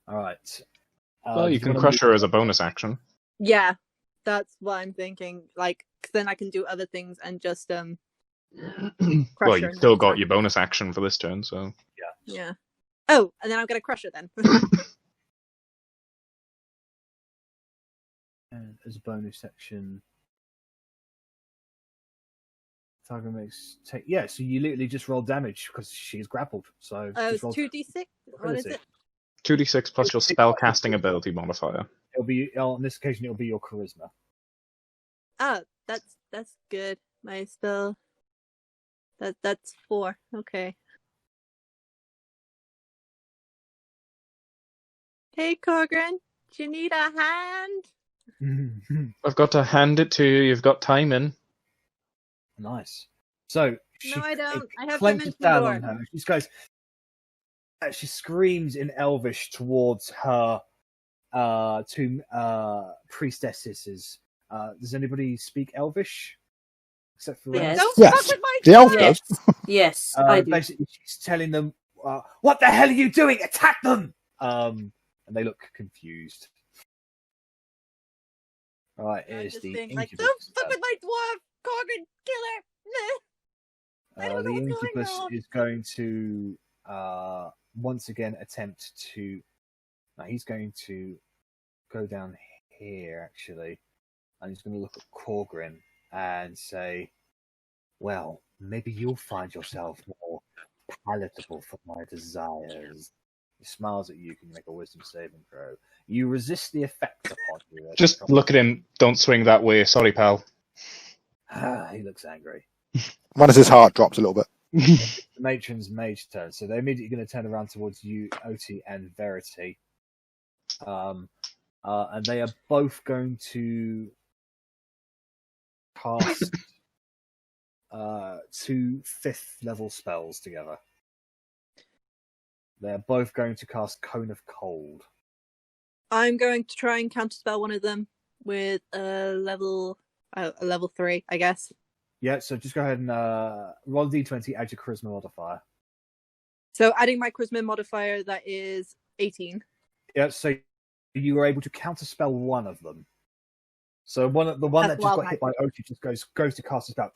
All right. Well, you can crush her as a bonus action. Yeah, that's what I'm thinking. Like, 'cause then I can do other things and just Well, her you've and still then got attack. your bonus action for this turn, so... Yeah. Oh, and then I'm gonna crush her then. And as a bonus action, target makes take. Yeah, so you literally just roll damage because she's grappled. So Oh, just it's roll 2d6. What is it? 2d6 plus your spell casting ability modifier. It'll be on this occasion. It'll be your charisma. Oh, that's good. My spell. That's 4. Okay. Hey, Korgrin, do you need a hand? I've got to hand it to you. You've got time in. Nice. So No, I don't. I have clenches dimension down door. on her. She goes. She screams in Elvish towards her two priestesses. Does anybody speak Elvish? Except for Yes. Rennas? Don't Yes. fuck with my The elf toy! does. Yes, I do. Basically, she's telling them, "What the hell are you doing? Attack them!" And they look confused. Right, it I'm is just the being like, incubus. don't fuck with my dwarf! Korgrin, killer! I don't know The what's going incubus on. is going to once again attempt to. Now he's going to go down here actually, and he's going to look at Korgrin and say, "Well, maybe you'll find yourself more palatable for my desires." He smiles at you. Can you make a wisdom saving throw? You resist the effect upon you. Just look at him. Don't swing that way. Sorry, pal. He looks angry. When as his heart drops a little bit. The matron's mage turn, so they're immediately going to turn around towards you, Otti and Verity. And they are both going to cast 2 5th level spells together. They're both going to cast Cone of Cold. I'm going to try and counterspell one of them with a level 3, I guess. Yeah, so just go ahead and roll a d20, add your charisma modifier. So adding my charisma modifier, that is 18. Yeah, so you were able to counterspell one of them. So the one That's that just wild got hit by Otti just goes to cast a spell,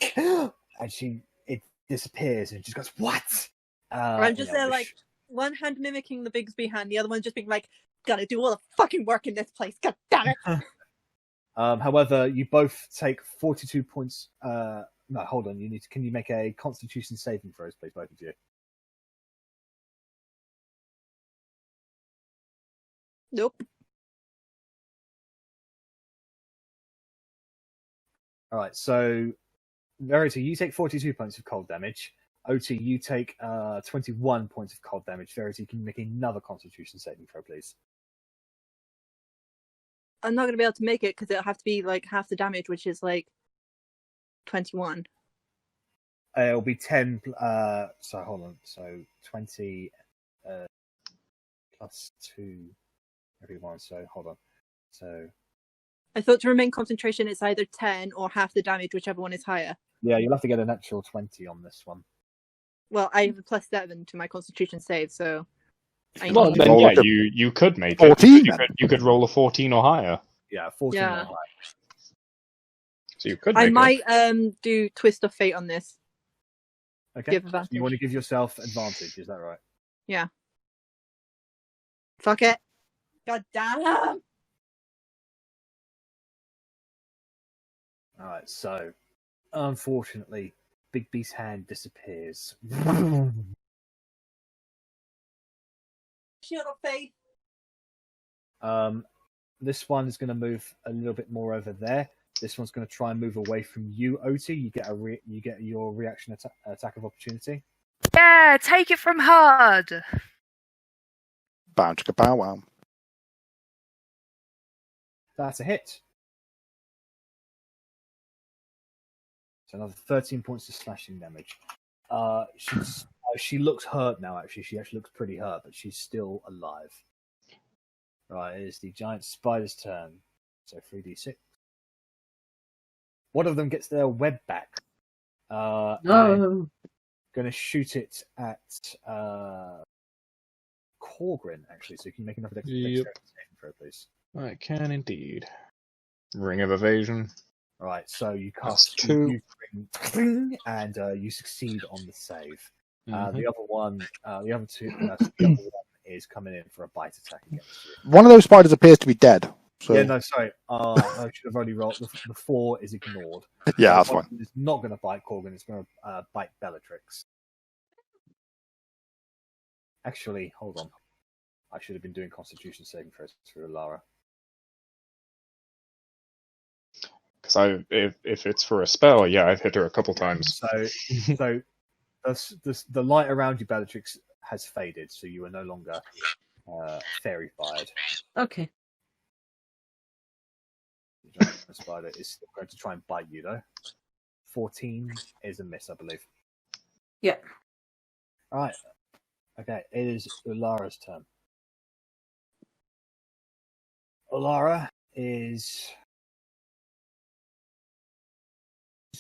and it disappears and just goes, "What?" Or I'm just there, like, one hand mimicking the Bigsby hand, the other one just being like, "Gotta do all the fucking work in this place. God damn it!" However, you both take 42 points. No, hold on. Can you make a Constitution saving throws, please, both of you? Nope. All right. So, Verity, you take 42 points of cold damage. Otti, you take 21 points of cold damage. Verity, can you make another Constitution saving throw, please? I'm not gonna be able to make it because it'll have to be like half the damage, which is like 21. It'll be 10. So hold on. So 20 plus 2 everyone. So hold on. So I thought to remain concentration, it's either 10 or half the damage, whichever one is higher. yeah, you'll have to get a natural 20 on this one. Well, I have a +7 to my Constitution save, so. Well, then Roll yeah, like a you could make 14 it. then. You could roll a 14 or higher. Yeah, 14 Yeah. or higher. So you could I make might it. do Twist of Fate on this. Okay. Give So advantage. you want to give yourself advantage, is that right? Yeah. Fuck it. God damn. Alright, so unfortunately, Big B's hand disappears. Shield of Faith. This one is going to move a little bit more over there. This one's going to try and move away from you, Otti. You get your reaction attack of opportunity. Yeah, take it from hard. Bow chicka bow wow. That's a hit. So another 13 points of slashing damage. She looks hurt now. Actually, she actually looks pretty hurt, but she's still alive. Right, it is the giant spider's turn. So 3d6. One of them gets their web back. No. Going to shoot it at Korgrin, actually. So you can make another dexterity saving throw, please. I can indeed. Ring of evasion. All right, so you Plus cast 2. and you succeed on the save. Mhm. The other two, the other one is coming in for a bite attack against you. One of those spiders appears to be dead. So Yeah, no, sorry. I should have already rolled. The 4 is ignored. yeah, that's The one fine. It's not going to bite Korgrin. It's going to bite Bellatrix. Actually, hold on. I should have been doing Constitution saving throws for Lara. Because if it's for a spell, yeah, I've hit her a couple times. So the light around you, Bellatrix, has faded, so you are no longer fairy-fired. Okay. The giant spider is still going to try and bite you, though. 14 is a miss, I believe. Yeah. All right. Okay, it is Ulara's turn. Ulara is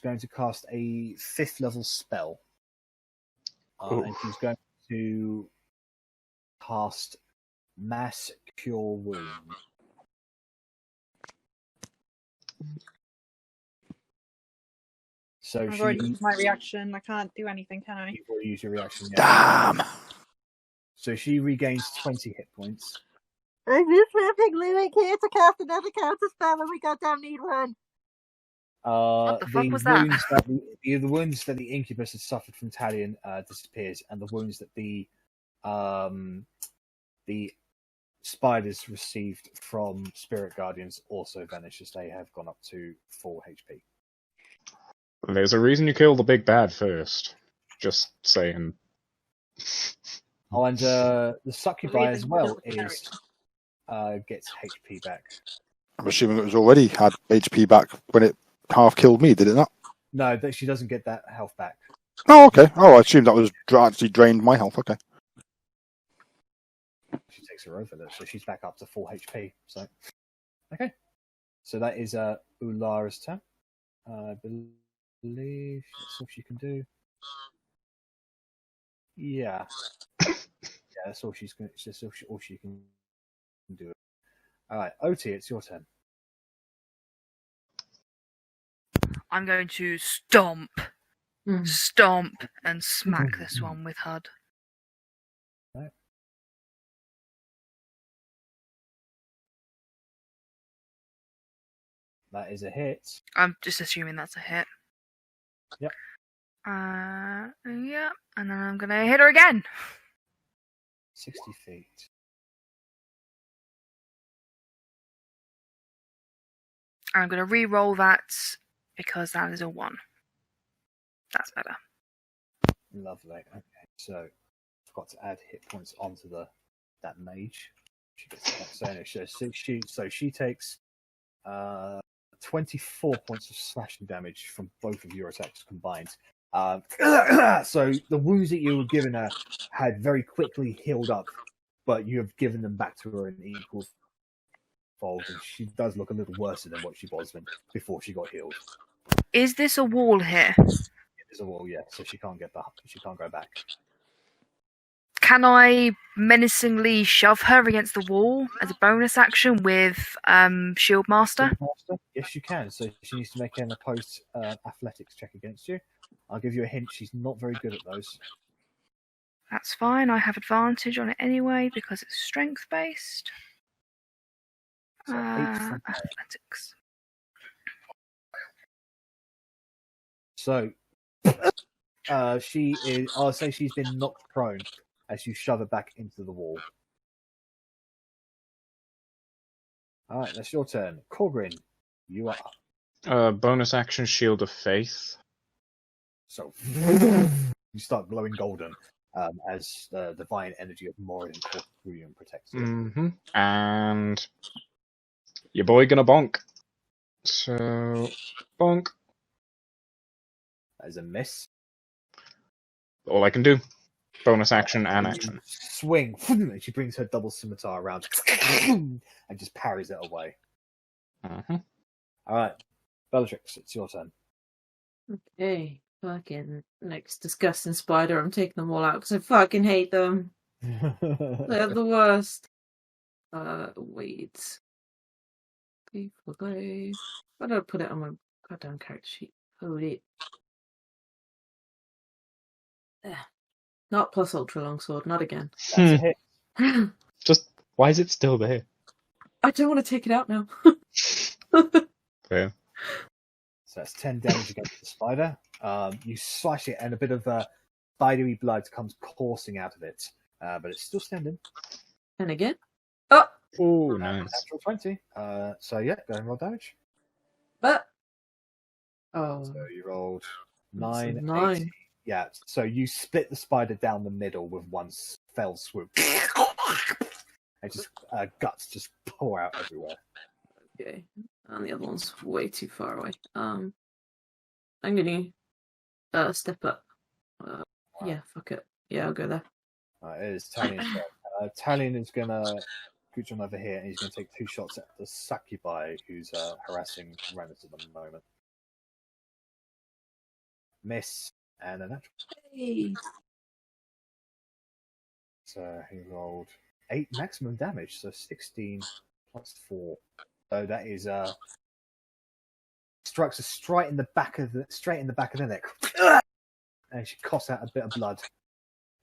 going to cast a 5th level spell. And she's going to cast Mass Cure Wound. So I've already used my reaction. I can't do anything, can I? You've already used your reaction. Yeah. Damn. So she regains 20 hit points. I'm just trapping Louis here to cast another counter spell, and we goddamn need one. What the fuck was that? The wounds that the incubus has suffered from Talion disappears, and the wounds that the spiders received from spirit guardians also vanish, as they have gone up to 4 HP. There's a reason you kill the big bad first. Just saying. Oh, and the succubi as well gets HP back. I'm assuming it was already had HP back when it half killed me, did it not? No, she doesn't get that health back. Oh, okay. Oh, I assumed that was actually drained my health. Okay. She takes her over there, so she's back up to 4 HP. So, okay. So that is Ulara's turn. I believe that's all she can do. Yeah. Yeah, that's all she's going. That's all she can do. All right, Otti, it's your turn. I'm going to stomp, and smack this one with HUD. Right. That is a hit. I'm just assuming that's a hit. Yep. Yeah, and then I'm gonna hit her again. 60 feet. I'm gonna re-roll that because that is a 1. That's better. Lovely. Okay, so forgot to add hit points onto that mage. She gets that. So she takes 24 points of slashing damage from both of your attacks combined. So the wounds that you were giving her had very quickly healed up, but you have given them back to her in equal fold, and she does look a little worse than what she was before she got healed. Is this a wall here? It is a wall, yeah, so she can't go back. Can I menacingly shove her against the wall as a bonus action with Shield Master? Yes, you can. So she needs to make an opposed athletics check against you. I'll give you a hint. She's not very good at those. That's fine. I have advantage on it anyway because it's strength based. So 8 from athletics. So she is. I'll say she's been knocked prone as you shove her back into the wall. All right, that's your turn, Korgrin. You are. Bonus action, Shield of Faith. So you start glowing golden as the divine energy of Morin and Korgrin protects you. Mm-hmm. And your boy gonna bonk. So bonk. That is a miss. All I can do. Bonus action and action. Swing. And she brings her double scimitar around and just parries it away. Mm-hmm. All right, Bellatrix, it's your turn. Okay. Fucking next disgusting spider. I'm taking them all out because I fucking hate them. They're the worst. Wait. Why don't I put it on my goddamn character sheet? Hold it. There. Not plus ultra longsword, not again. That's a hit. Just why is it still there? I don't want to take it out now. Fair. So that's 10 damage against the spider. You slash it, and a bit of spidery blood comes coursing out of it, but it's still standing. And again. Oh! Oh, nice. Natural 20. So yeah, go and roll damage. But. Oh. So you rolled That's a 9. 9. 18. Yeah, so you split the spider down the middle with one fell swoop. And just guts just pour out everywhere. Okay. And the other one's way too far away. I'm gonna step up. Yeah, fuck it. Yeah, I'll go there. It is Talion's turn. Talion is gonna gooch on over here, and he's gonna take 2 shots at the succubi who's harassing Rennas at the moment. Miss and a natural. Hey. So he rolled 8 maximum damage, so 16 plus 4. So that is strikes her straight in the back of the neck, and she coughs out a bit of blood.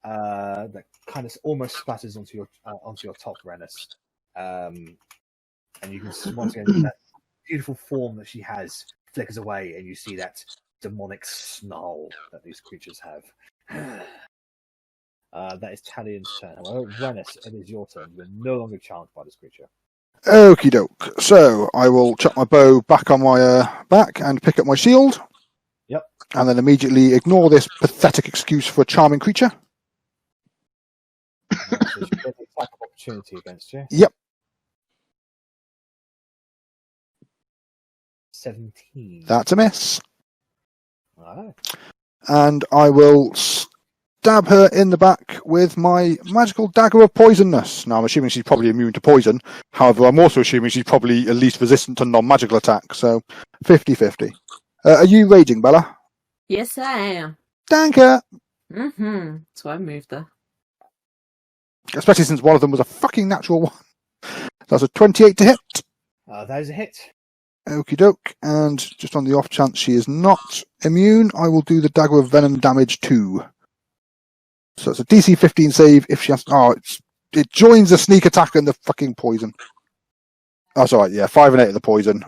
That kind of almost splatters onto your top, Rennas. And you can once again that beautiful form that she has flickers away, and you see that demonic snarl that these creatures have. That is Talion's turn. However, Rennas, it is your turn. You're no longer charmed by this creature. Okie doke. So I will chuck my bow back on my back and pick up my shield. Yep. And then immediately ignore this pathetic excuse for a charming creature. So she gets an attack of opportunity against you. Yep. 17. That's a miss. Right. And I will stab her in the back with my magical dagger of poisonness. Now, I'm assuming she's probably immune to poison. However, I'm also assuming she's probably at least resistant to non-magical attacks. So, 50-50. Are you raging, Bella? Yes, I am. Danker! Mm-hmm. So I moved her. Especially since one of them was a fucking natural one. That's a 28 to hit. That is a hit. Okie doke. And just on the off chance she is not immune, I will do the dagger of venom damage too. So it's a DC 15 save if she has... Oh, it joins the sneak attack and the fucking poison. Oh, sorry, yeah, 5 and 8 of the poison.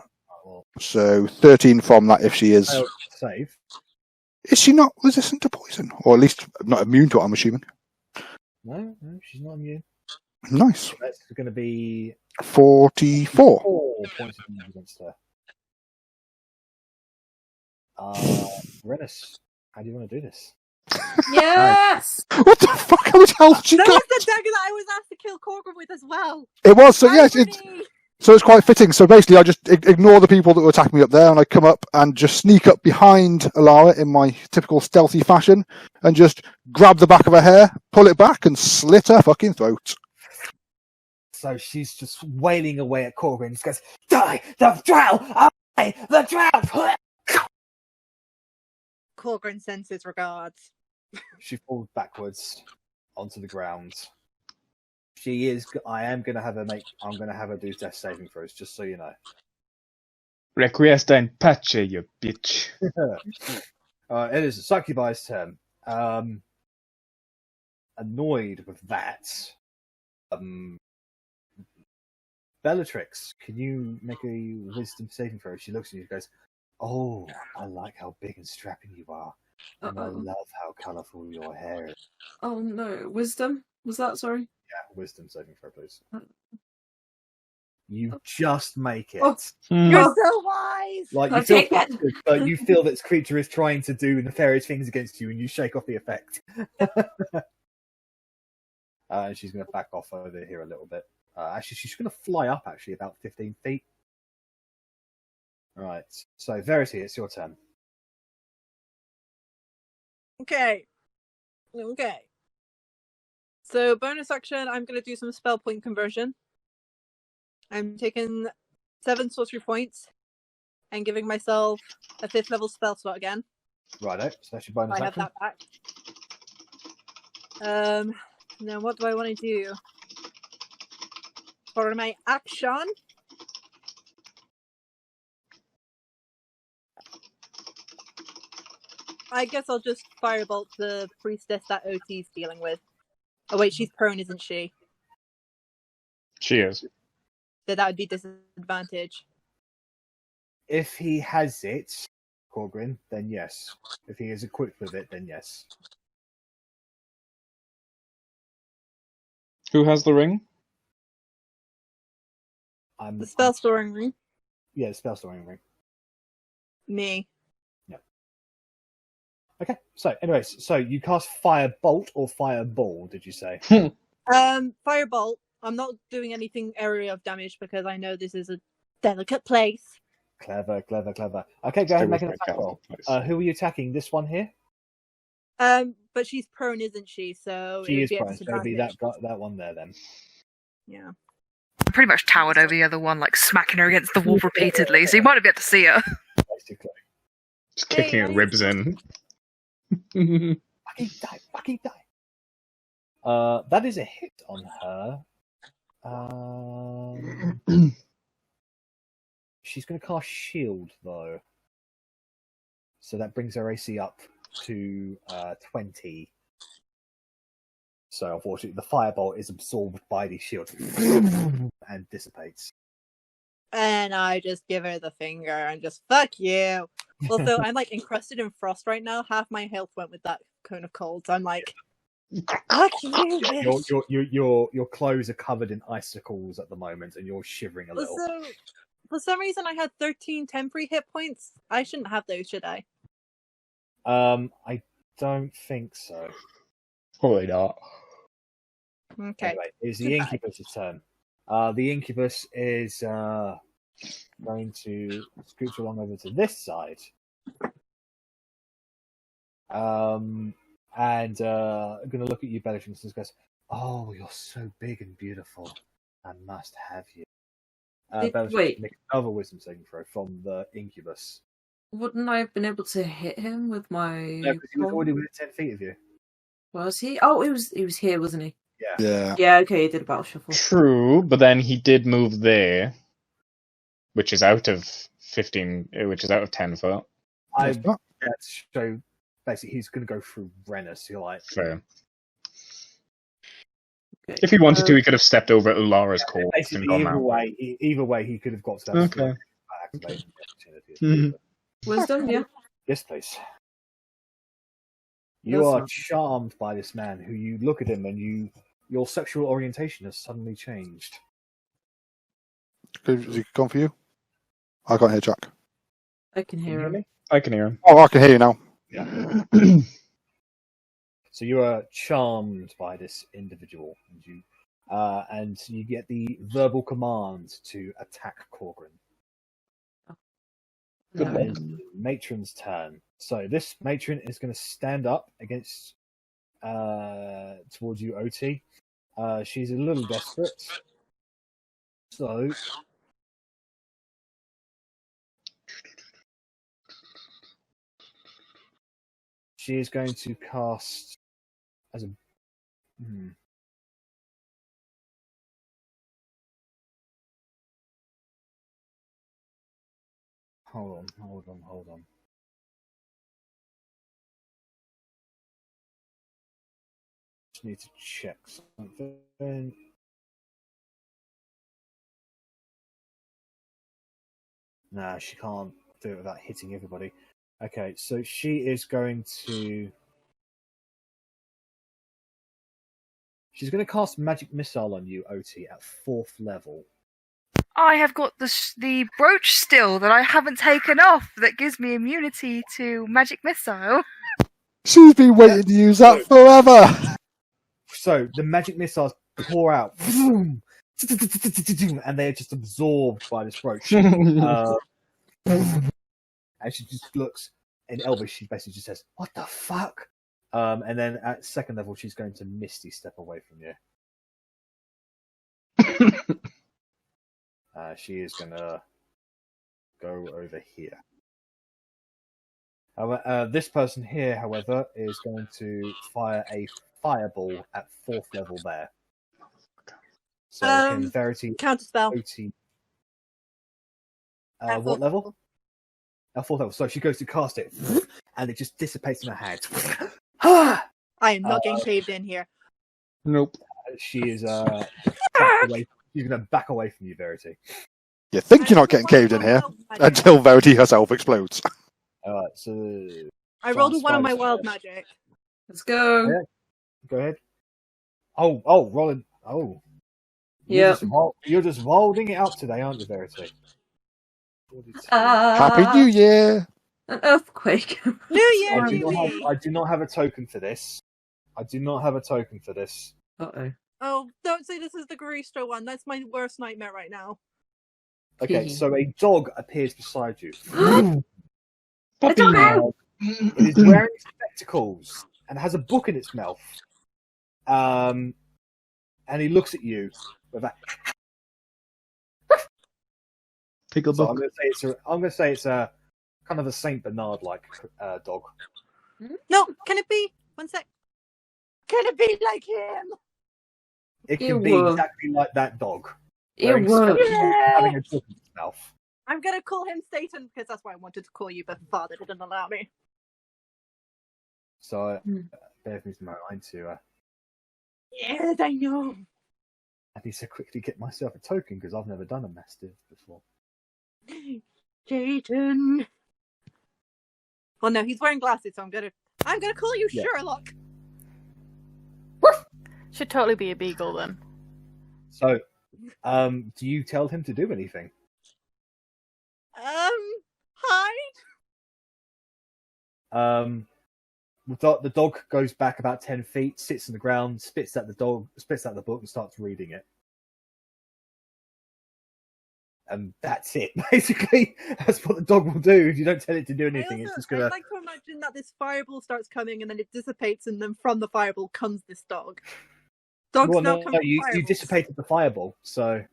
So 13 from that if she is... Save. Is she not resistant to poison? Or at least not immune to it, I'm assuming. No, she's not immune. Nice. That's going to be 44. 4 points of damage against her. Rennas, how do you want to do this? Yes! What the fuck? How much health she That got? was the dagger that I was asked to kill Korgrin with as well. It was, so yes, Irony! so it's quite fitting. So basically, I just ignore the people that were attacking me up there, and I come up and just sneak up behind Alara in my typical stealthy fashion, and just grab the back of her hair, pull it back, and slit her fucking throat. So she's just wailing away at Korgrin. She goes, "Die, the drow! Die, the drow!" Korgrin sends his regards. She falls backwards onto the ground. She is. I'm going to have her do death saving throws, just so you know. Requiesta in pace, you bitch. It is Succubi's turn. Annoyed with that, Bellatrix, can you make a wisdom saving throw? She looks at you and goes, "Oh, I like how big and strapping you are. And I love how colourful your hair is." Oh no, wisdom? Was that, sorry? Yeah, wisdom saving throw, please. You just make it. Oh. You're so wise! Like I'll you feel, take it. but you feel this creature is trying to do nefarious things against you, and you shake off the effect. And she's going to back off over here a little bit. Actually, she's going to fly up actually about 15 feet. All right. So Verity, it's your turn. Okay. So bonus action, I'm going to do some spell point conversion. I'm taking 7 sorcery points and giving myself a 5th level spell slot again. Righto. So that's your bonus I action. have that back. Now what do I want to do? For my action, I guess I'll just firebolt the priestess that OT's dealing with. Oh wait, she's prone, isn't she? She is. So that would be disadvantage. If he has it, Korgrin, then yes. If he is equipped with it, then yes. Who has the ring? The spell storing ring. Yeah, the spell storing ring. Me. Okay, so anyways, so you cast Firebolt or Fireball, did you say? Firebolt. I'm not doing anything area of damage because I know this is a delicate place. Clever. Okay, go ahead and make an attack roll. Who are you attacking? This one here? But she's prone, isn't she? So She it is would be a prone, so it'll be disadvantage. that one there then. Yeah. I'm pretty much towered over the other one, like smacking her against the wall repeatedly, so you might not be able to see her. Basically. Just kicking her ribs in. Fucking die. That is a hit on her. She's going to cast Shield, though. So that brings her AC up to 20. So unfortunately, the firebolt is absorbed by the shield and dissipates. And I just give her the finger and just fuck you. Also, I'm like encrusted in frost right now. Half my health went with that cone of cold. So I'm like, fuck you, bitch. Your clothes are covered in icicles at the moment, and you're shivering a little. Also, for some reason, I had 13 temporary hit points. I shouldn't have those, should I? I don't think so. Probably not. Okay. Anyway, it's the incubus's turn. The incubus is going to scooch along over to this side. And going to look at you, Bellatrix, and goes, "Oh, you're so big and beautiful. I must have you." Bellatrix, wait. make another wisdom saving throw from the incubus. Wouldn't I have been able to hit him with my? No, because he was already within 10 feet of you. Was he? Oh, he was here, wasn't he? Yeah. Yeah. Okay, he did a battle shuffle. True, but then he did move there, which is out of 15, which is out of 10 foot. So basically, he's going to go through Rennas. You're like, Fair. Okay. If he wanted to, he could have stepped over Ulara's corpse and basically, gone out. either way, he could have got to that. Okay. Wisdom, yeah. Yes, please. You That's are not- charmed by this man, who you look at him and your sexual orientation has suddenly changed. Is he gone for you? I can't hear Jack. I can hear him. I can hear him. Oh, I can hear you now. Yeah. So you are charmed by this individual, and you get the verbal command to attack Korgrin. Good It is the matron's turn. So this matron is going to stand up against towards you, Otti. She's a little desperate. So she is going to cast as a Hold on. Just need to check something. Nah, she can't do it without hitting everybody. Okay, so she is going to... She's going to cast Magic Missile on you, Otti, at 4th level. I have got the brooch still that I haven't taken off that gives me immunity to magic missile. She's been waiting to use that forever. So the magic missiles pour out, and they're just absorbed by this brooch. And she just looks in Elvish. She basically just says, "What the fuck?" And then at 2nd level, she's going to Misty step away from you. She is going to go over here. This person here, however, is going to fire a fireball at 4th level there. So can Verity counterspell. Otti, what level? At 4th level. So she goes to cast it, and it just dissipates in her hand. I am not getting caved in here. Nope. She is she's going to back away from you, Verity. You think you're not getting caved in here until Verity herself explodes. Alright, so... I rolled a 1 on my wild magic. Let's go. Yeah. Go ahead. Oh, rolling. Oh. Yeah. You're just rolling it out today, aren't you, Verity? Happy New Year! An earthquake. New Year, I do not have a token for this. Uh-oh. Oh, don't say this is the Garisto one. That's my worst nightmare right now. Okay, so a dog appears beside you. A dog! It is wearing spectacles and has a book in its mouth. And he looks at you with that. Pickle So book. I'm going to say it's a kind of a Saint Bernard-like dog. No, can it be? One sec. Can it be like him? It can be exactly like that dog. It Wearing works. spectacles, having a book in its mouth. I'm gonna call him Satan because that's what I wanted to call you, but father didn't allow me. So, bear with me to my line to. Yes, I know. I need to quickly get myself a token because I've never done a mastiff before. Satan. Well, no, he's wearing glasses, so I'm gonna call you Sherlock. Should totally be a beagle then. So, do you tell him to do anything? Hide. The dog goes back about 10 feet, sits on the ground, spits out the book, and starts reading it. And that's it, basically. That's what the dog will do if you don't tell it to do anything. It's just gonna. I like to imagine that this fireball starts coming and then it dissipates, and then from the fireball comes this dog. Dogs now come from you fireballs. dissipated the fireball, so.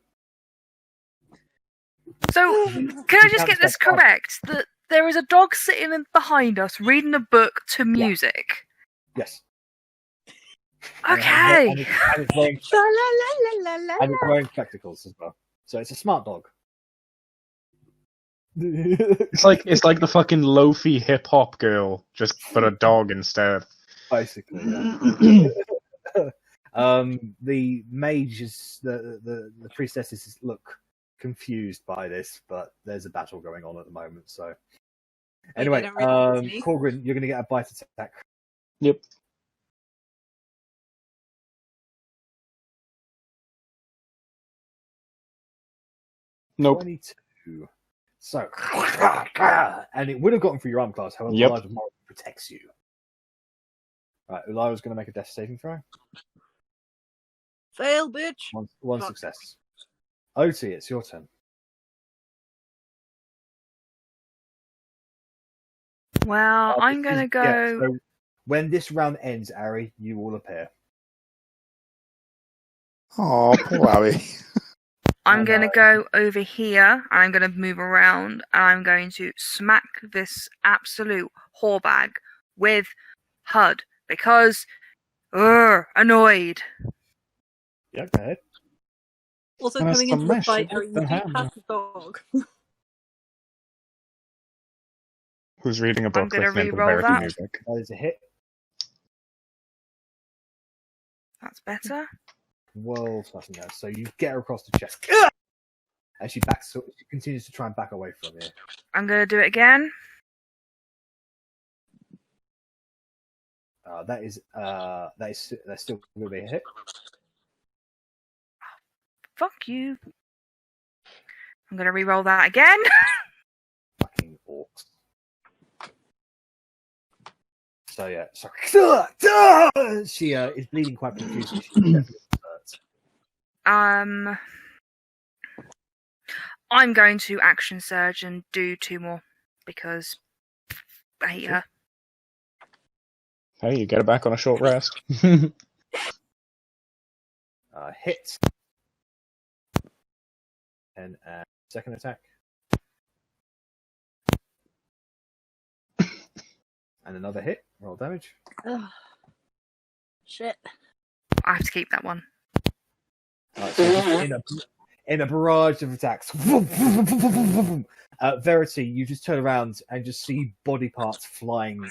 So, can I just get this correct? That there is a dog sitting behind us reading a book to music. Yes. Okay. And it's wearing spectacles as well. So it's a smart dog. It's like the fucking loafy hip hop girl, just for a dog instead. Basically, yeah. The mages, the priestesses look confused by this, but there's a battle going on at the moment. So anyway, Korgrin, you're going to get a bite attack. Yep. Nope. 22. So, and it would have gotten through your arm class, however, Elijah protects you. Right, Elijah's going to make a death saving throw. Fail, bitch. One success. Otti, it's your turn. Well, I'm going to go... Yeah, so when this round ends, Arri, you will appear. Oh, poor Harry. I'm going to go over here, and I'm going to move around, and I'm going to smack this absolute whorebag with HUD, because, annoyed. Yeah, go ahead. Also coming into the fight, you do have the dog. Who's reading a book I'm going to with mental re-roll Verity that. music? That is a hit. That's better. Well, something else. So you get her across the chest. And she continues to try and back away from you. I'm going to do it again. That's still going to be a hit. Fuck you. I'm going to re-roll that again. Fucking orcs. So yeah, sorry. She is bleeding quite profusely. She's definitely hurt. I'm going to action surge and do 2 more because I hate her. Hey, you get it back on a short rest. Hit. And second attack. And another hit. Roll damage. Ugh. Shit. I have to keep that one. Right, so in a barrage of attacks. Verity, you just turn around and just see body parts flying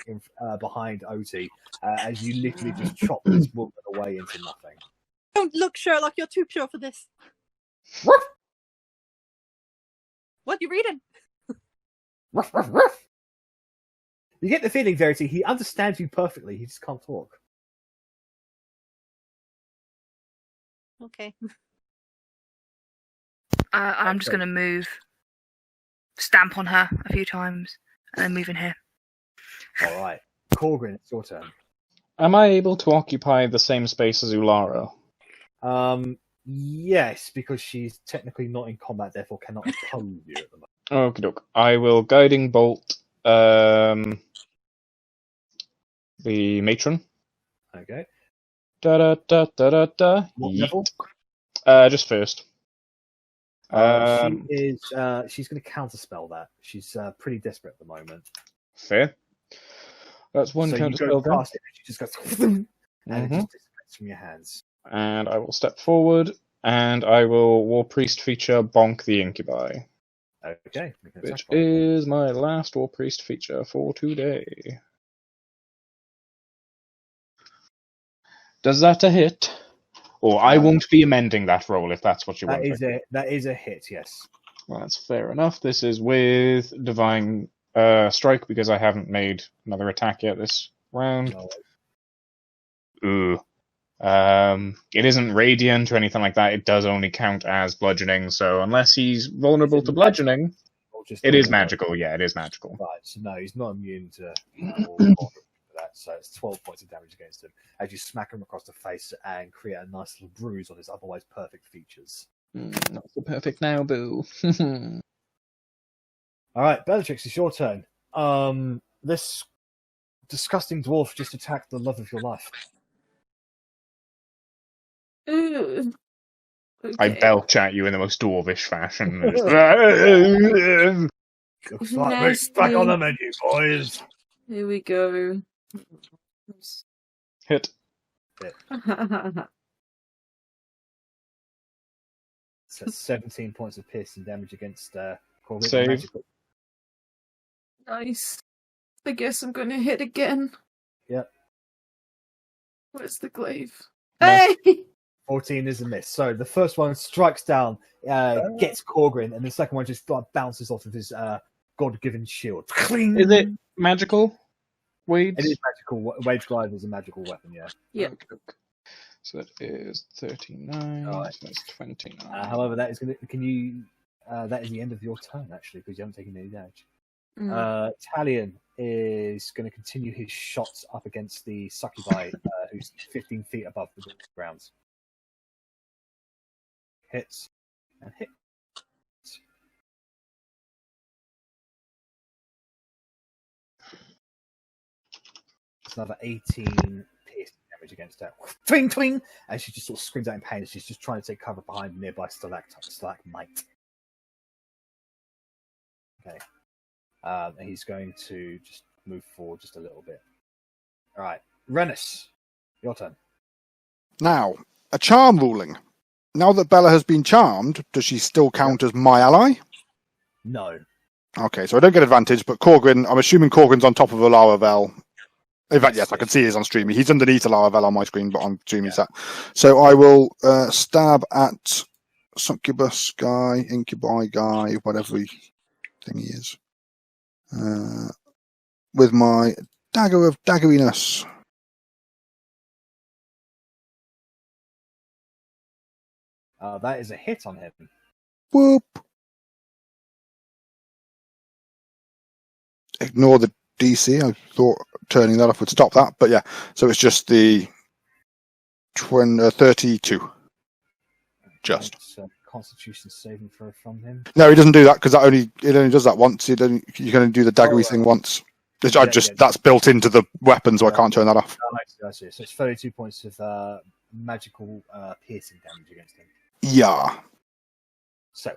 behind Otti as you literally just chop this woman away into nothing. Don't look, Sherlock. You're too pure for this. What are you reading? You get the feeling, Verity, he understands you perfectly. He just can't talk. Okay. I'm just going to move, stamp on her a few times, and then move in here. All right. Korgrin, it's your turn. Am I able to occupy the same space as Ulara? Yes, because she's technically not in combat, therefore cannot oppose you at the moment. Okie doke. I will guiding bolt the matron. Okay. Da da da da da da. What level? Just first. She's going to counterspell that. She's pretty desperate at the moment. Fair. That's one so counterspell. You go past it, and she just goes, and it just dissipates from your hands. And I will step forward, and I will War Priest feature bonk the incubi. Okay. Make an Which attack roll. is my last War Priest feature for today. Does that a hit? Or I won't be amending that roll if that's what you want. That is a hit, yes. Well, that's fair enough. This is with Divine Strike because I haven't made another attack yet this round. No. Ooh. It isn't radiant or anything like that. It does only count as bludgeoning. So unless he's vulnerable to bludgeoning, it is magical. Yeah, it is magical. Right. So no, he's not immune to or vulnerable to that. So it's 12 points of damage against him as you smack him across the face and create a nice little bruise on his otherwise perfect features. Not so perfect now, boo. All right, Bellatrix, it's your turn. This disgusting dwarf just attacked the love of your life. Okay. I belch at you in the most dwarvish fashion. Looks like we're back on the menu, boys. Here we go. Hit. So 17 points of piercing damage against Korgrin. Save. Magical. Nice. I guess I'm gonna hit again. Yep. Where's the glaive? Nice. Hey! 14 is a miss. So the first one strikes down, gets Korgrin, and the second one just bounces off of his god-given shield. Cling! Is it magical? Wade? It is magical. Wage Glaive is a magical weapon, yeah. Yeah. Okay. So that is 39. Alright. So that's 29. However, that is going to. Can you? That is the end of your turn, actually, because you haven't taken any damage. Talion is going to continue his shots up against the succubi, who's 15 feet above the ground. Hits and hits. It's another 18 piercing damage against her. Twing, twing! And she just sort of screams out in pain as she's just trying to take cover behind nearby stalagmite. Okay. And he's going to just move forward just a little bit. All right. Rennas, your turn. Now, a charm ruling. Now that Bella has been charmed, does she still count as my ally? No. Okay, so I don't get advantage, but Korgrin, I'm assuming Korgrin's on top of Arrabella. In fact, yes, I can see he's on streaming. He's underneath Arrabella on my screen, but I'm streaming that. So I will stab at Succubus guy, Incubi guy, whatever thing he is, with my Dagger of Daggeriness. That is a hit on him. Whoop. Ignore the DC. I thought turning that off would stop that, but yeah. So it's just the 32. Just. Constitution saving throw from him. No, he doesn't do that because it only does that once. You can only do the daggery thing once. That's built into the weapon, so I can't turn that off. I see. So it's 32 points of magical piercing damage against him. Yeah. So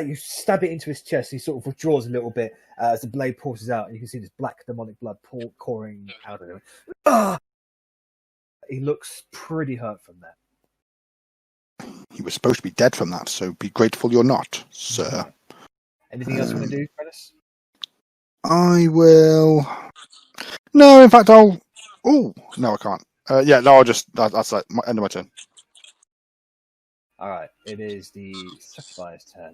you stab it into his chest. He sort of withdraws a little bit as the blade pauses out, and you can see this black demonic blood pouring out of him. He looks pretty hurt from that. He was supposed to be dead from that, so be grateful you're not, sir. Anything else you want to do, Rennas? I will. No, in fact, I'll. Oh no, I can't. I'll just. That's like end of my turn. All right, it is the succubi's turn.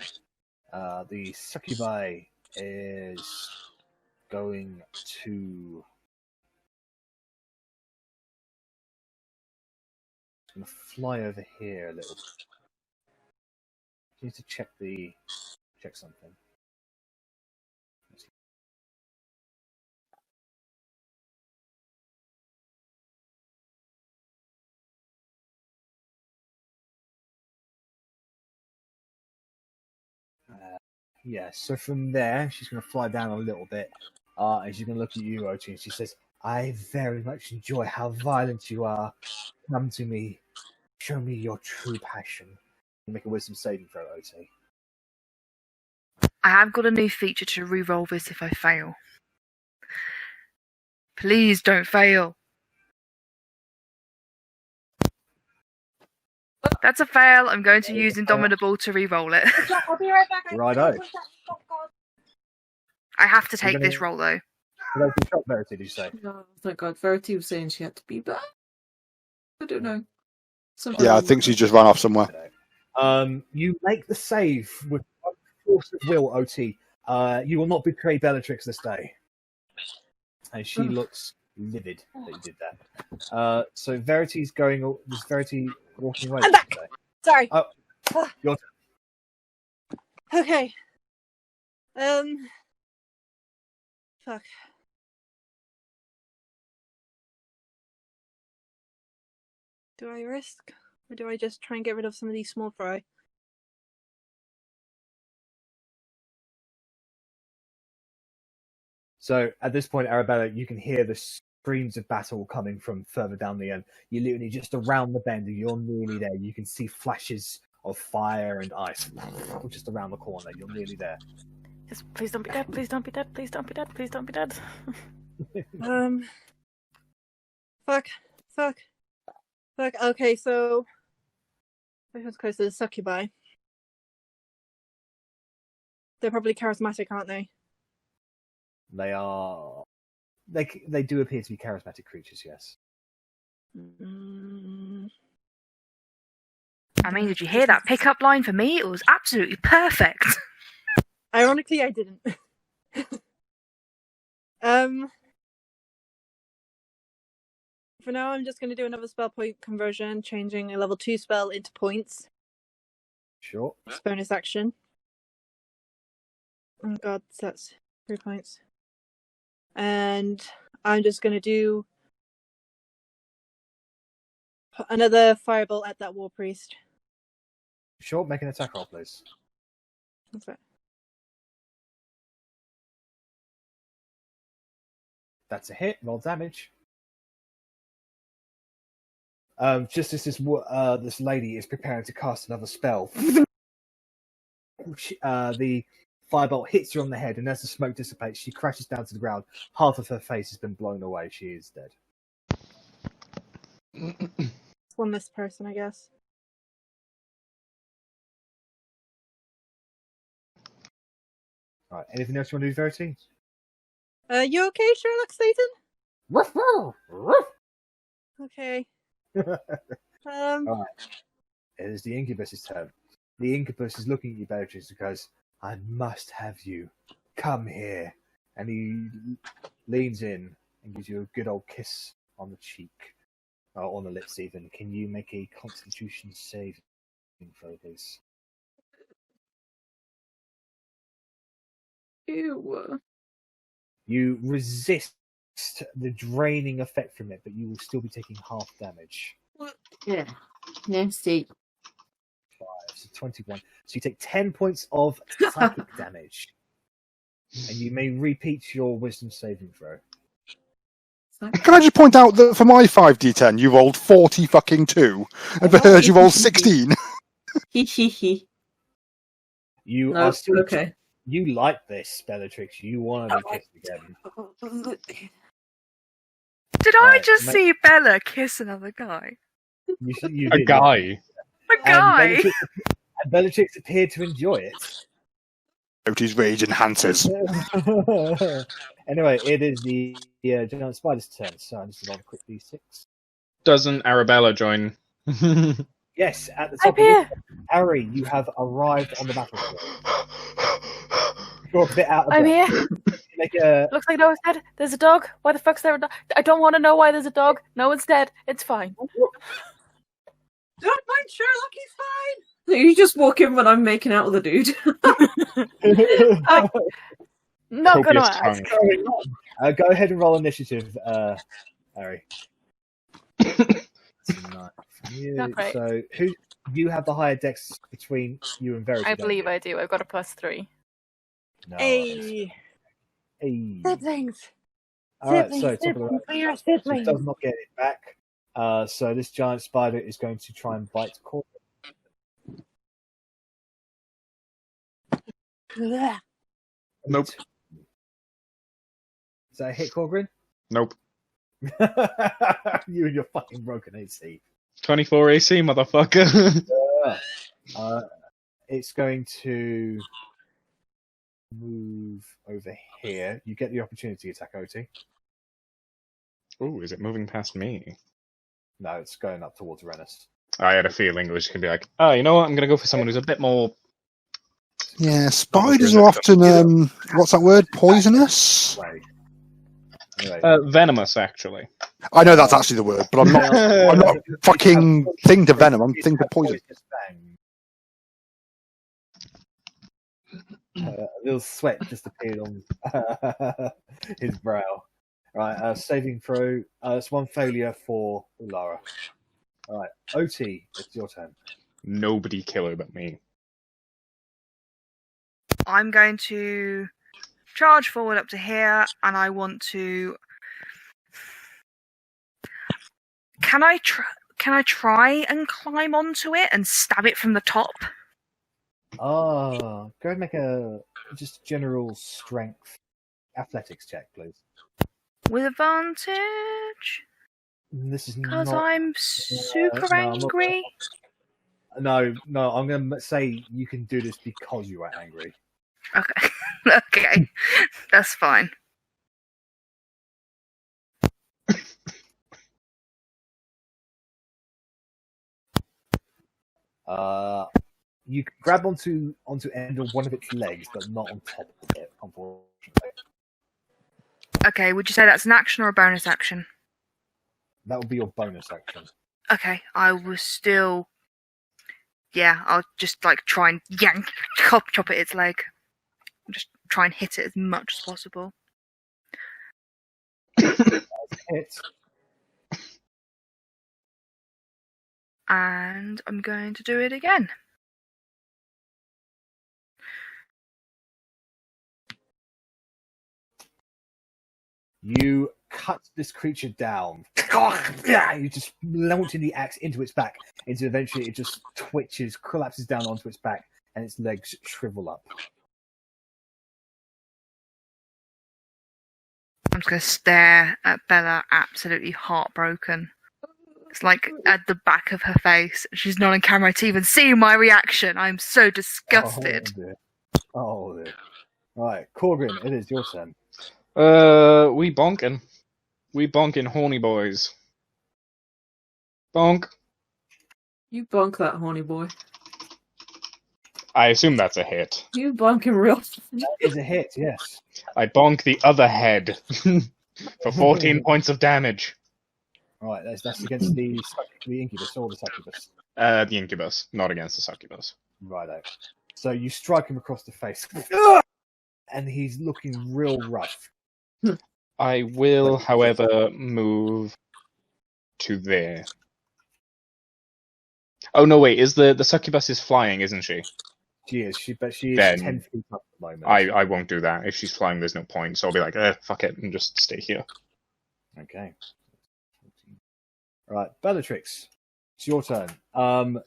The succubi is going to. I'm going to fly over here a little. I need to check something. So from there, she's going to fly down a little bit, and she's going to look at you, Otti, and she says, I very much enjoy how violent you are. Come to me. Show me your true passion. Make a wisdom saving throw, Otti. I have got a new feature to re-roll this if I fail. Please don't fail. That's a fail. I'm going to use Indomitable to re-roll it. I'll be right back. Righto. I have to You're take gonna- this roll though. Did I shot Verity, did you say? Oh, thank God. Verity was saying she had to be back. I don't know. Something Yeah, I wrong think with she her. just ran off somewhere. You make the save with force of will, Otti. You will not betray Bellatrix this day. And she looks livid that you did that. So Verity's going. Is Verity walking away? I'm back. Today? Sorry. Oh, your turn. Okay. Fuck. Do I risk? Or do I just try and get rid of some of these small fry? So at this point, Arrabella, you can hear the screams of battle coming from further down the end. You're literally just around the bend, and you're nearly there. You can see flashes of fire and ice just around the corner. You're nearly there. Just, please don't be dead. Please don't be dead. Please don't be dead. Please don't be dead. Fuck. Okay, so which one's closer to succubi? They're probably charismatic, aren't they? They are. They do appear to be charismatic creatures. Yes. I mean, did you hear that pickup line for me? It was absolutely perfect. Ironically, I didn't. For now, I'm just going to do another spell point conversion, changing a level 2 spell into points. Sure. It's bonus action. Oh god, that's 3 points. And I'm just going to do another fireball at that war priest. Sure. Make an attack roll, please. That's right. That's a hit. Roll damage. Just as this lady is preparing to cast another spell, the firebolt hits her on the head, and as the smoke dissipates, she crashes down to the ground. Half of her face has been blown away. She is dead. It's one less person, I guess. All right. Anything else you want to do, Verity? You okay, Sherlock Slayton? Woof, woof, woof. Okay. All right. It is the incubus's turn. The incubus is looking at you, Bellatrix, and goes, "I must have you. Come here." And he leans in and gives you a good old kiss on the cheek, or on the lips even. Can you make a Constitution saving throw, please? Ew. You resist the draining effect from it, but you will still be taking half damage. Yeah. Nasty. 5, so 21. So you take 10 points of psychic damage. And you may repeat your wisdom saving throw. Can I just point out that for my 5d10, you rolled 40 fucking 2, and for hers, you rolled 16. Hee. You No, are still okay. You like this, Bellatrix. You want to be kissed again. Did I Right, just ma- see Bella kiss another guy? You A did, guy. yeah. A guy? And Bellatrix appeared to enjoy it. Oti's rage enhances. Anyway, it is the giant spider's turn, so I'm just going to roll a quick d6. Doesn't Arrabella join? Yes, at the I'm top of here. the Arri, you have arrived on the battlefield. You're a bit out of I'm breath. here. Make a Looks like no one's dead. There's a dog. Why the fuck's there a dog? I don't want to know why there's a dog. No one's dead. It's fine. Don't mind Sherlock, he's fine! You just walk in when I'm making out with a dude. Not gonna Copious ask. tongue. Go ahead and roll initiative, Arri. Not great. So, who you have the higher dex between you and Verity? I don't believe you? I do. I've got a +3. No. Hey! Hey. Siblings! All right, so top of the Siblings, round. we are So it siblings! does not get it back. So this giant spider is going to try and bite Korgrin. Ugh. Nope. Is that a hit, Korgrin? Nope. You and your fucking broken AC. 24 AC, motherfucker. It's going to move over here. You get the opportunity attack, Otti. Ooh, is it moving past me? No, it's going up towards Rennas. I had a feeling it was going to be like, oh, you know what? I'm going to go for someone who's a bit more... Yeah, spiders are often, what's that word? Poisonous? Anyway. Venomous, actually. I know that's actually the word, but I'm not fucking thing to venom, I'm thing to poison. A little sweat just appeared on his brow. Right, saving throw. It's one failure for Lara. Alright, Otti, it's your turn. Nobody killer but me. I'm going to charge forward up to here, and I want to. Can I try and climb onto it and stab it from the top? Go and make a just general strength athletics check, please. With advantage? This is Because not... I'm super angry? No, I'm going to say you can do this because you are angry. Okay. Okay. That's fine. You can grab onto end of one of its legs, but not on top of it, unfortunately. Okay, would you say that's an action or a bonus action? That would be your bonus action. Okay, I was still... Yeah, I'll just try and chop at its leg. Just try and hit it as much as possible. Hit. And I'm going to do it again. You cut this creature down. You just launching the axe into its back, until eventually it just twitches, collapses down onto its back, and its legs shrivel up. I'm just going to stare at Bella, absolutely heartbroken. It's like at the back of her face. She's not on camera to even see my reaction. I'm so disgusted. Oh dear. Right, Korgrin, it is your turn. We bonking. We bonking, horny boys. Bonk. You bonk that horny boy. I assume that's a hit. You bonking real. That is a hit, yes. I bonk the other head for 14 points of damage. Right, that's against the incubus or the succubus. The incubus, not against the succubus. Righto. So you strike him across the face, and he's looking real rough. I will, however, move to there. Oh no, wait! Is the succubus is flying, isn't she? She is. But she is Then 10 feet up at the moment. I won't do that. If she's flying, there's no point. So I'll be like, fuck it, and just stay here. Okay. Right, Bellatrix, it's your turn.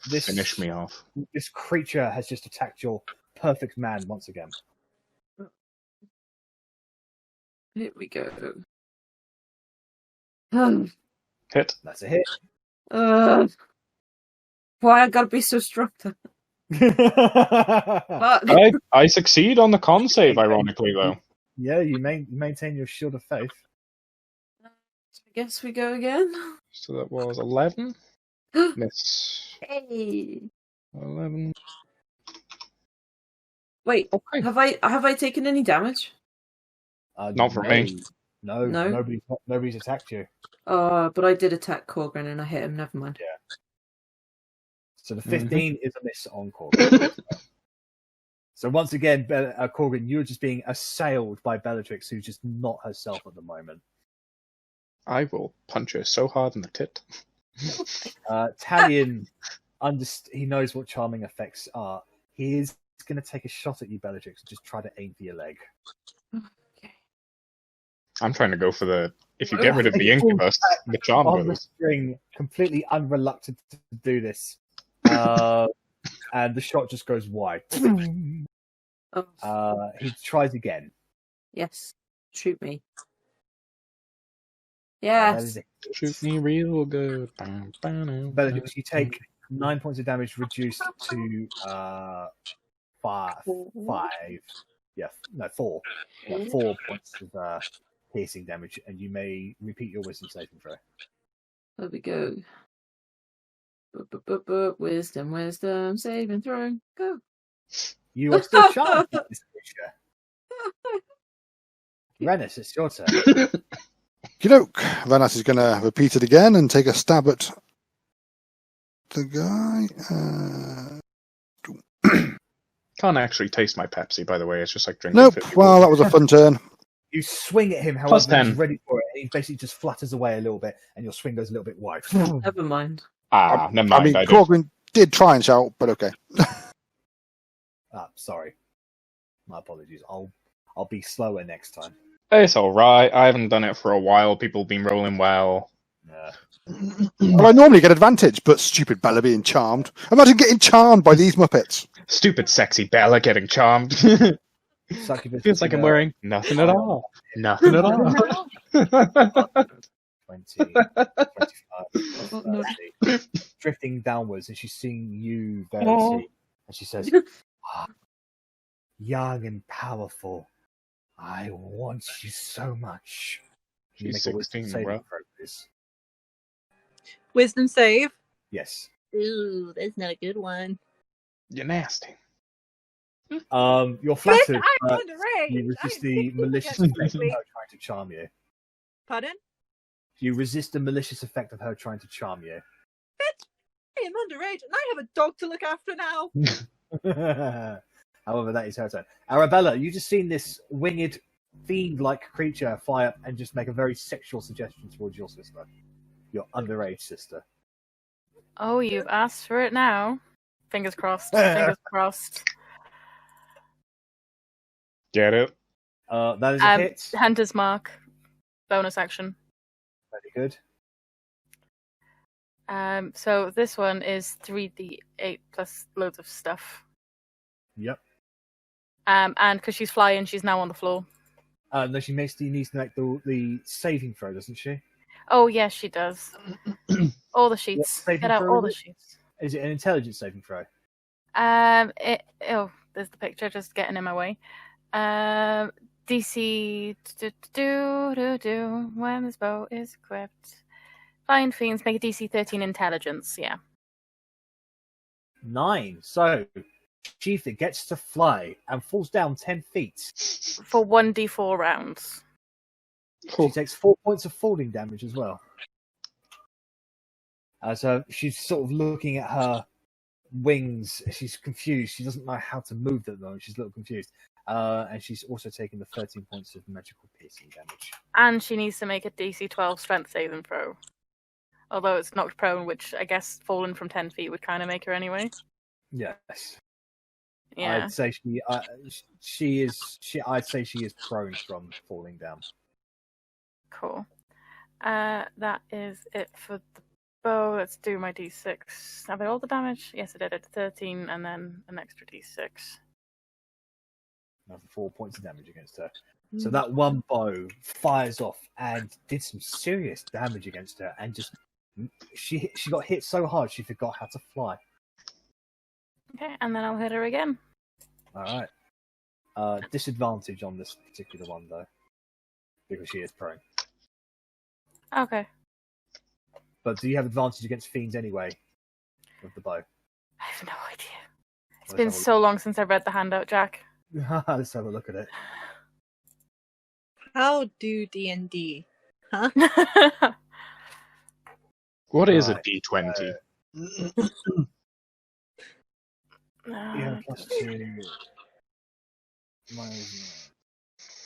Finish me off. This creature has just attacked your perfect man once again. Here we go. Hit. That's a hit. Why I gotta be so strong? Fuck. I succeed on the con save, ironically, though. Yeah, you maintain your shield of faith. I guess we go again. So that was 11. Miss. Hey. 11. Wait, Okay. have I taken any damage? Not from me. No, No? nobody's attacked you. But I did attack Korgrin and I hit him. Never mind. Yeah. So the 15 is a miss on Korgrin. So once again, Korgrin, you're just being assailed by Bellatrix, who's just not herself at the moment. I will punch her so hard in the tit. Talion, he knows what charming effects are. He is going to take a shot at you, Bellatrix, and just try to aim for your leg. Okay. I'm trying to go for the... If you get rid of the incubus, the charm On the goes. string, completely unreluctant to do this. And the shot just goes wide. He tries again. Yes. Shoot me. That is Yes. a Shoot me real good. Bam, bam, Bellatrix, you bam. take 9 points of damage, reduced to five. Yeah, no, 4. Yeah, 4 points of piercing damage, and you may repeat your wisdom saving throw. There we go. Wisdom, saving throw, go. You are still charmed by this creature. Rennas, it's your turn. Rennas is going to repeat it again and take a stab at the guy. Can't actually taste my Pepsi, by the way. It's just like drinking. Nope. 50 Well, that was a fun turn. You swing at him, Plus however, 10. he's ready for it. And he basically just flutters away a little bit, and your swing goes a little bit wide. Never mind. Never I mind. mean, I did. Korgrin did try and shout, but okay. Sorry. My apologies. I'll be slower next time. It's alright. I haven't done it for a while. People have been rolling well. Well, I normally get advantage, but stupid Bella being charmed. Imagine getting charmed by these Muppets. Stupid sexy Bella getting charmed. Succubus Feels like I'm wearing nothing at all. Nothing at all. 20, 25, 30, drifting downwards, and she's seeing you, Verity, and she says, young and powerful, I want you so much. You She's make a wisdom 16, saving bro. throw, please. Wisdom save. Yes. Ooh, that's not a good one. You're nasty. You're flattered, I'm but underage. you resist I'm the 60 malicious against effect of 60. her trying to charm you. Pardon? You resist the malicious effect of her trying to charm you. Bitch, I am underage, and I have a dog to look after now. However, that is her turn. Arrabella, you just seen this winged fiend-like creature fly up and just make a very sexual suggestion towards your sister, your underage sister. Oh, you've asked for it now. Fingers crossed. Fingers crossed. Get it? That is a hit. Hunter's Mark. Bonus action. Very good. So this one is 3d8 plus loads of stuff. Yep. And because she's flying, she's now on the floor. No, she needs to make the saving throw, doesn't she? Oh, yes, she does. All the sheets. What saving Get out throw all the is it? sheets. Is it an intelligence saving throw? There's the picture just getting in my way. DC when this bow is equipped. Flying fiends make a DC 13 intelligence. Yeah. 9. So, Chief gets to fly and falls down 10 feet. For 1d4 rounds. She takes 4 points of falling damage as well. So she's sort of looking at her wings. She's confused. She doesn't know how to move them at the moment. She's a little confused. And she's also taking the 13 points of magical piercing damage. And she needs to make a DC 12 strength saving throw. Although it's knocked prone, which I guess falling from 10 feet would kind of make her anyway. Yes. Yeah. I'd say I'd say she is prone from falling down. Cool. That is it for the bow. Let's do my d6. Have I all the damage? Yes, I did. I did 13 and then an extra d6. Another 4 points of damage against her. So that one bow fires off and did some serious damage against her, and just she got hit so hard she forgot how to fly. Okay, and then I'll hit her again. All right. Disadvantage on this particular one though, because she is prone. Okay. But do you have advantage against fiends anyway with the bow? I have no idea. It's been so long since I read the handout, Jack. Let's have a look at it. How do D&D? Huh? What is a Right, D20? Yeah, +2.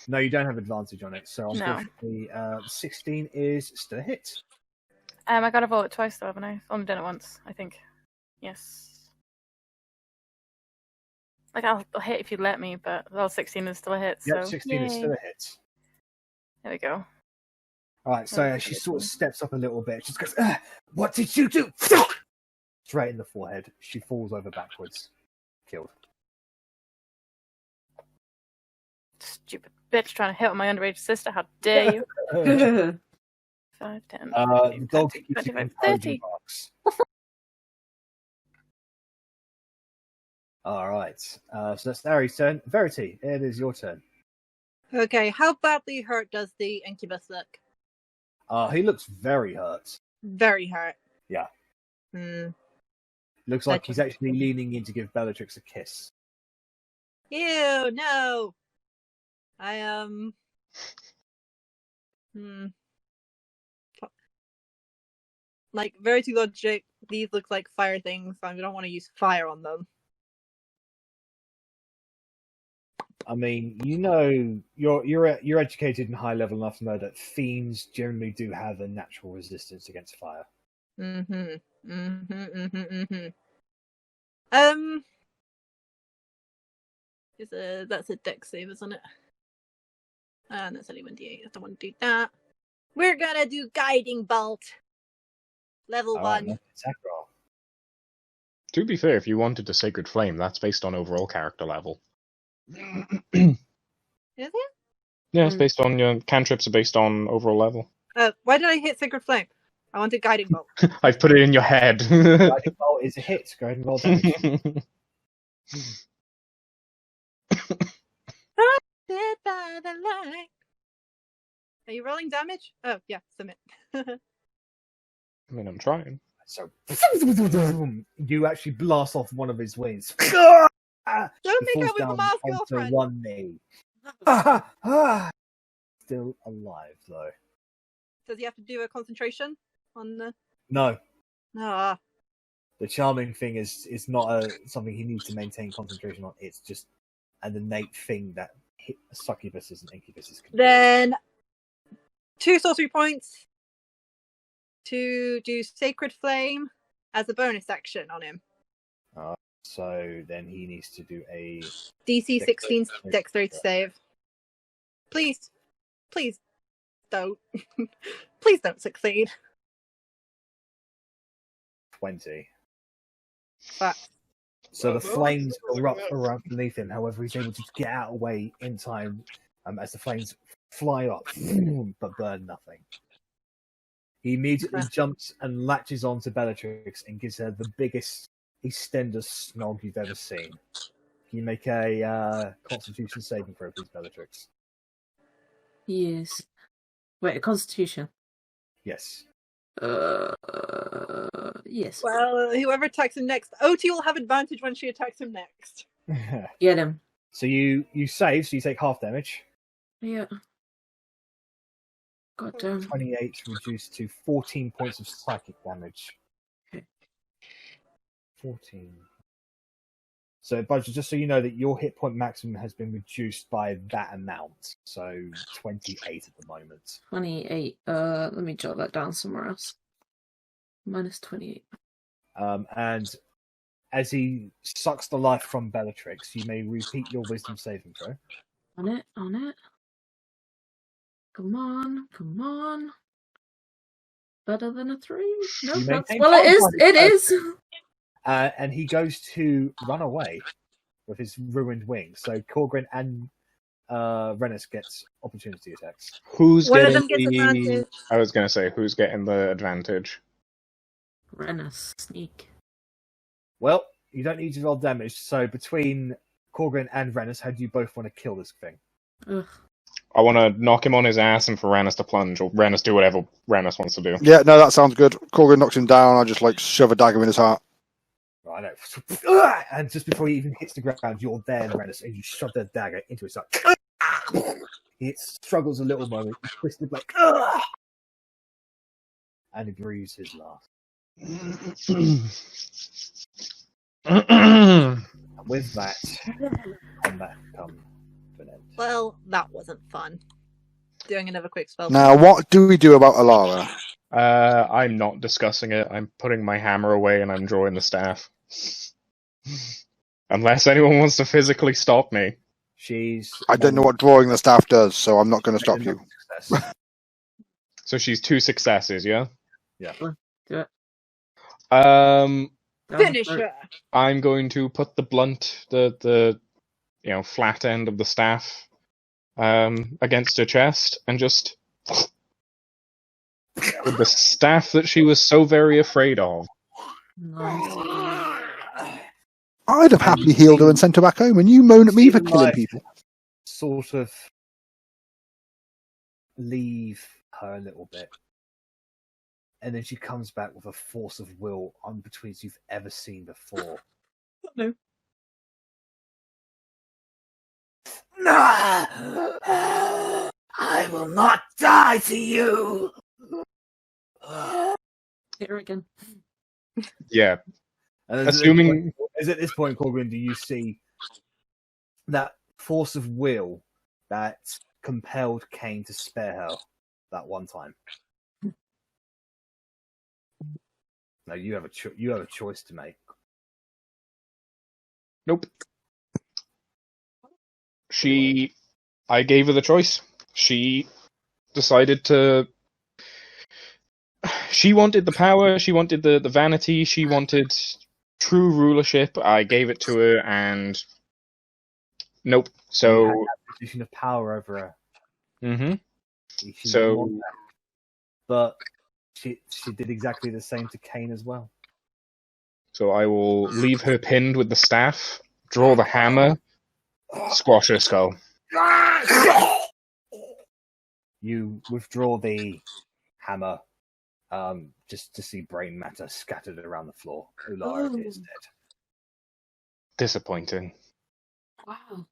No, you don't have advantage on it, so unfortunately, 16 is still a hit. I got to roll it twice though, haven't I? Only done it once, I think. Yes. Like I'll hit if you let me, but 16 is still a hit. Yep, So 16 is yay. still a hit. There we go. Alright, so That's she good. sort of steps up a little bit. She just goes, what did you do? Straight in the forehead. She falls over backwards. Killed. Stupid bitch trying to hit on my underage sister. How dare you? 5, 10, The 15, dog 20, keeps 25, encouraging 30. barks. All right. So that's Arri's turn. Verity, it is your turn. Okay, how badly hurt does the incubus look? He looks very hurt. Very hurt. Yeah. Looks That like he's actually leaning in to give Bellatrix a kiss. Ew, no. Like, Verity logic, these look like fire things, so I don't want to use fire on them. I mean, you know, you're educated and high level enough to know that fiends generally do have a natural resistance against fire. That's a dex save, isn't it? And that's only 1d8. I don't want to do that. We're gonna do guiding bolt. Level 1. Nice attack roll. To be fair, if you wanted a Sacred Flame, that's based on overall character level. Is it? Yeah, it's based on your cantrips are based on overall level. Why did I hit Sacred Flame? I wanted guiding bolt. I've put it in your head. Guiding bolt is a hit. Go ahead and roll damage. Dead by the light. Are you rolling damage? Oh, yeah, submit. I mean, I'm trying. So you actually blast off one of his wings. Don't He make falls out with down Lamar's onto girlfriend. one knee. Still alive though. Does he have to do a concentration on the? No, Ah, the charming thing is not something he needs to maintain concentration on. It's just an innate thing that succubuses and incubuses can do. then 2 sorcery points to do Sacred Flame as a bonus action on him. So then he needs to do a DC 16 Dexterity. dexterity save. Please don't. Please don't succeed. 20. But So the flames erupt around beneath him. However, he's able to get out of the way in time as the flames fly up, but burn nothing. He immediately jumps and latches onto Bellatrix and gives her the biggest extender snog you've ever seen. Can you make a Constitution saving throw, please, Bellatrix? Yes. Wait, a Constitution. Yes. Yes. well, whoever attacks him next, Otti will have advantage when she attacks him next. Get him. So you save, so you take half damage. Yeah. God damn. 28 reduced to 14 points of psychic damage. Okay. 14. So, Budget, just so you know that your hit point maximum has been reduced by that amount. So, 28 at the moment. 28. Let me jot that down somewhere else. Minus 28. And as he sucks the life from Bellatrix, you may repeat your wisdom saving throw. On it. Come on. Better than a 3? No, You that's... maintain Well, it is. And he goes to run away with his ruined wings. So Korgrin and Rennas gets opportunity attacks. Who's One of getting them gets advantage. I was going to say, who's getting the advantage? Rennas, sneak. Well, you don't need to roll damage. So between Korgrin and Rennas, how do you both want to kill this thing? Ugh. I want to knock him on his ass and for Rennas to plunge, or Rennas do whatever Rennas wants to do. Yeah, no, that sounds good. Korgrin knocks him down. I just shove a dagger in his heart. I know. And just before he even hits the ground, you're there, Rennas, and you shove the dagger into his side. It struggles a little moment. He twisted like, and he breathes his last. And with that, combat comes to an end. Well, that wasn't fun. Doing another quick spell. Now, what do we do about Alara? I'm not discussing it. I'm putting my hammer away and I'm drawing the staff. Unless anyone wants to physically stop me. I don't know what drawing the staff does, so I'm not going to stop you. So she's 2 successes, yeah? Yeah. Do it. Finish her. I'm going to put the blunt, the flat end of the staff against her chest and just with the staff that she was so very afraid of. Nice. I'd have happily healed her and sent her back home, and you moan at me for killing Like, people. Sort of leave her a little bit. And then she comes back with a force of will unbetween you've ever seen before. No. No! I will not die to you! Here again. Yeah, And assuming at this point, Korgrin, do you see that force of will that compelled Cain to spare her that one time? No, you have a choice to make. nope. I gave her the choice. She decided to. She wanted the power. She wanted the vanity. She wanted true rulership. I gave it to her, and nope. You So. had that position of power over her. Mm-hmm. She didn't So- want that. But she did exactly the same to Cain as well. So I will leave her pinned with the staff, draw the hammer, squash her skull. You withdraw the hammer, just to see brain matter scattered around the floor. Ulara is dead. Disappointing. Wow.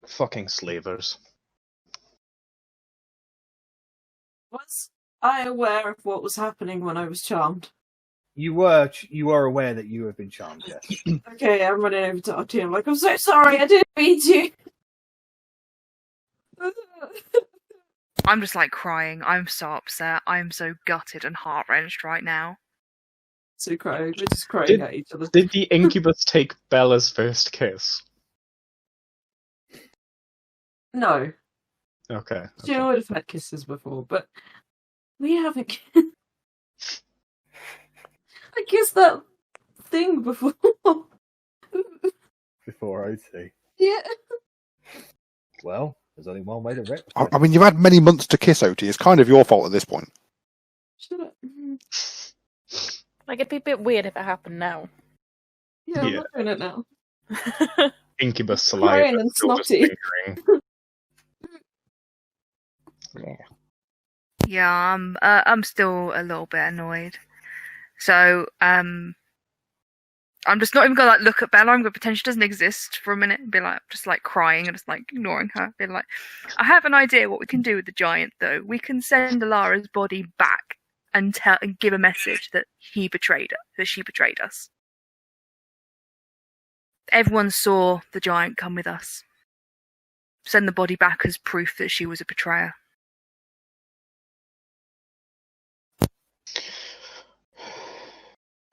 Fucking slavers. Was I aware of what was happening when I was charmed? You are aware that you have been charmed, yes. Okay, I'm running over to Otti. I'm like, I'm so sorry, I didn't mean to. I'm just like crying. I'm so upset. I'm so gutted and heart wrenched right now. So crying. We're just crying at each other. Did the incubus take Bella's first kiss? No. Okay. She would have had kisses before, but we haven't. I kissed that thing before. Before OT. Yeah. Well, there's only one way to rectify I mean, you've had many months to kiss, Otti. It's kind of your fault at this point. Should I? Like, it'd be a bit weird if it happened now. Yeah, I'm Yeah. not doing it now. Incubus Crying saliva. and still just snotty. lingering. Yeah. Yeah, I'm still a little bit annoyed. So, I'm just not even gonna like look at Bella. I'm gonna pretend she doesn't exist for a minute and be like, just like crying and just like ignoring her. Be like, I have an idea what we can do with the giant though. We can send Alara's body back and give a message that he betrayed her, that she betrayed us. Everyone saw the giant come with us. Send the body back as proof that she was a betrayer.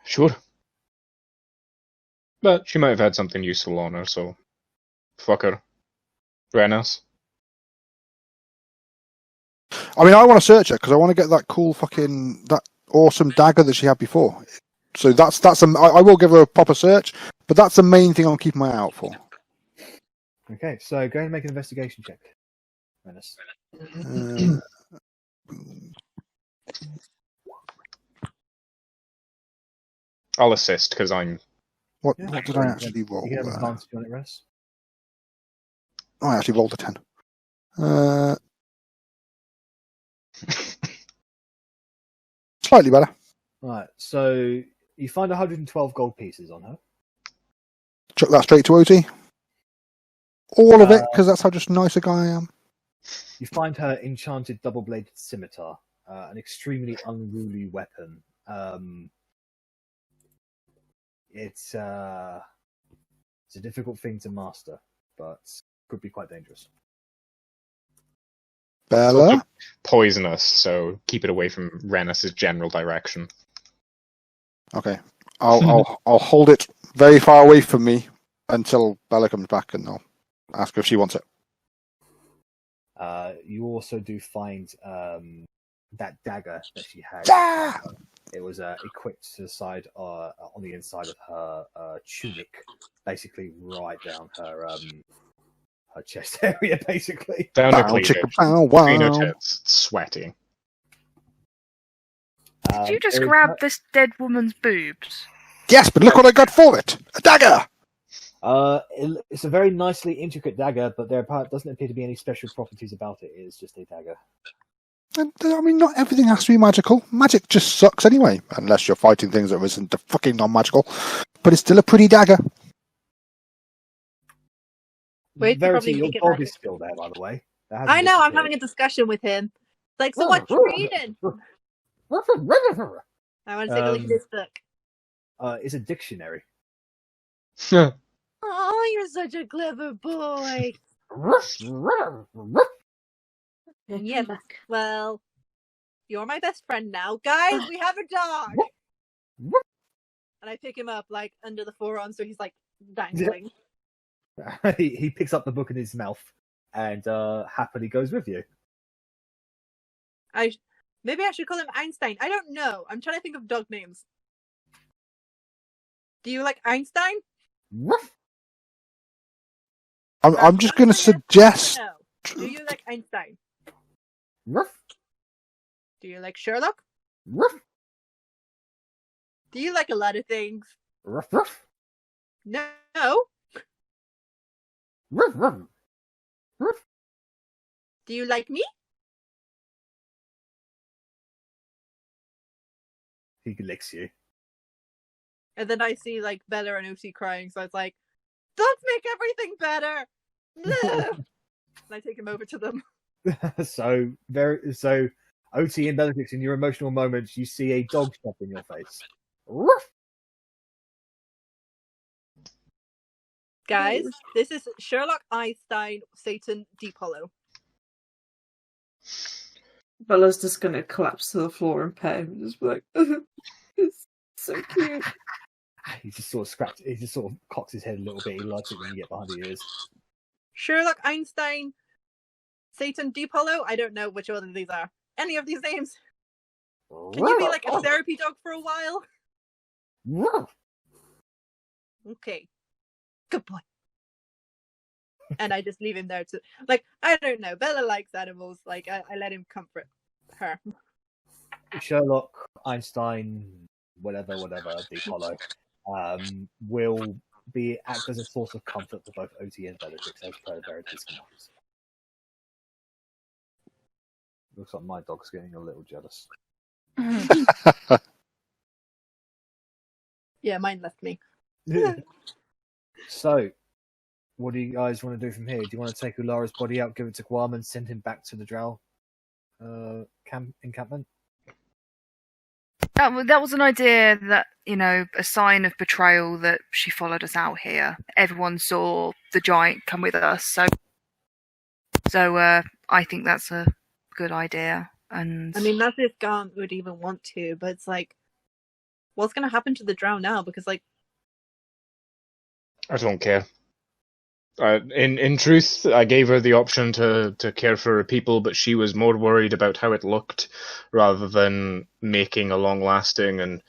Sure. But she might have had something useful on her, so fuck her. Rennas. I mean, I want to search her because I want to get that cool fucking that awesome dagger that she had before. So I will give her a proper search, but that's the main thing I'm keeping my eye out for. Okay, so go and make an investigation check. Rennas. I'll assist because I'm. What Yeah, did sure, I you actually roll? You can have advantage on it, Ress. I actually rolled a 10. Slightly better. Right, so you find 112 gold pieces on her. Chuck that straight to OT. All of it, because that's how just nice a guy I am. You find her enchanted double-bladed scimitar, an extremely unruly weapon. It's a difficult thing to master, but could be quite dangerous. Bella? Poisonous, so keep it away from Rennas' general direction. Okay. I'll hold it very far away from me until Bella comes back, and I'll ask her if she wants it. You also do find that dagger that she had. Ah! It was equipped to the side on the inside of her tunic, basically right down her her chest area, basically. Down her Bow, cleavage. chicka, bow, Between her wow. tits, sweaty. Did you just there is grab this dead woman's boobs? Yes, but look what I got for it! A dagger! It's a very nicely intricate dagger, but there doesn't appear to be any special properties about it. It is just a dagger. And, I mean, not everything has to be magical. Magic just sucks anyway, unless you're fighting things that isn't fucking non-magical. But it's still a pretty dagger. Wait, Verity, probably your make it dog magic. is still there, by the way. That hasn't I know, I'm disappeared. having a discussion with him. Like, so what you reading? I want to take a look at this book. It's a dictionary. Oh, you're such a clever boy. Yes, well, you're my best friend now. Guys, we have a dog! And I pick him up, like, under the forearm, so he's, like, dangling. He picks up the book in his mouth and happily goes with you. Maybe I should call him Einstein. I don't know. I'm trying to think of dog names. Do you like Einstein? I'm just going to suggest... No. Do you like Einstein? Do you like Sherlock? Do you like a lot of things? No. Do you like me? He licks you. And then I see like Bella and Otti crying, so I was like, "Dogs make everything better." And I take him over to them. So Otti and Bellatrix, in your emotional moments, you see a dog shot in your face. Guys, this is Sherlock Einstein, Satan, Deep Hollow. Bella's just gonna collapse to the floor and pet him, just be like, it's so cute. He just sort of cocks his head a little bit. He likes it when you get behind the ears. Sherlock Einstein, Satan, Deep Hollow. I don't know which one of these are. Any of these names. Can you be like a therapy dog for a while? Okay. Good boy. And I just leave him there to, like, I don't know. Bella likes animals. Like, I let him comfort her. Sherlock, Einstein, whatever, Deep Hollow, will act as a source of comfort for both Otti and Bellatrix as per Verity's commands. Looks like my dog's getting a little jealous. Yeah, mine left me. So, what do you guys want to do from here? Do you want to take Ulara's body out, give it to Guam, and send him back to the Drow encampment? That was an idea that, a sign of betrayal that she followed us out here. Everyone saw the giant come with us, so I think that's a good idea. And I mean, that's if Garnt would even want to, but it's like, what's going to happen to the Drow now? Because, like, I don't care. In truth, I gave her the option to care for her people, but she was more worried about how it looked rather than making a long-lasting and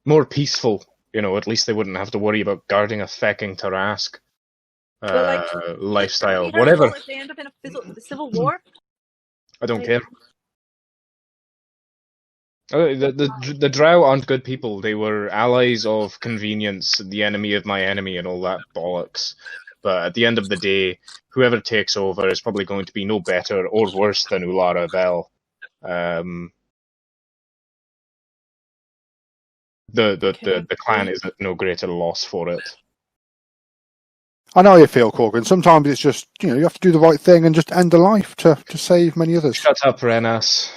more peaceful. At least they wouldn't have to worry about guarding a fecking Tarask lifestyle. Whatever. If they end up in a civil war? I don't care. The Drow aren't good people. They were allies of convenience, the enemy of my enemy, and all that bollocks. But at the end of the day, whoever takes over is probably going to be no better or worse than Ulara Bell. The clan is at no greater loss for it. I know how you feel, Korgrin. Sometimes it's just, you have to do the right thing and just end a life to save many others. Shut up, Rennas.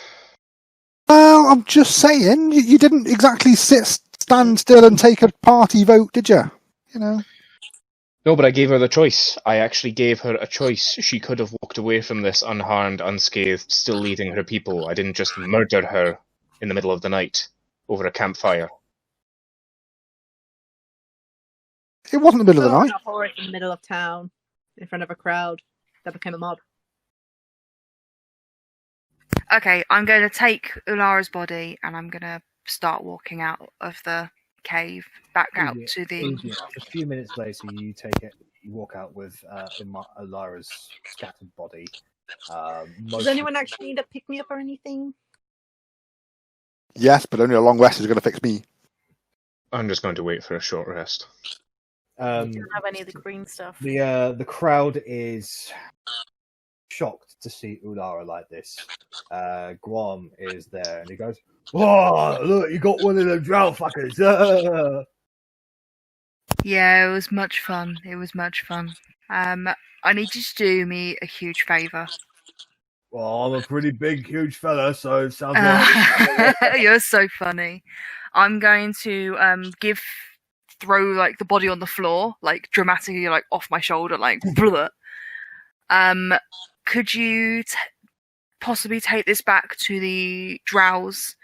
Well, I'm just saying, you didn't exactly stand still and take a party vote, did you? No, but I gave her the choice. I actually gave her a choice. She could have walked away from this unharmed, unscathed, still leading her people. I didn't just murder her in the middle of the night over a campfire. It wasn't the middle of the night. A horse in the middle of town, in front of a crowd. That became a mob. Okay, I'm going to take Ulara's body and I'm going to start walking out of the cave back out to the... A few minutes later, you take it. you walk out with Elira's scattered body. Does anyone actually need to pick me up or anything? Yes, but only a long rest is going to fix me. I'm just going to wait for a short rest. We don't have any of the green stuff. The crowd is shocked to see Ulara like this. Guam is there, and he goes, "Oh, look, you got one of them drow fuckers!" Yeah, it was much fun. It was much fun. I need you to do me a huge favour. Well, I'm a pretty big, huge fella, so it sounds like You're so funny. I'm going to throw like the body on the floor, like dramatically, like off my shoulder, like blah. Could you possibly take this back to the drows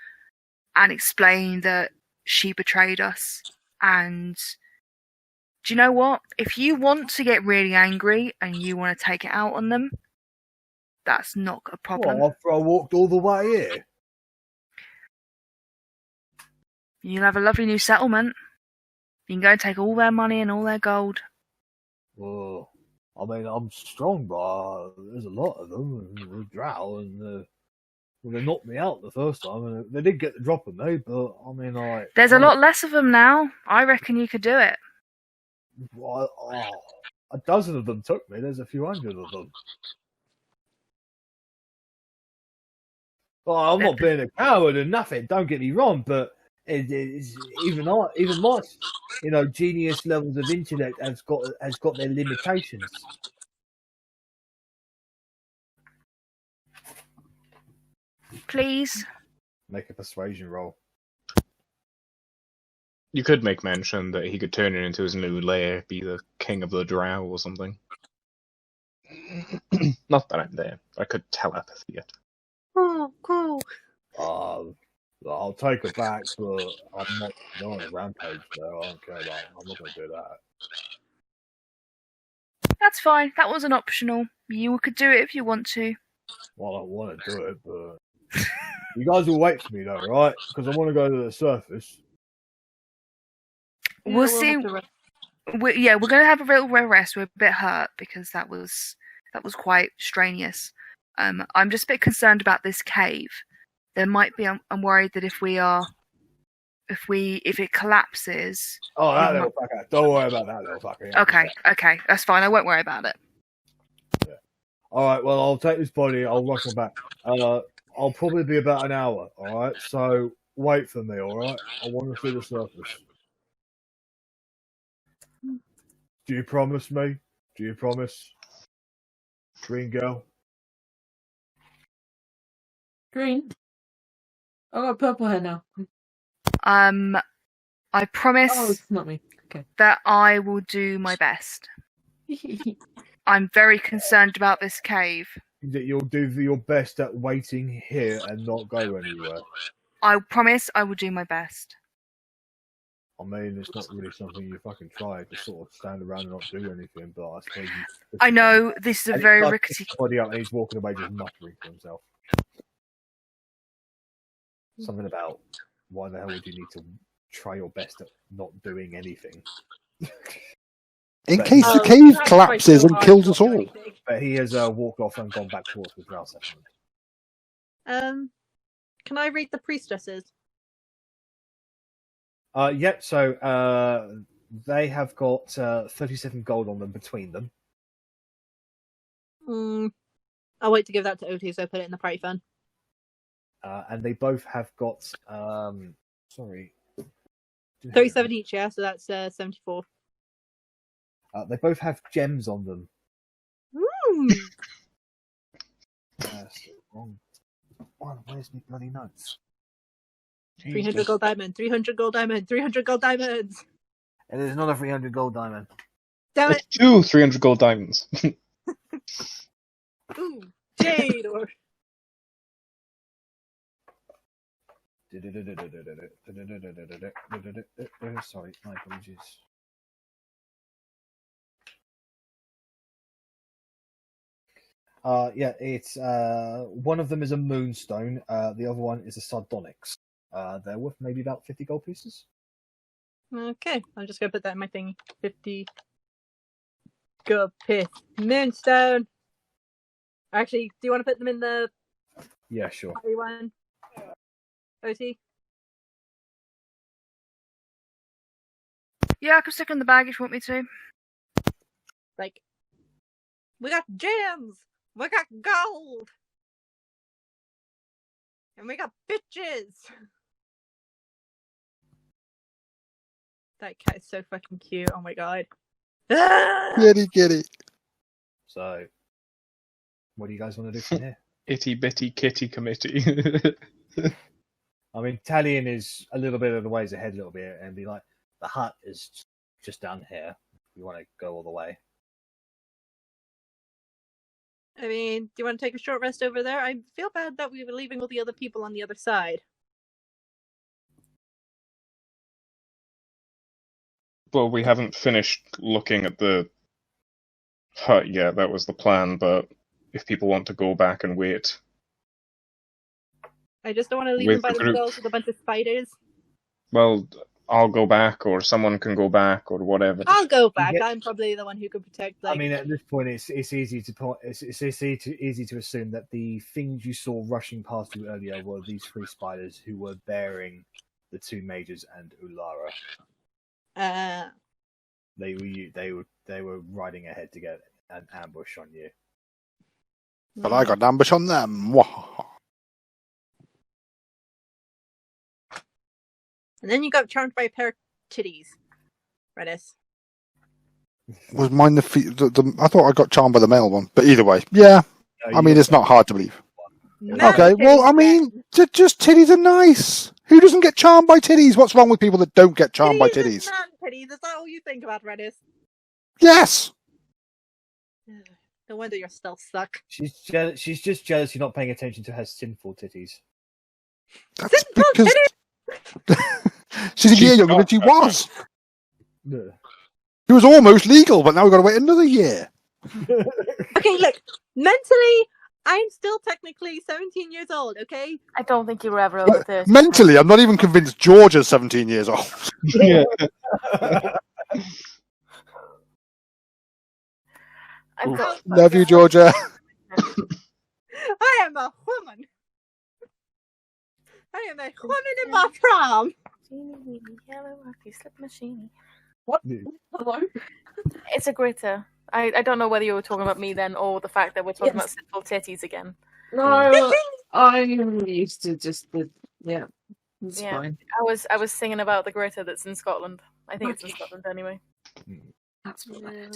and explain that she betrayed us? And do you know what? If you want to get really angry and you want to take it out on them, that's not a problem. What, after I walked all the way here? You'll have a lovely new settlement. You can go and take all their money and all their gold. Well, I mean, I'm strong, but there's a lot of them. They're drow, and they knocked me out the first time, and they did get the drop on me, but I mean, like... There's a lot less of them now. I reckon you could do it. A dozen of them took me. There's a few hundred of them. Well, I'm not being a coward and nothing. Don't get me wrong, but it's even my, genius levels of intellect has got their limitations. Please make a persuasion roll. You could make mention that he could turn it into his new lair, be the king of the drow or something. Not that I'm there. I could telepathy it. Oh, cool. I'll take it back, but I'm not going on a rampage, though. I don't care about it. I'm not going to do that. That's fine. That wasn't optional. You could do it if you want to. Well, I want to do it, but you guys will wait for me, though, right? Because I want to go to the surface. We'll see. We're going to have a little rest. We're a bit hurt because that was quite strenuous. I'm just a bit concerned about this cave. There might be. I'm worried that if it collapses. Oh, that little fucker! Don't worry about that little fucker. Yeah. Okay, that's fine. I won't worry about it. Yeah. All right. Well, I'll take this body. I'll rush it back. I'll probably be about an hour. All right. So wait for me. All right. I want to see the surface. Do you promise me? Do you promise? Green girl. Green. I got purple hair now. I promise. Oh, it's not me. Okay. That I will do my best. I'm very concerned about this cave. That you'll do your best at waiting here and not go anywhere. I promise I will do my best. I mean, it's not really something you fucking try to sort of stand around and not do anything, but I suppose you... I know, this is a very rickety... Body up and he's walking away just muttering to himself. Something about why the hell would you need to try your best at not doing anything? In case the cave collapses and kills us all. But he has walked off and gone back towards the drow settlement. Can I read the priestesses? Yep, so they have got 37 gold on them between them. I'll wait to give that to Otti, so I put it in the party fund. And they both have got 37 each, yeah, so that's 74. They both have gems on them. Wrong one. Where's my bloody notes? 300 gold diamond, 300 gold diamond, 300 gold diamonds. It is not a 300 gold diamond. Damn it! It's 2 300 gold diamonds. Ooh, jade or. Sorry, my apologies. Yeah, it's one of them is a moonstone, the other one is a sardonyx. They're worth maybe about 50 gold pieces. Okay, I'm just gonna put that in my thingy. 50. Good piss. Moonstone. Actually, do you want to put them in the Yeah, sure. one? Otti? Yeah, I can stick in the bag if you want me to. Like, we got gems! We got gold! And we got bitches! That cat is so fucking cute, oh my god. Kitty. So, what do you guys want to do from here? Itty bitty kitty committee. I mean, Talion is a little bit of the ways ahead, a little bit, and be like, the hut is just down here. You want to go all the way? I mean, do you want to take a short rest over there? I feel bad that we were leaving all the other people on the other side. Well, we haven't finished looking at the hut yet. That was the plan, but if people want to go back and wait. I just don't want to leave With them by the group. themselves with a bunch of spiders. Well, I'll go back, or someone can go back, or whatever. I'll go back. Yeah. I'm probably the one who could protect. Like, I mean, at this point, it's easy to easy to assume that the things you saw rushing past you earlier were these 3 spiders who were bearing the 2 mages and Ulara. They were riding ahead to get an ambush on you. But I got an ambush on them. And then you got charmed by a pair of titties, Rennas. Was mine the I thought I got charmed by the male one, but either way, yeah. I mean, it's not hard to believe. No Okay, well, I titties, mean, just titties are nice. Who doesn't get charmed by titties? What's wrong with people that don't get charmed by titties. titties? Is not titties. Is that all you think about, Rennas? Yes. No wonder your stealth suck. She's just jealous you're not paying attention to her sinful titties. That's Sinful because she's a year younger than she was. Ugh. It was almost legal, but now we've got to wait another year. Okay, look. Mentally, I'm still technically 17 years old, okay? I don't think you were ever over 30. Mentally, I'm not even convinced Georgia's 17 years old. Yeah. I've got Love you, Georgia. I am a woman. I am a woman in my prom. Yellow rocky slip machine. What? Yeah. Hello? It's a gritter. I don't know whether you were talking about me then or the fact that we're talking about sinful titties again. No, I'm used to just the it's Yeah. fine. I was singing about the gritter that's in Scotland. I think it's in Okay. Scotland anyway. That's what I had.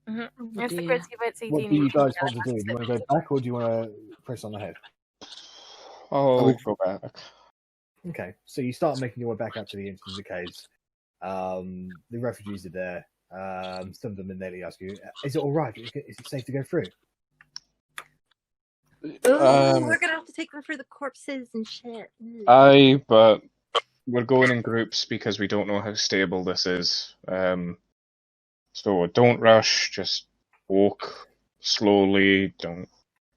Mm-hmm. Oh It's the dear. gritty bitsy What do teeny you guys yellow want to do? rocky Do you want to slip go back or do you want to press on ahead? I'll go back. Okay, so you start making your way back up to the entrance of the caves. The refugees are there. Some of them innately ask you, "Is it all right? Is it safe to go through?" We're gonna have to take them for the corpses and shit. Aye, but we're going in groups because we don't know how stable this is. So don't rush, just walk slowly, don't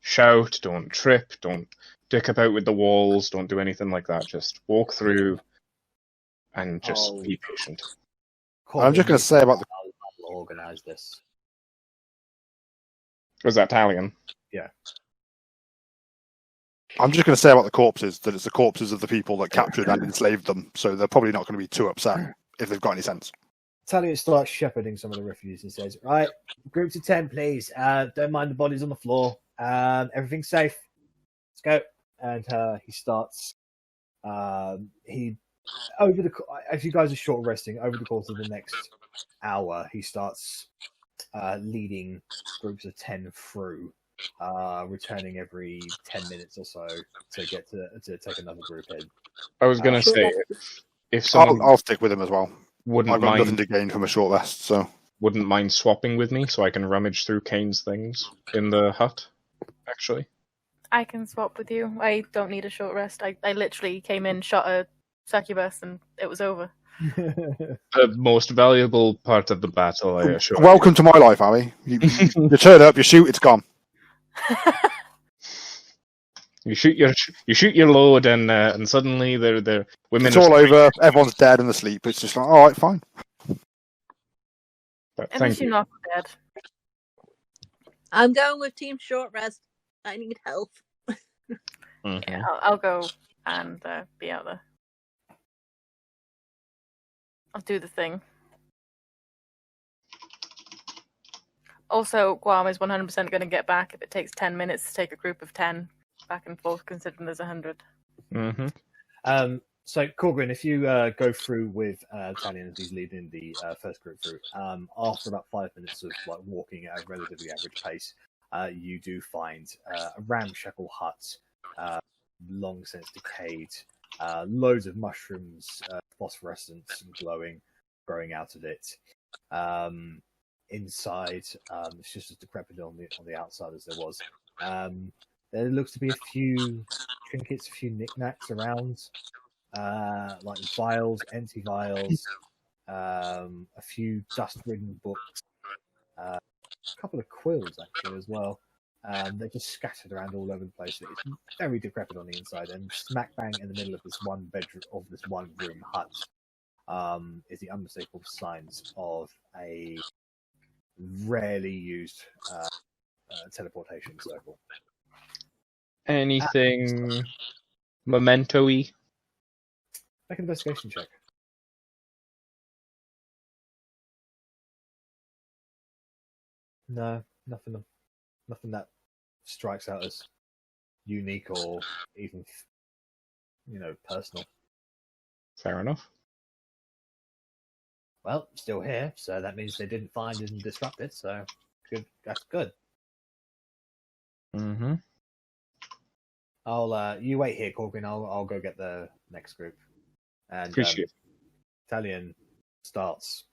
shout, don't trip, don't dick about with the walls, don't do anything like that. Just walk through and just Oh. be patient. I'm just going to say about the. I'll organize this. Was that Talion? I'm just going to say about the corpses that it's the corpses of the people that captured and enslaved them, so they're probably not going to be too upset if they've got any sense. Talia starts shepherding some of the refugees and says, "Right, groups of 10, please. Don't mind the bodies on the floor. Everything's safe. Let's go." And he starts. As you guys are short resting over the course of the next hour, he starts leading groups of 10 through, returning every 10 minutes or so to get to take another group in. I was going to say, if someone I'll stick with him as well. wouldn't I've got nothing mind, to gain from a short rest, so. wouldn't mind swapping with me so I can rummage through Kane's things in the hut, actually. I can swap with you. I don't need a short rest. I literally came in, shot a succubus, and it was over. The most valuable part of the battle, I assure you. Welcome to my life, Arri. You turn up, you shoot, it's gone. You shoot your load, and suddenly they're women. It's all over. Everyone's dead and asleep. It's just like, all right, fine. But At thank least you're you. not dead. I'm going with Team Short Rest. I need health. Mhm. Yeah, I'll go and be out there. I'll do the thing. Also, Guam is 100% going to get back if it takes 10 minutes to take a group of 10 back and forth, considering there's 100. So, Korgrin, if you go through with Talion as he's leading the first group through, after about 5 minutes of like walking at a relatively average pace, you do find a ramshackle hut, long since decayed, loads of mushrooms, phosphorescent and glowing, growing out of it. Inside, it's just as decrepit on the outside as there was. There looks to be a few trinkets, a few knickknacks around, like vials, empty vials, a few dust-ridden books, a couple of quills actually as well. They're just scattered around all over the place. It's very decrepit on the inside, and smack bang in the middle of this one bedroom of this one room hut is the unmistakable signs of a rarely used teleportation circle. Anything memento-y? Make an investigation check. No, nothing that strikes out as unique or even, personal. Fair enough. Well, still here, so that means they didn't find and disrupt it. So good. That's good. Mm-hmm. I'll you wait here, Korgrin. I'll go get the next group. And Appreciate it. Talion starts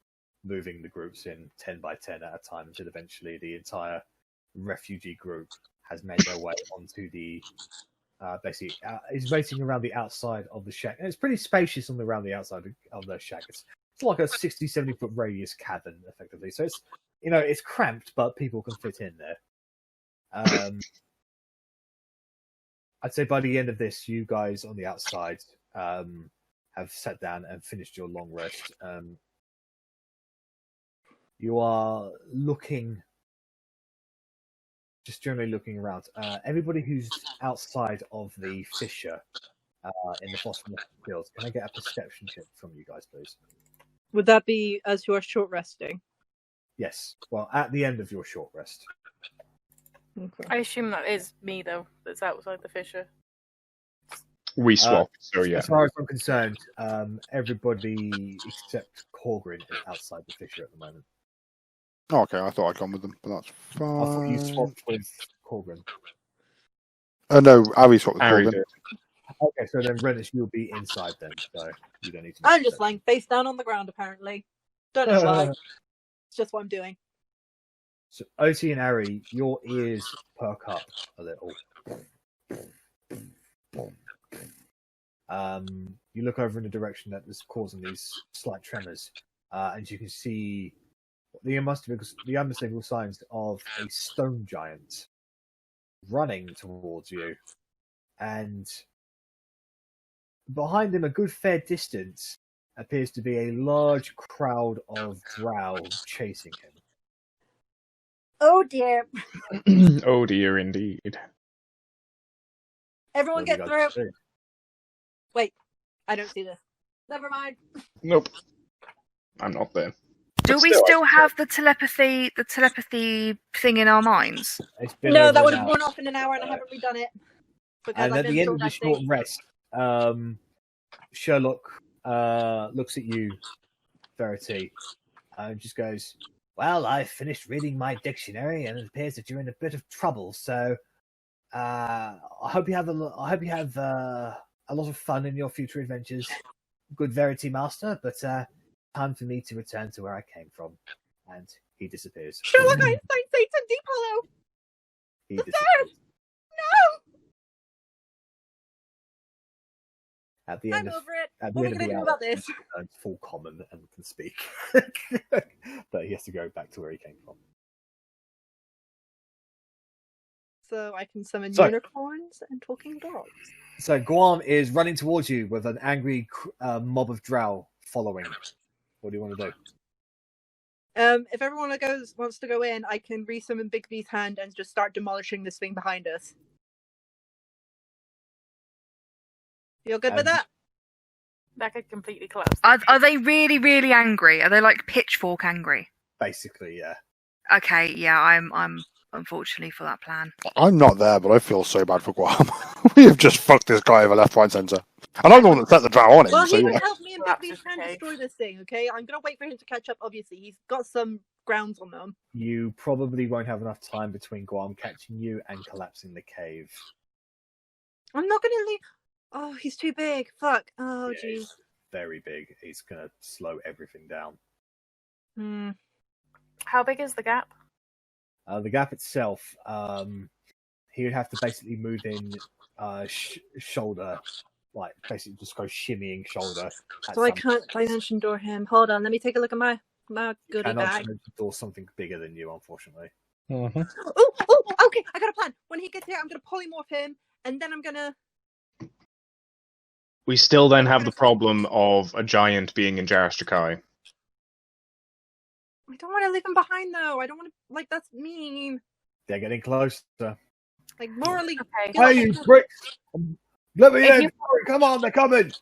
moving the groups in 10 by 10 at a time until eventually the entire refugee group has made their way onto the basically is waiting around the outside of the shack. And it's pretty spacious around the outside of the shack. It's like a 60, 70-foot radius cavern, effectively. So it's it's cramped, but people can fit in there. I'd say by the end of this, you guys on the outside have sat down and finished your long rest. You are just generally looking around. Everybody who's outside of the fissure in the bottom of the field, can I get a perception check from you guys, please? Would that be as you are short resting? Yes. Well, at the end of your short rest. Okay. I assume that is me, though, that's outside the fissure. We swap, so yeah. As far as I'm concerned, everybody except Korgrin is outside the fissure at the moment. Oh, okay, I thought I'd gone with them, but that's fine. I thought you swapped with Korgrin. No, Arri swapped with Arri Korgrin. did. Okay, so then Rennas, you'll be inside then, so you don't need to. I'm just lying face down on the ground, apparently. Don't know why. It's just what I'm doing. So Otti and Arri, your ears perk up a little. You look over in the direction that is causing these slight tremors, and you can see the unmistakable signs of a stone giant running towards you, and behind him, a good fair distance, appears to be a large crowd of drow chasing him. Oh dear. Oh dear, indeed. Everyone What have get you guys through. do? Wait, I don't see this. Never mind. Nope. I'm not there. Do we still have the telepathy thing in our minds? It's been No, over that an would have hour. worn off in an hour and I haven't redone it. Because And I've at been the end short of the resting. short rest, Sherlock looks at you, Verity, and just goes, "Well, I finished reading my dictionary, and it appears that you're in a bit of trouble. So, I hope you have a lot of fun in your future adventures, good Verity Master. But time for me to return to where I came from." And he disappears. Sherlock Einstein, Satan, Deep Hollow! He The disappears. No! At the end I'm of over it. at the What are end we of the going to do hour, about this? he turns full common and can speak, but he has to go back to where he came from. so I can summon So- unicorns and talking dogs. So Guam is running towards you with an angry mob of drow following. What do you want to do? If everyone wants to go in, I can resummon Bigby's hand and just start demolishing this thing behind us. Feel good with that? That could completely collapse. Are they really, really angry? Are they like pitchfork angry? Basically, yeah. Okay, yeah, I'm unfortunately for that plan. I'm not there, but I feel so bad for Guam. We have just fucked this guy over left, right, centre. And I'm the one that set the drow on him. Well, so, he yeah. can help me and Collapse Bigby's is hand okay. destroy this thing, okay? I'm gonna wait for him to catch up, obviously. He's got some grounds on them. You probably won't have enough time between Guam catching you and collapsing the cave. I'm not gonna leave. Oh, he's too big. Fuck. Oh, Yeah, jeez. he's very big. He's gonna slow everything down. Hmm. How big is the gap? The gap itself, he would have to basically move in shoulder, like basically just go shimmying shoulder. So I can't dimension door him. Hold on, let me take a look at my goodie Cannot bag. dimension door something bigger than you, unfortunately. Oh, okay, I got a plan. When he gets here, I'm gonna polymorph him, and then I'm gonna. We still then have the problem of a giant being in Jarashtakai. I don't want to leave him behind though. I don't want to. Like, that's mean. They're getting closer. Like, morally. Okay. Hey, you bricks! Let me If in! you- Come on, they're coming!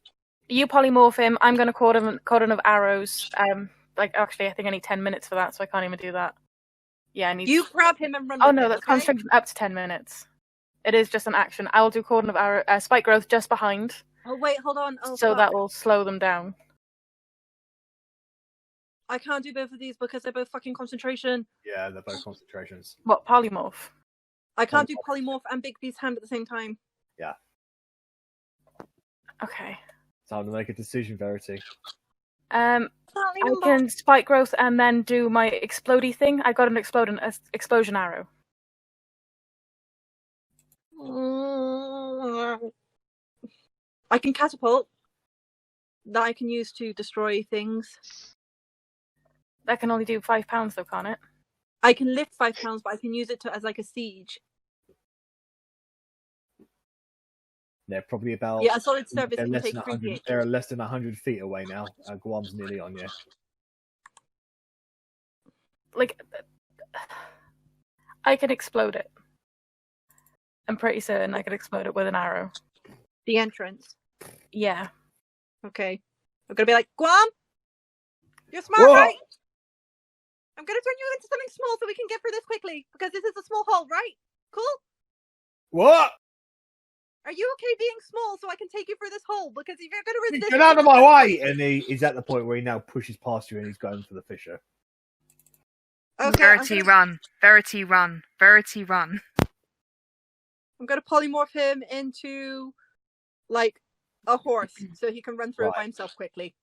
You polymorph him. I'm going to cordon of arrows. Actually, I think I need 10 minutes for that, so I can't even do that. Yeah, I need. You grab him and run. Oh with no, him, that's okay? concentration up to 10 minutes. It is just an action. I will do cordon of arrow, spike growth just behind, Oh wait, hold on. Oh, so fuck. that will slow them down. I can't do both of these because they're both fucking concentration. Yeah, they're both concentrations. What polymorph? I can't do polymorph and Bigby's hand at the same time. Yeah. Okay. Time to make a decision, Verity. I can spike growth and then do my explodey thing. I got an explosion arrow. I can catapult. That I can use to destroy things. That can only do £5 though, can't it? I can lift 5 pounds, but I can use it as like a siege. They're probably about. Yeah, a solid service They're can less, take than 3 100, PH. they're less than 100 feet away now. Guam's nearly on you. Like, I can explode it. I'm pretty certain I could explode it with an arrow. The entrance. Yeah. Okay. I'm gonna be like, Guam! You're smart, Whoa! right? I'm gonna turn you into something small so we can get through this quickly. Because this is a small hole, right? Cool? What? Are you okay being small so I can take you through this hole? Because if you're gonna resist... Get out of my way! And he's at the point where he now pushes past you and he's going for the fissure. Okay, Verity, run. Verity, run. Verity, run. I'm gonna polymorph him into, like, a horse so he can run through it by Right. himself quickly.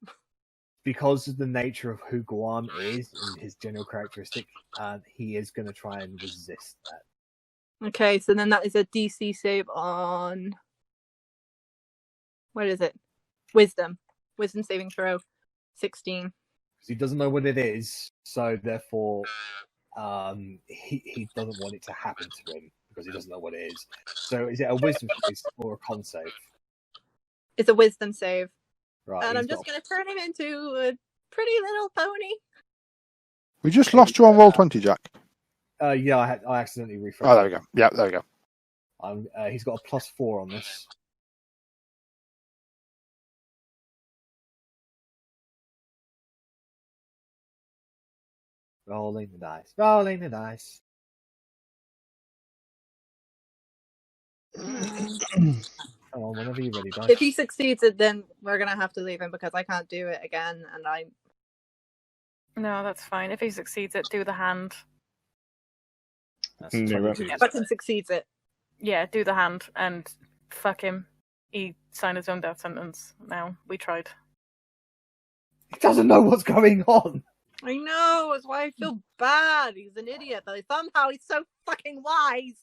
Because of the nature of who Guam is and his general characteristic, he is going to try and resist that. Okay, so then that is a DC save on... What is it? Wisdom. Wisdom saving throw. 16. Because he doesn't know what it is, so therefore he doesn't want it to happen to him because he doesn't know what it is. So is it a wisdom save or a con save? It's a wisdom save. Right. And I'm he's just got- gonna turn him into a pretty little pony. We just lost you on roll 20, Jack. Yeah, I accidentally refreshed. Oh, there we go. Yeah, there we go. He's got a +4 on this. Rolling the dice. Rolling the dice. Come on, whenever you're ready, dice. If he succeeds it, then we're gonna have to leave him because I can't do it again, and I... No, that's fine. If he succeeds it, do the hand. That's Yeah, 22. Yeah, Button succeeds it. Yeah, do the hand and fuck him. He signed his own death sentence. Now, we tried. He doesn't know what's going on. I know, that's why I feel bad. He's an idiot, but somehow he's so fucking wise.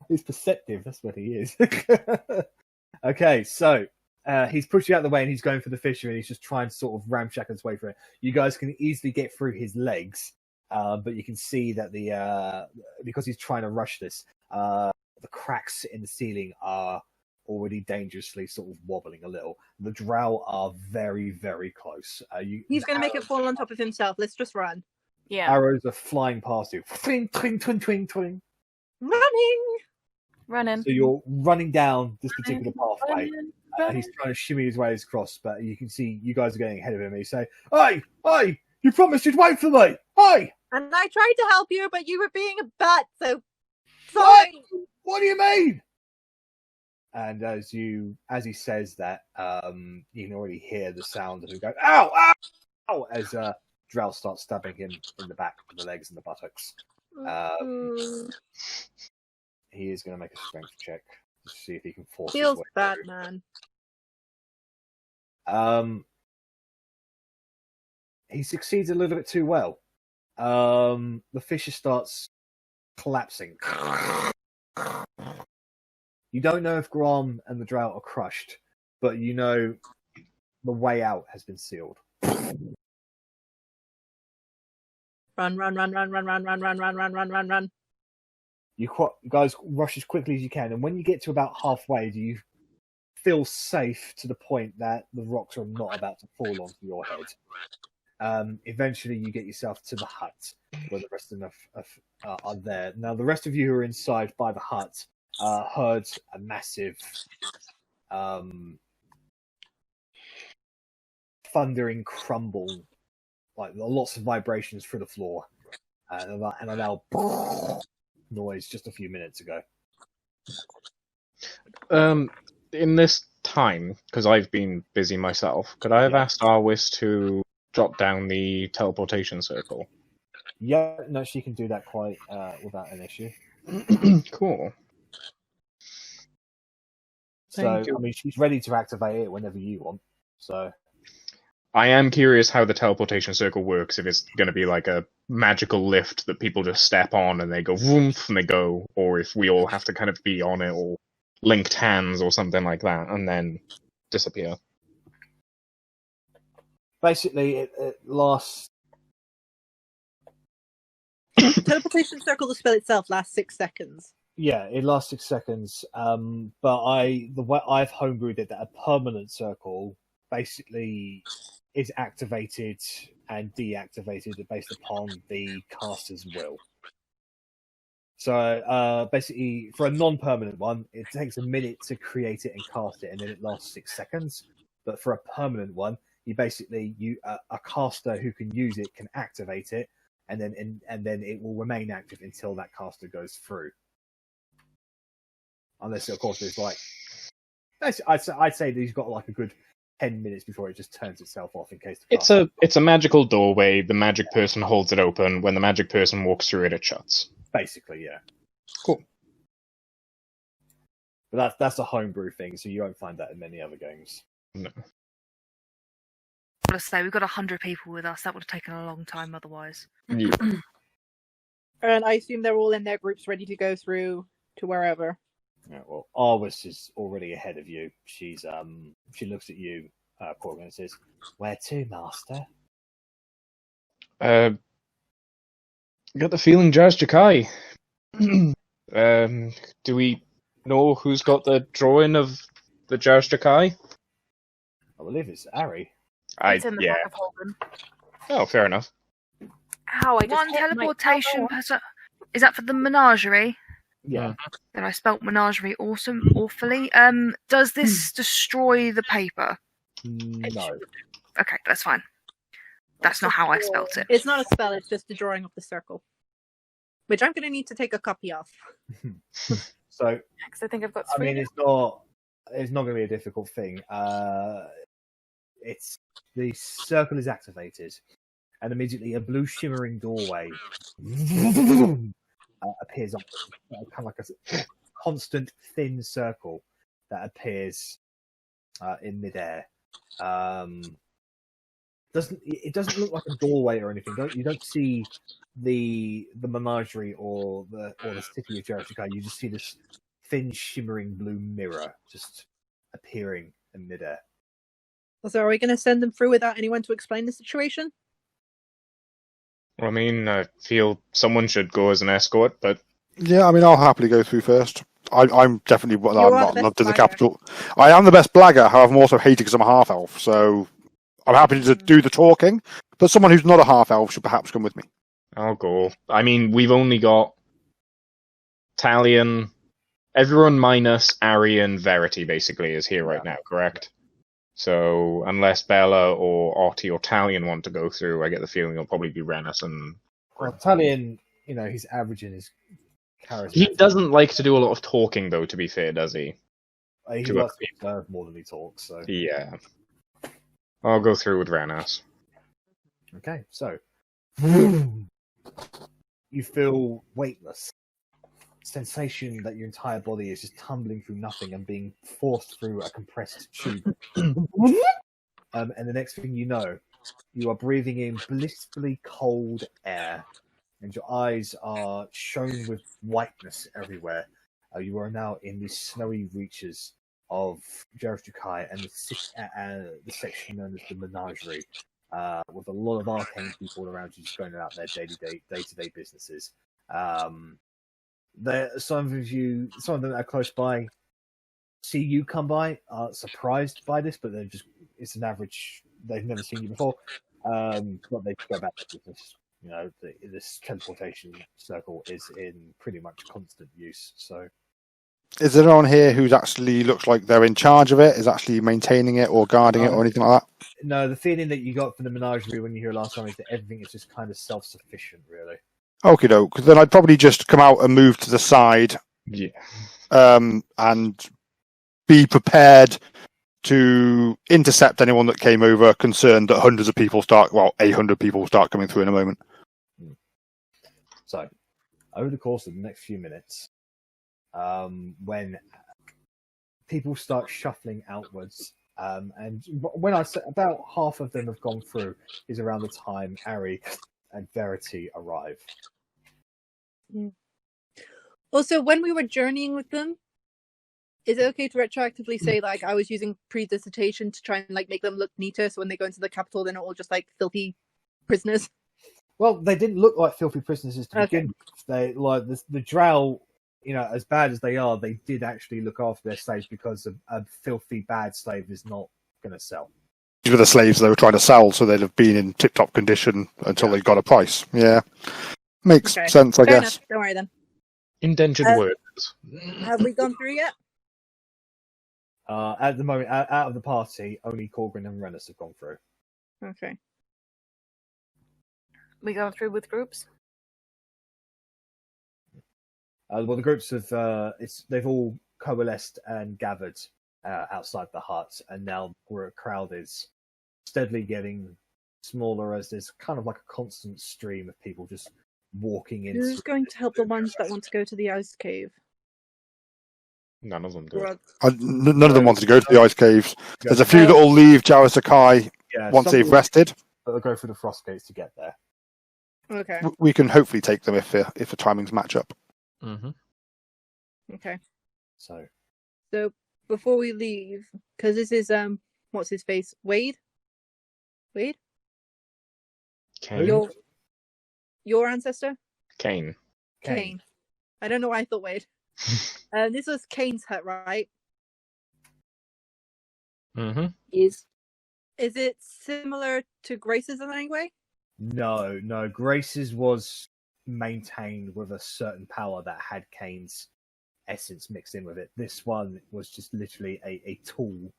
He's perceptive. That's what he is. Okay, so he's pushed you out of the way and he's going for the fissure and he's just trying to sort of ramshackle his way through it. You guys can easily get through his legs but you can see that because he's trying to rush this, the cracks in the ceiling are already dangerously sort of wobbling a little. The drow are very, very close. He's going to make it fall on top of himself. Let's just run. Yeah. Arrows are flying past you. Twing, twing, twing, twing, twing. Running. So you're running down this particular pathway. Running. He's trying to shimmy his way across, but you can see you guys are getting ahead of him. He's saying, "Hey, hey! You promised you'd wait for me. Hey!" And I tried to help you, but you were being a butt. So sorry. What do you mean? And as he says that, you can already hear the sound of him going, "Ow, ow, ow!" as Drow starts stabbing him in the back with the legs and the buttocks. He is going to make a strength check to see if he can force his Feels way bad, through. man. He succeeds a little bit too well. The fissure starts collapsing. You don't know if Grom and the Drought are crushed, but you know the way out has been sealed. Run. You guys rush as quickly as you can, and when you get to about halfway, do you feel safe to the point that the rocks are not about to fall onto your head? Eventually, you get yourself to the hut, where the rest of them are there. Now, the rest of you who are inside by the hut heard a massive thundering crumble, like lots of vibrations through the floor, and a loud noise just a few minutes ago. In this time, because I've been busy myself, could I have asked Arwis to drop down the teleportation circle? Yeah, no, she can do that quite without an issue. Cool. So, I mean, she's ready to activate it whenever you want. So, I am curious how the teleportation circle works, if it's going to be like a magical lift that people just step on and they go woof and they go, or if we all have to kind of be on it or linked hands or something like that and then disappear. Basically, it lasts... Teleportation circle, the spell itself, lasts 6 seconds. Yeah, it lasts 6 seconds. But the way I've homebrewed it, that a permanent circle basically is activated and deactivated based upon the caster's will. So basically, for a non-permanent one, it takes a minute to create it and cast it, and then it lasts 6 seconds. But for a permanent one, you basically a caster who can use it can activate it, and then it will remain active until that caster goes through. Unless, of course, there's like, I'd say that he's got like a good 10 minutes before it just turns itself off in case. It's a magical doorway. The magic person holds it open. When the magic person walks through it, it shuts. Basically, yeah. Cool. But that's a homebrew thing, so you won't find that in many other games. No. Let's say we've got 100 people with us. That would have taken a long time otherwise. Yeah. And I assume they're all in their groups ready to go through to wherever. Yeah, well, Arwis is already ahead of you. She looks at you, Korgrin, and says, "Where to, Master?" Got the feeling Jazz Jakai. Do we know who's got the drawing of the Jazz Jakai? I believe it's Arri. It's in the back of Holden. Oh, fair enough. How I just One hit my- teleportation person. Is that for the menagerie? Yeah. Then I spelt menagerie awfully. Does this destroy the paper? No. Okay, that's fine. That's not how I spelt it. It's not a spell, it's just a drawing of the circle. Which I'm going to need to take a copy of. So, Because I think I've got I 3. mean, it's not going to be a difficult thing. It's the circle is activated, and immediately a blue shimmering doorway appears on kind of like a constant thin circle that appears in midair. It doesn't look like a doorway or anything. You don't see the menagerie or the city of Jericho. You just see this thin shimmering blue mirror just appearing in midair. So are we going to send them through without anyone to explain the situation? I mean, I feel someone should go as an escort, but Yeah, I mean, I'll happily go through first. I'm definitely. Well, You I'm are not the best loved in the blagger. capital. I am the best blagger. However, I'm also hated because I'm a half elf. So I'm happy to do the talking. But someone who's not a half elf should perhaps come with me. I'll go. I mean, we've only got Talion. Everyone minus Arri and Verity basically is here right now, correct? So unless Bella or Otti or Talion want to go through, I get the feeling it'll probably be Rennas and. Well, Talion, he's averaging his charisma. He doesn't like to do a lot of talking, though. To be fair, does he? He to likes to observe more than he talks. So Yeah. I'll go through with Rennas. okay, so you feel weightless. Sensation that your entire body is just tumbling through nothing and being forced through a compressed tube. And the next thing you know, you are breathing in blissfully cold air, and your eyes are shown with whiteness everywhere. You are now in the snowy reaches of Jerichukai and the section known as the Menagerie, with a lot of arcane people around you just going about their day-to-day businesses. Some of them that are close by see you come by, are surprised by this, but it's an average. They've never seen you before, but they go back to business. This teleportation circle is in pretty much constant use. So, is there anyone here who's actually looks like they're in charge of it, is actually maintaining it or guarding it or anything like that? No, the feeling that you got from the menagerie when you were here last time is that everything is just kind of self-sufficient, really. Okie doke. Then I'd probably just come out and move to the side. Yeah. And be prepared to intercept anyone that came over, concerned that 800 people start coming through in a moment. So, over the course of the next few minutes, when people start shuffling outwards, and when I say about half of them have gone through, is around the time Arri and Verity arrive. Also, when we were journeying with them, is it okay to retroactively say like I was using prestidigitation to try and like make them look neater, so when they go into the capital, they're not all just like filthy prisoners? Well, they didn't look like filthy prisoners to begin with. They like the drow, as bad as they are, they did actually look after their slaves because a filthy bad slave is not going to sell. These were the slaves they were trying to sell, so they'd have been in tip-top condition until they got a price. Yeah, makes sense, I Fair guess. enough. Don't worry then. Indentured workers. Have we gone through yet? At the moment, out of the party, only Korgrin and Rennas have gone through. Okay. We go through with groups? Well, the groups have they've all coalesced and gathered outside the hut, and now the crowd is steadily getting smaller as there's kind of like a constant stream of people just walking in. Who's going to help the ones that want to go to the ice cave? None of them do. None of them wanted to go to the ice caves. There's a few that will leave Jarisakai once they've rested. But they'll go through the frost gates to get there. Okay. We can hopefully take them if the timings match up. Mm-hmm. Okay. So before we leave, because this is what's his face? Wade? Kane. Your ancestor? Kane. Kane. I don't know why I thought Wade. This was Kane's hut, right? Mm-hmm. Is it similar to Grace's in any way? No. Grace's was maintained with a certain power that had Kane's essence mixed in with it. This one was just literally a tool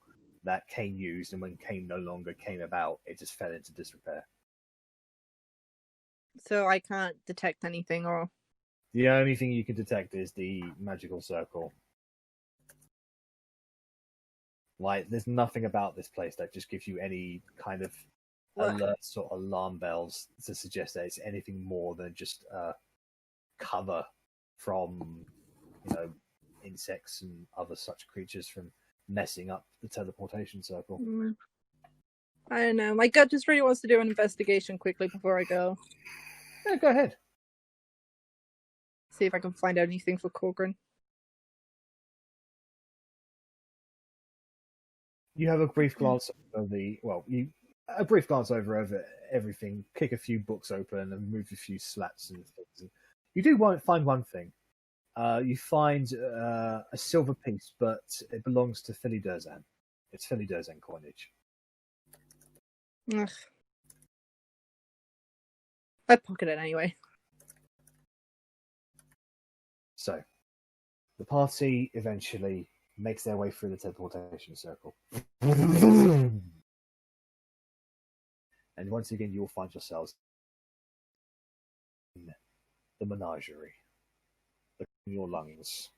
that Kane used, and when Kane no longer came about, it just fell into disrepair. So I can't detect anything, or the only thing you can detect is the magical circle. Like, there's nothing about this place that just gives you any kind of alerts or alarm bells to suggest that it's anything more than just cover from, insects and other such creatures from messing up the teleportation circle. I don't know. My gut just really wants to do an investigation quickly before I go. Yeah, go ahead. See if I can find out anything for Korgrin. You have a brief glance over a brief glance over everything, kick a few books open, and move a few slats and things. You do find one thing. You find a silver piece, but it belongs to Philly Durzan. It's Philly Durzan coinage. Ugh. I pocket it anyway. So, the party eventually makes their way through the teleportation circle. And once again, you'll find yourselves in the menagerie. In your lungs.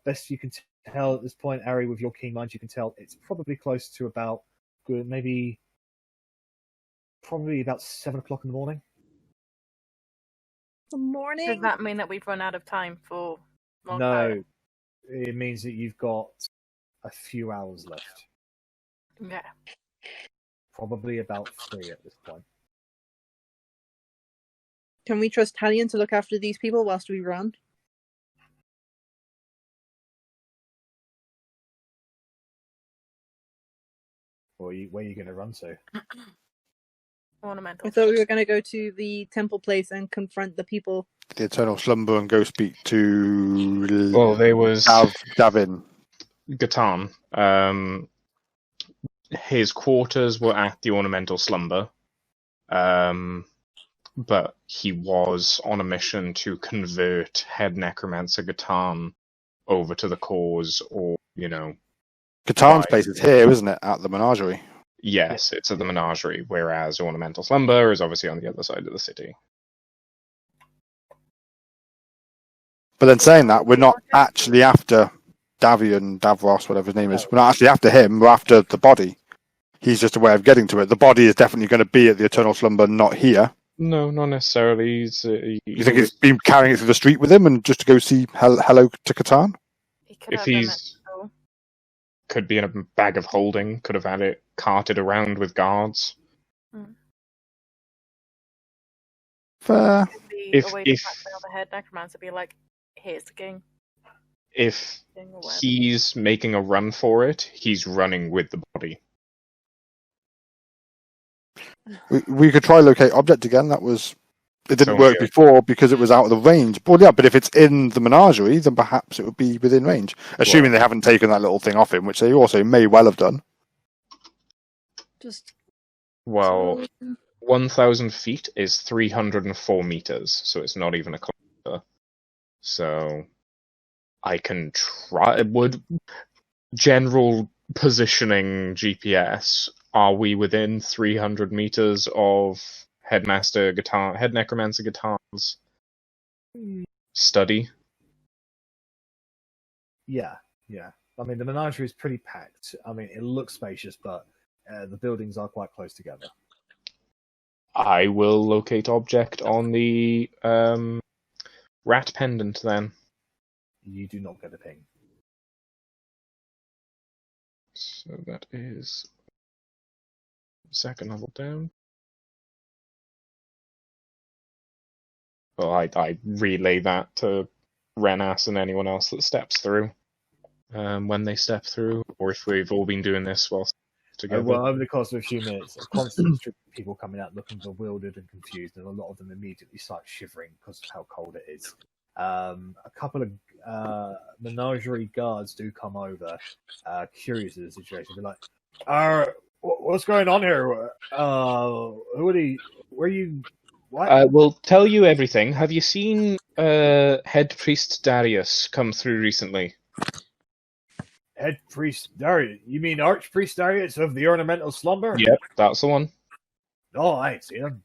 Best you can tell at this point, Arri, with your keen mind, you can tell it's probably close to about probably about 7 o'clock in the morning. The morning? Does that mean that we've run out of time for more No, clarity? it means that you've got a few hours left. Yeah. Probably about 3 at this point. Can we trust Talion to look after these people whilst we run? Where are you going to run to? Ornamental. I thought we were going to go to the temple place and confront the people. The Eternal Slumber and go speak to. Well, there was Davin. Gatan. His quarters were at the Ornamental Slumber, but he was on a mission to convert Head Necromancer Gatan over to the cause, or Gatan's place is here, isn't it? At the menagerie. Yes, it's at the menagerie, whereas Ornamental Slumber is obviously on the other side of the city. But then saying that, we're not actually after Davros, whatever his name is. We're not actually after him, we're after the body. He's just a way of getting to it. The body is definitely going to be at the Eternal Slumber, not here. No, not necessarily. You think he's been carrying it through the street with him and just to go see hello to Catan? If he's... Could be in a bag of holding, could have had it carted around with guards. Fair. If the head necromancer be like, here's the king. If he's making a run for it, he's running with the body. We could try locate object again. It didn't work before because it was out of the range. Well, yeah, but if it's in the menagerie, then perhaps it would be within range. Assuming they haven't taken that little thing off him, which they also may well have done. Well, 1,000 feet is 304 meters, so it's not even a kilometer. So I can try. General positioning GPS. Are we within 300 meters of Head Necromancer Gatan's study? Yeah. I mean, the menagerie is pretty packed. I mean, it looks spacious, but the buildings are quite close together. I will locate object on the rat pendant, then. You do not get a ping. So that is... second level down. Well, I relay that to Rennas and anyone else that steps through when they step through, or if we've all been doing this whilst together. Well, over the course of a few minutes, a constant stream of people coming out looking bewildered and confused, and a lot of them immediately start shivering because of how cold it is. A couple of menagerie guards do come over, curious of the situation. They're like, what's going on here? Who are they? Where are you? What? We'll tell you everything. Have you seen Head Priest Darius come through recently? Head Priest Darius? You mean Archpriest Darius of the Ornamental Slumber? Yep, that's the one. No, I ain't seen him.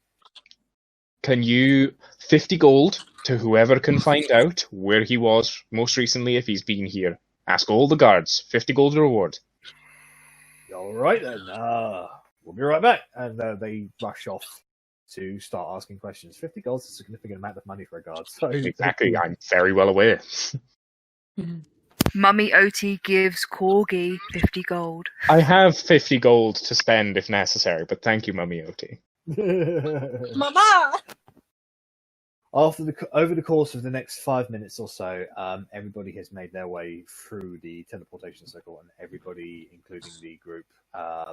Can you 50 gold to whoever can find out where he was most recently if he's been here? Ask all the guards. 50 gold reward. All right then. We'll be right back. And they rush off to start asking questions. 50 gold is a significant amount of money for a guard. So exactly, I'm very well aware. Mummy Otti gives Corgi 50 gold. I have 50 gold to spend if necessary, but thank you, Mummy Otti. Mama! Over the course of the next 5 minutes or so, everybody has made their way through the teleportation circle, and everybody, including the group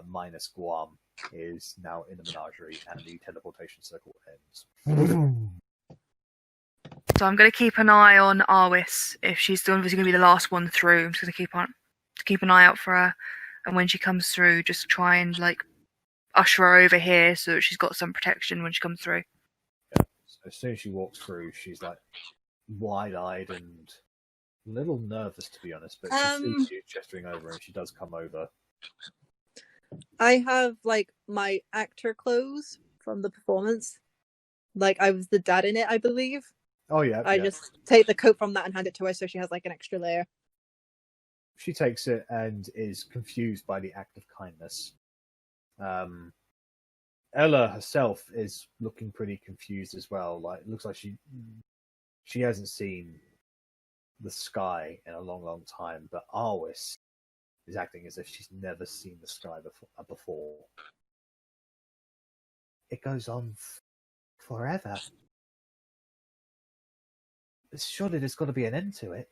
minus Guam, is now in the menagerie, and the teleportation circle ends. So I'm going to keep an eye on Arwis. If she's obviously going to be the last one through, I'm just going to keep an eye out for her. And when she comes through, just try and like usher her over here so that she's got some protection when she comes through. Yeah. So as soon as she walks through, she's like wide-eyed and a little nervous, to be honest. But she sees you gesturing over, and she does come over. I have like my actor clothes from the performance. Like I was the dad in it, I believe. Oh yeah. I just take the coat from that and hand it to her, so she has like an extra layer. She takes it and is confused by the act of kindness. Ella herself is looking pretty confused as well. Like it looks like she hasn't seen the sky in a long time. But Arwis is acting as if she's never seen the sky before. It goes on forever. Surely there's got to be an end to it.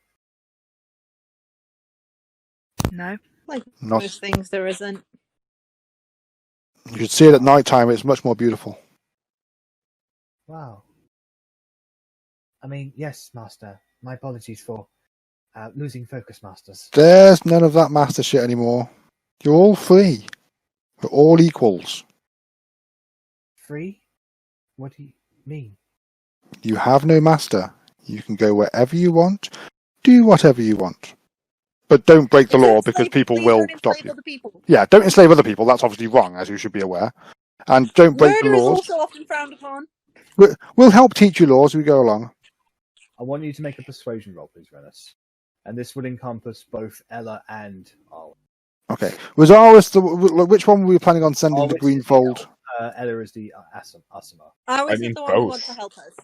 No. Like Not- most things, there isn't. You should see it at night time. It's much more beautiful. Wow. I mean, yes, Master. My apologies for losing focus, Masters. There's none of that master shit anymore. You're all free. We're all equals. Free? What do you mean? You have no master. You can go wherever you want, do whatever you want. But don't break the law, because people will stop you. Other people. Yeah, don't enslave other people. That's obviously wrong, as you should be aware. And don't break the Murder is laws. also often frowned upon. We'll help teach you laws as we go along. I want you to make a persuasion roll, please, Rennas. And this would encompass both Ella and Arwen. Okay. Was Arwis which one were we planning on sending the Arwis green is the fold? Ella is the Asima. Ours mean, is the one who both. wants to help us.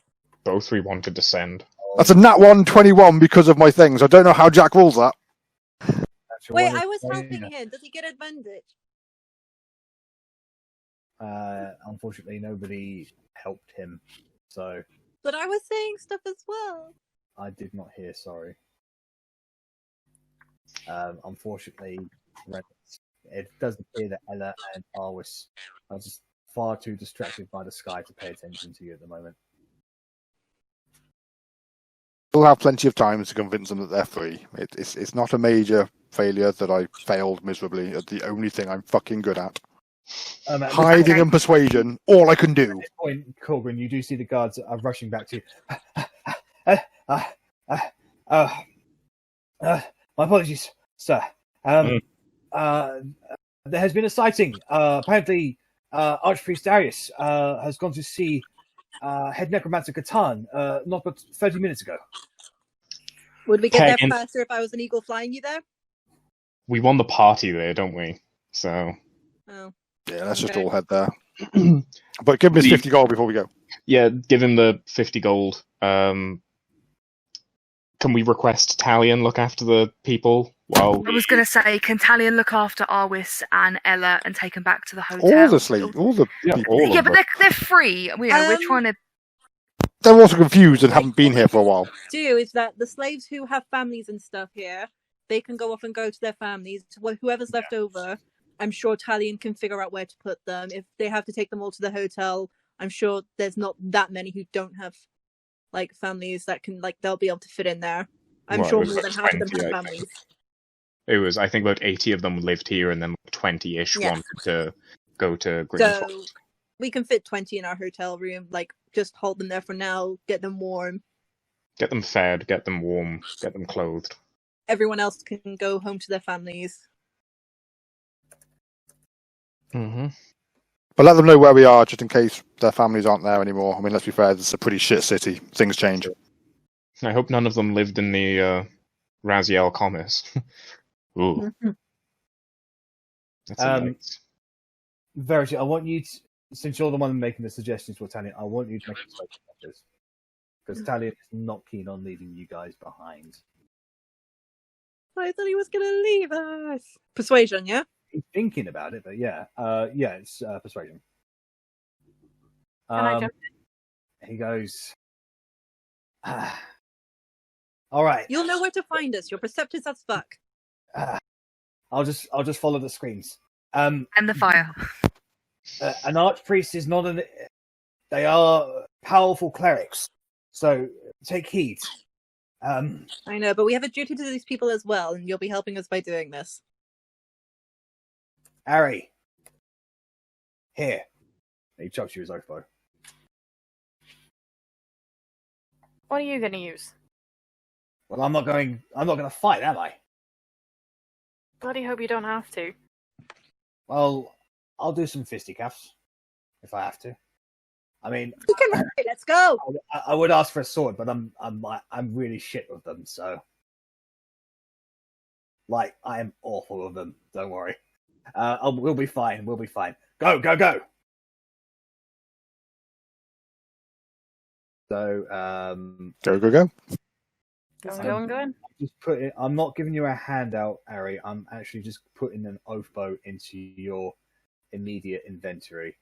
Both we wanted to send. That's a nat 121 because of my things. I don't know how Jack rules that. Wait, I was helping him. Does he get advantage? Unfortunately, nobody helped him, so But I was saying stuff as well. I did not hear. Sorry. Unfortunately, it does appear that Ella and Arwis are just far too distracted by the sky to pay attention to you at the moment. We'll have plenty of time to convince them that they're free. It's not a major failure that I failed miserably at the only thing I'm fucking good at. Hiding and persuasion, all I can do. At this point, Korgrin, you do see the guards are rushing back to you. My apologies, sir. There has been a sighting. Apparently, Archpriest Darius has gone to see Head Necromancer Catan not but 30 minutes ago. Would we get there Pagan. faster if I was an eagle flying you there? We won the party there, don't we? So Oh. Yeah, let's just Okay. all head there. But give him his The- 50 gold before we go. yeah, give him the 50 gold. Can we request Talion look after the people while I was going to say, can Talion look after Arwis and Ella and take them back to the hotel? All the sleep, all the Yeah, people. all of Yeah, them. but they're free. We're trying to. They're also confused and haven't been here for a while. Do is that the slaves who have families and stuff here, they can go off and go to their families. Whoever's left over, I'm sure Talion can figure out where to put them. If they have to take them all to the hotel, I'm sure there's not that many who don't have like families that can they'll be able to fit in there. I'm Well, it sure was more than half of them 20, have I families. It was, I think, about 80 of them lived here, and then 20-ish Yeah. wanted to go to So Greenford. we can fit 20 in our hotel room. Just hold them there for now, get them warm. Get them fed, get them warm, get them clothed. Everyone else can go home to their families. Mm-hmm. But let them know where we are, just in case their families aren't there anymore. I mean, let's be fair, it's a pretty shit city. Things change. I hope none of them lived in the Raziel Commerce. Ooh, that's a Um, nice. Verity, I want you to, since you're the one making the suggestions for Talion, I want you to make a persuasion check, because Talion is not keen on leaving you guys behind. I thought he was going to leave us. Persuasion, yeah? He's thinking about it, but yeah, it's persuasion. Can I jump He goes, all right. You'll know where to find us. You're perceptive as fuck. I'll just follow the screens. And the fire. An archpriest is not an. They are powerful clerics, so take heed. I know, but we have a duty to these people as well, and you'll be helping us by doing this. Arri, here. He chucks you his oath bow. What are you going to use? Well, I'm not going to fight, am I? Bloody hope you don't have to. Well, I'll do some fisticuffs if I have to. I mean, You can let's go. I would ask for a sword, but I'm really shit with them. So, like, I am awful with them. Don't worry. We'll be fine. We'll be fine. Go, go, go. So, Go. Going. just put it. I'm not giving you a handout, Arri. I'm actually just putting an oath bow into your immediate inventory.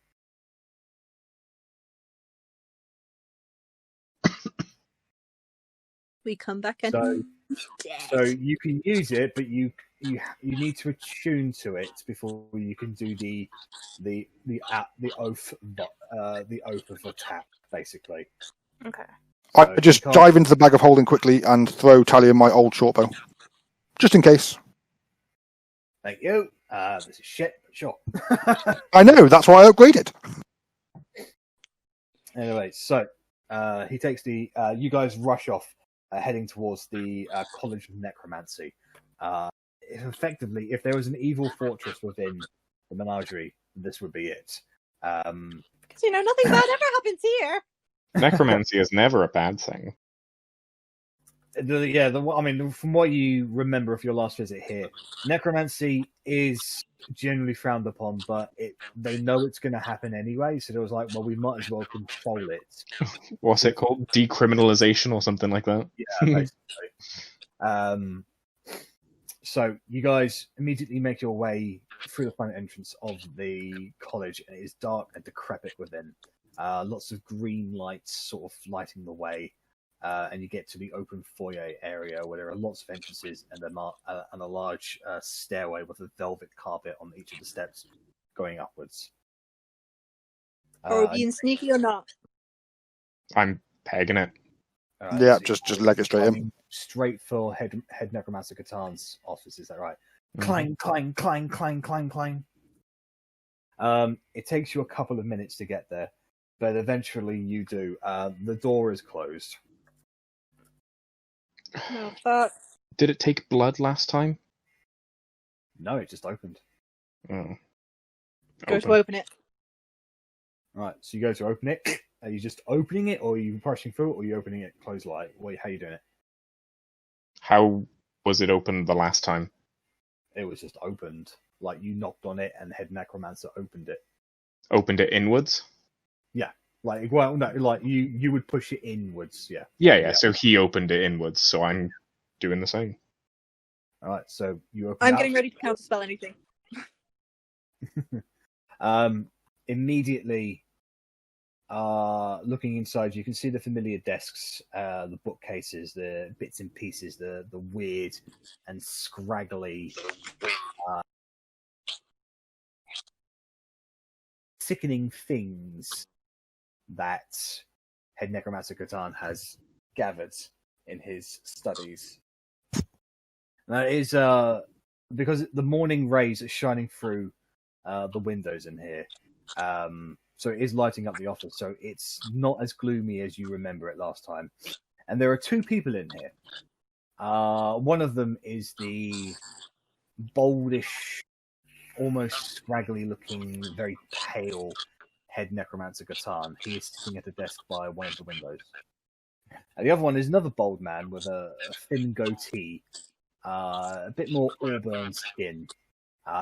We come back and So you can use it, but you need to attune to it before you can do the oath of attack, basically. Okay. I just dive into the bag of holding quickly and throw Talia my old shortbow, just in case. Thank you. This is shit, but sure. I know, that's why I upgraded. Anyway, so he takes the. You guys rush off, heading towards the College of Necromancy. Effectively, if there was an evil fortress within the menagerie, this would be it. because nothing bad ever happens here. Necromancy is never a bad thing. I mean, from what you remember of your last visit here, necromancy is generally frowned upon, but they know it's going to happen anyway, so it was like, well, we might as well control it. What's it called? Decriminalization or something like that? Yeah, basically. So you guys immediately make your way through the front entrance of the college, and it is dark and decrepit within. Lots of green lights sort of lighting the way. And you get to the open foyer area where there are lots of entrances and a large stairway with a velvet carpet on each of the steps going upwards. Are we being sneaky or not? I'm pegging it. Yeah, so just leg it straight in. Straight for head Necromancer Catan's office, is that right? Mm-hmm. Clang, clang, clang, clang, clang. It takes you a couple of minutes to get there, but eventually you do. The door is closed. No, fuck. Did it take blood last time? No, it just opened. Oh. Go to open it. Right, so you go to open it. Are you just opening it, or are you pushing through it, or are you opening it closed light? How are you doing it? How was it opened the last time? It was just opened. Like, you knocked on it, and Head Necromancer opened it. Opened it inwards? Yeah. Like, well, no, like, you would push it inwards, yeah. Yeah, so he opened it inwards, so I'm doing the same. Alright, so you open I'm it getting up. ready to counterspell anything. Immediately, looking inside, you can see the familiar desks, the bookcases, the bits and pieces, the weird and scraggly, sickening things that Head Necromancer Catan has gathered in his studies. Now, it is because the morning rays are shining through the windows in here. So it is lighting up the office, so it's not as gloomy as you remember it last time. And there are two people in here. One of them is the boldish, almost scraggly looking, very pale Head Necromancer Catan. He is sitting at a desk by one of the windows. And the other one is another bold man with a thin goatee, a bit more auburn skin.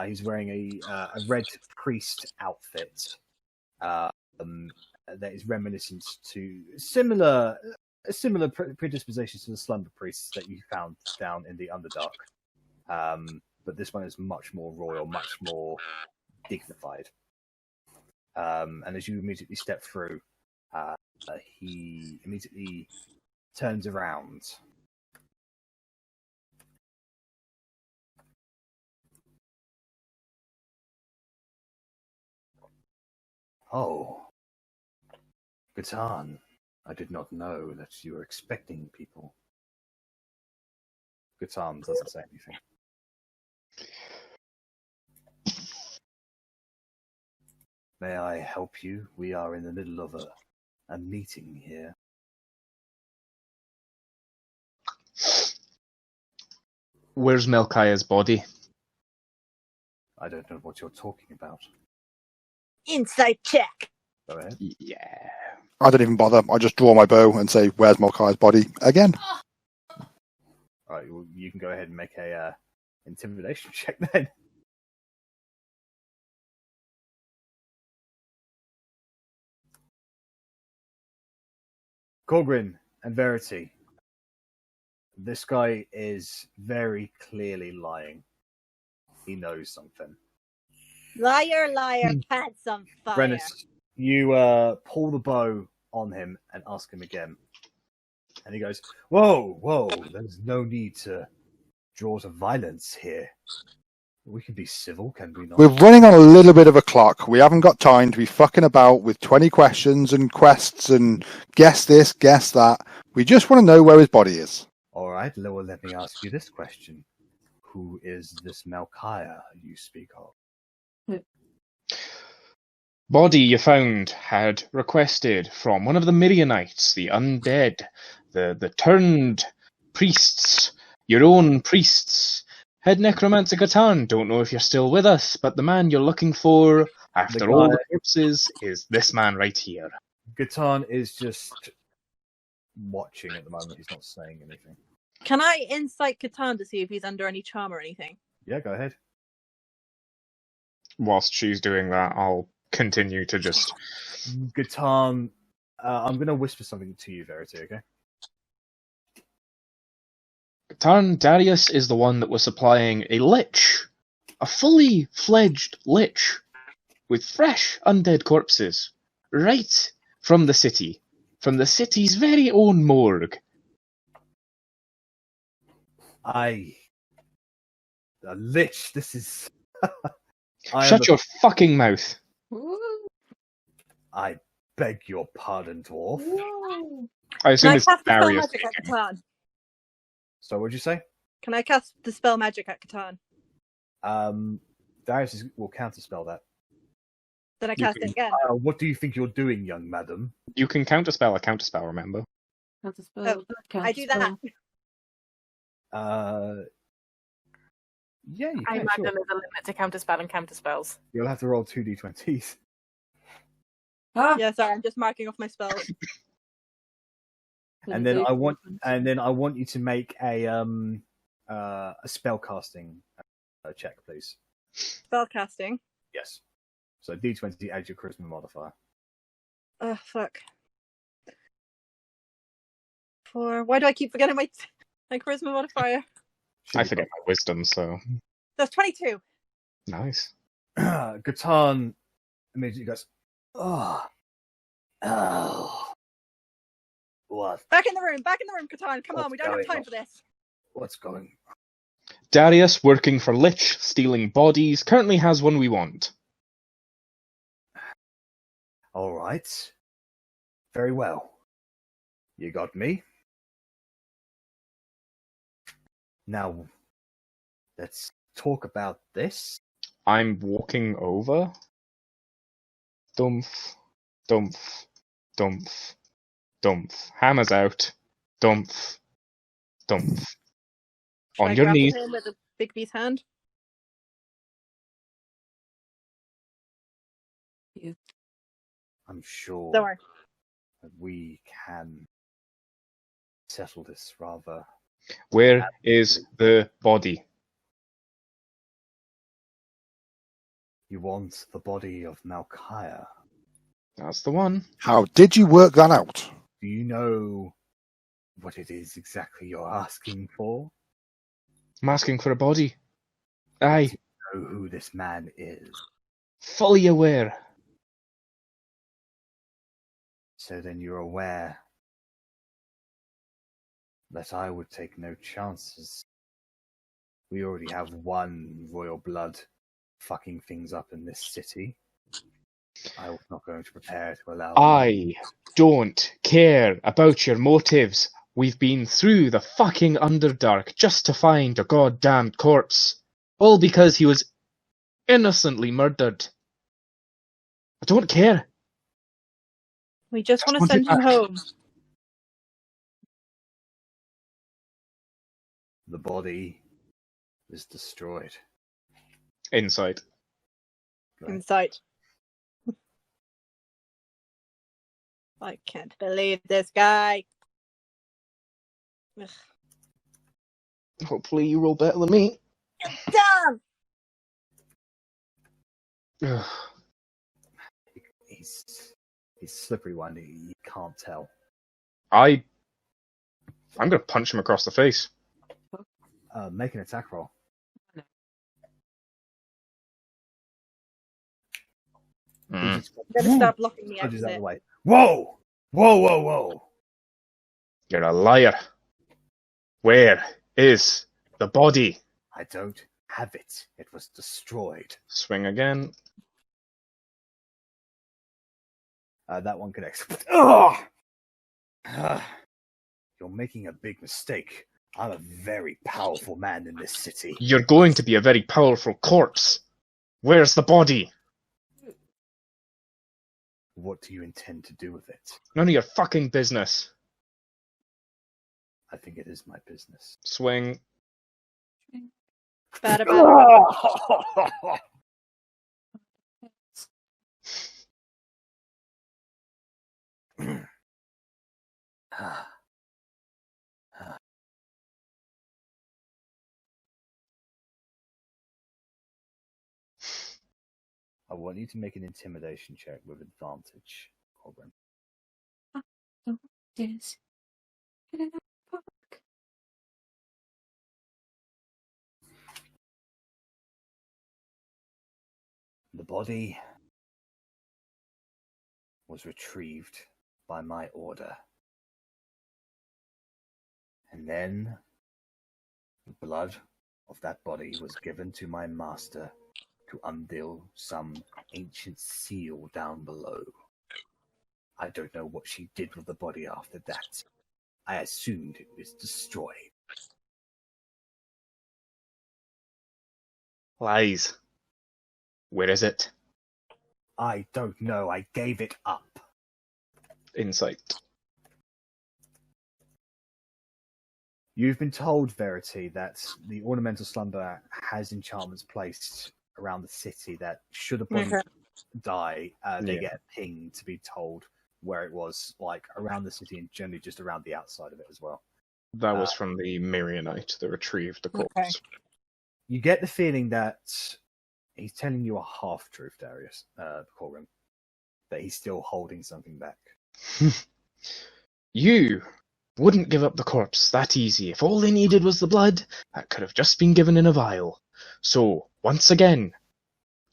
He's wearing a red priest outfit that is reminiscent to similar predispositions to the slumber priests that you found down in the Underdark. But this one is much more royal, much more dignified. And as you immediately step through, he immediately turns around. Oh, Gatan, I did not know that you were expecting people. Gatan doesn't say anything. May I help you? We are in the middle of a meeting here. Where's Melchiah's body? I don't know what you're talking about. Insight check. Go ahead. Yeah. I don't even bother. I just draw my bow and say, "Where's Melchiah's body?" Again. All right, well, you can go ahead and make a intimidation check then. Korgrin and Verity. This guy is very clearly lying. He knows something. Liar, liar, pants on fire. Rennas, you pull the bow on him and ask him again. And he goes, whoa, there's no need to draw to violence here. We can be civil, can we not? We're running on a little bit of a clock. We haven't got time to be fucking about with 20 questions and quests and guess this, guess that. We just want to know where his body is. All right, well, let me ask you this question. Who is this Melchiah you speak of? Body you found had requested from one of the Midianites, the undead, the turned priests, your own priests. Head Necromancer Gatan, don't know if you're still with us, but the man you're looking for, after all the corpses, is this man right here. Gatan is just watching at the moment. He's not saying anything. Can I insight Catan to see if he's under any charm or anything? Yeah, go ahead. Whilst she's doing that, I'll continue to just... Gatan, I'm going to whisper something to you, Verity, okay? Gatan Darius is the one that was supplying a lich, a fully fledged lich, with fresh undead corpses, right from the city's very own morgue. A lich, this is... Shut your fucking mouth. I beg your pardon, dwarf. I assume Can I it's cast the spell Darius. magic at Catan? So, what'd you say? Can I cast the spell magic at Catan? Darius will counterspell that. Then I cast can- it again. What do you think you're doing, young madam? You can counterspell a counterspell, remember? That's a spell. I do that. Yeah, you I can, imagine sure. there's a limit to counterspell and counterspells. You'll have to roll 2d20s. Ah, Yeah, sorry, I'm just marking off my spells. And then I want you to make a spell casting check, please. Spell casting. Yes. So d20 add your charisma modifier. Oh, fuck. 4. Why do I keep forgetting my charisma modifier? I forget my wisdom, so... That's 22. Nice. Gatan immediately goes, oh, what? Back in the room, Catan. Come on, What's we don't have going time on? for this. What's going on? Darius, working for Lich, stealing bodies, currently has one we want. All right. Very well. You got me. Now, let's talk about this. I'm walking over. Dumph, dumph, dumph, dumph. Hammers out. Dumph, dumph. Should On I your grapple knees. him with a big beast hand? I'm sure Don't worry. that we can settle this rather. Where is the body? You want the body of Melchiah. That's the one. How did you work that out? Do you know what it is exactly you're asking for? I'm asking for a body. Aye, Know who this man is. fully aware. So then you're aware that I would take no chances. We already have one royal blood fucking things up in this city. I was not going to prepare to allow. I don't care about your motives. We've been through the fucking Underdark just to find a goddamn corpse. All because he was innocently murdered. I don't care. We just want to want send it him back. home. The body is destroyed. Insight. Insight. I can't believe this guy. Ugh. Hopefully you roll better than me. Damn! Ugh. He's slippery one. You can't tell. I'm gonna punch him across the face. Make an attack roll. Mm. Just Better stop blocking the punches out of exit. the way. Whoa! Whoa! Whoa! Whoa! You're a liar. Where is the body? I don't have it. It was destroyed. Swing again. That one connects. Ugh! You're making a big mistake. I'm a very powerful man in this city. You're going to be a very powerful corpse. Where's the body? What do you intend to do with it? None of your fucking business. I think it is my business. Swing. Bad about I want you to make an intimidation check with advantage, Korgrin. Yes. The body was retrieved by my order. And then the blood of that body was given to my master to unveil some ancient seal down below. I don't know what she did with the body after that. I assumed it was destroyed. Lies. Where is it? I don't know. I gave it up. Insight. You've been told, Verity, that the ornamental slumber has enchantments placed around the city that should a body die, they get a ping to be told where it was, like around the city and generally just around the outside of it as well. That was from the Marionite that retrieved the corpse. Okay. You get the feeling that he's telling you a half-truth, Darius, Korgrin, that he's still holding something back. You wouldn't give up the corpse that easy. If all they needed was the blood, that could have just been given in a vial. So, once again,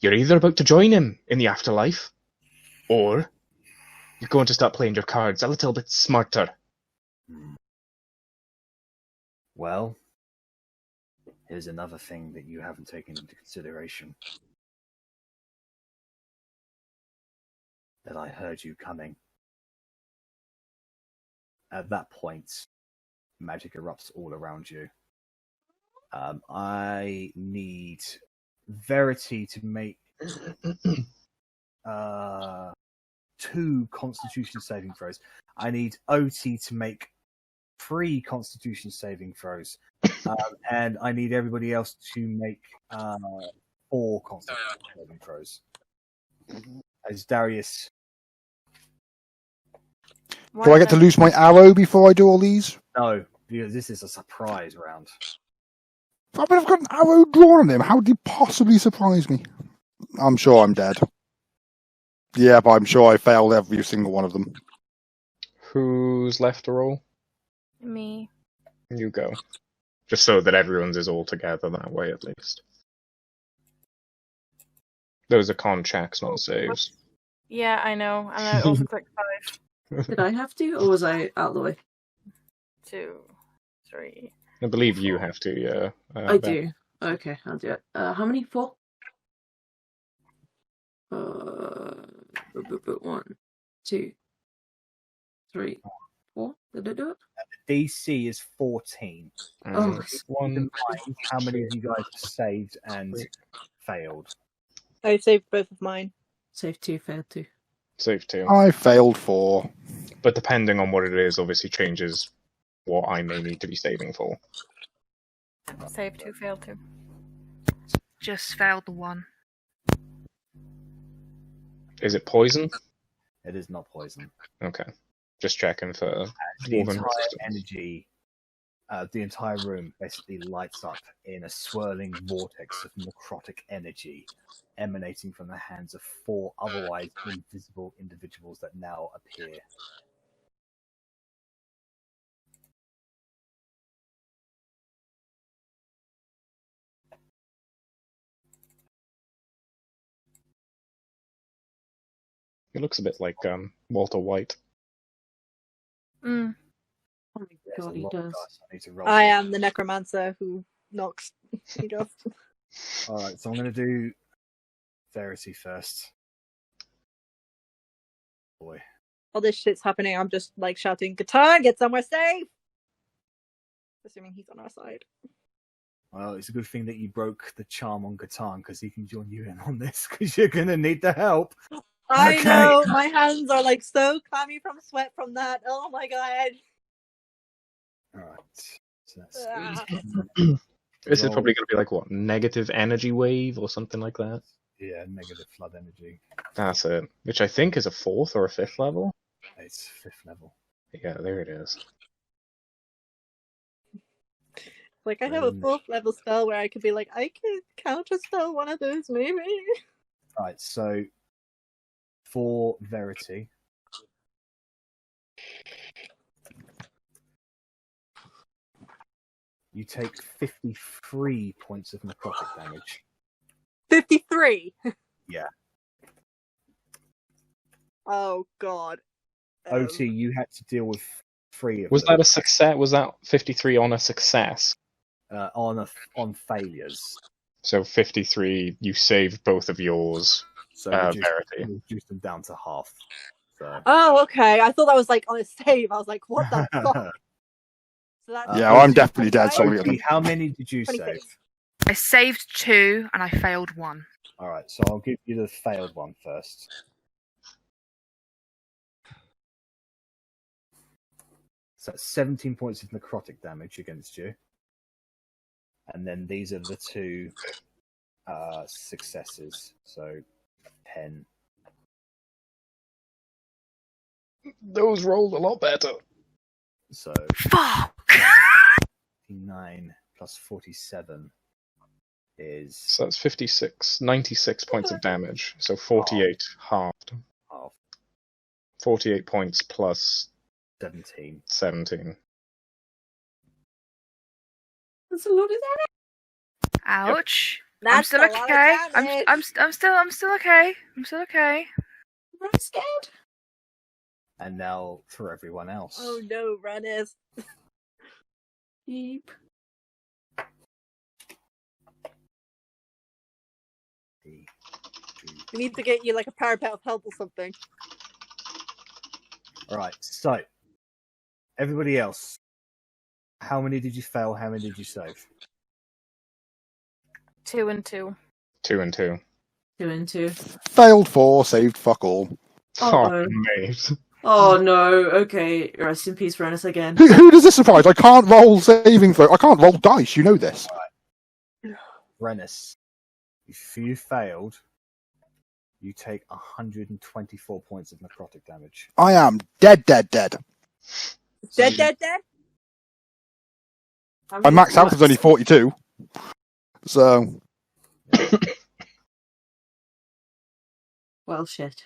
you're either about to join him in the afterlife, or you're going to start playing your cards a little bit smarter. Well, here's another thing that you haven't taken into consideration. That I heard you coming. At that point, magic erupts all around you. I need Verity to make 2 Constitution saving throws. I need Otti to make 3 Constitution saving throws. And I need everybody else to make 4 Constitution saving throws. As Darius... Do I get to lose my arrow before I do all these? No, because this is a surprise round. I mean, I've got an arrow drawn on him. How did he possibly surprise me? I'm sure I'm dead. Yeah, but I'm sure I failed every single one of them. Who's left to roll? Me. You go. Just so that everyone's is all together that way, at least. Those are con checks, not saves. Yeah, I know. And I also clicked 5. Did I have to, or was I out of the way? 2, 3. I believe you have to, yeah. I do. Okay, I'll do it. How many? 4? 1, 2, 3, 4. Did I do it? DC is 14. Oh, Keep in mind how many of you guys have saved and failed. I saved both of mine. save 2, failed 2. Save 2. I failed 4. But depending on what it is, obviously changes what I may need to be saving for. Save 2, fail 2. Just failed the one. Is it poison? It is not poison. Okay. Just checking for The dwarven entire resistance. energy, the entire room basically lights up in a swirling vortex of necrotic energy emanating from the hands of 4 otherwise invisible individuals that now appear. It looks a bit like Walter White. Mm. Oh my There's god, a he lot of does. dice I need to roll. I am the necromancer who knocks feet off. Alright, so I'm going to do Verity first. Boy. All this shit's happening, I'm just like shouting, Catan, get somewhere safe! Assuming he's on our side. Well, it's a good thing that you broke the charm on Catan because he can join you in on this because you're going to need the help. I Okay. know, my hands are like so clammy from sweat from that. Oh my god. Alright. So that's Ah. This is Roll. probably going to be like, what, negative energy wave or something like that? Yeah, negative flood energy. That's it. Which I think is a 4th or a 5th level. It's 5th level. Yeah, there it is. Like I have a 4th level spell where I could be like, I could counter spell one of those maybe. Right, so for Verity, you take 53 points of necrotic damage. 53. Yeah. Oh god. OT, you had to deal with 3 of Was them that a success? Was that 53 on a success? on failures. So 53, you saved both of yours. So Verity. reduce them down to half. So. Oh, okay. I thought that was like on a save. I was like, what the fuck? So that's Yeah, I'm definitely dead. right? So we OT, how many did you 26. save? I saved 2 and I failed 1. Alright, so I'll give you the failed one first. So that's 17 points of necrotic damage against you. And then these are the 2 successes. So 10. Those rolled a lot better. So Fuck! 9 plus 47 is So that's 56, 96 points of damage. So 48 halved. half, 48 points plus 17. 17. That's a lot of that. Ouch. I'm That's still a lot of okay. damage. I'm still okay. I'm still okay. I'm scared. And now for everyone else. Oh no, Rennas. Beep. We need to get you like a parapet of help or something. Alright, so everybody else. How many did you fail? How many did you save? 2 and 2. 2 and 2. 2 and 2. Failed 4, saved fuck all. Oh, Oh, mate. Oh no, okay. Rest in peace, Rennas again. Who does this surprise? I can't roll saving throw. I can't roll dice. You know this. Rennas, if you failed, you take 124 points of necrotic damage. I am dead. Dead. My max health is only 42. So Well, shit.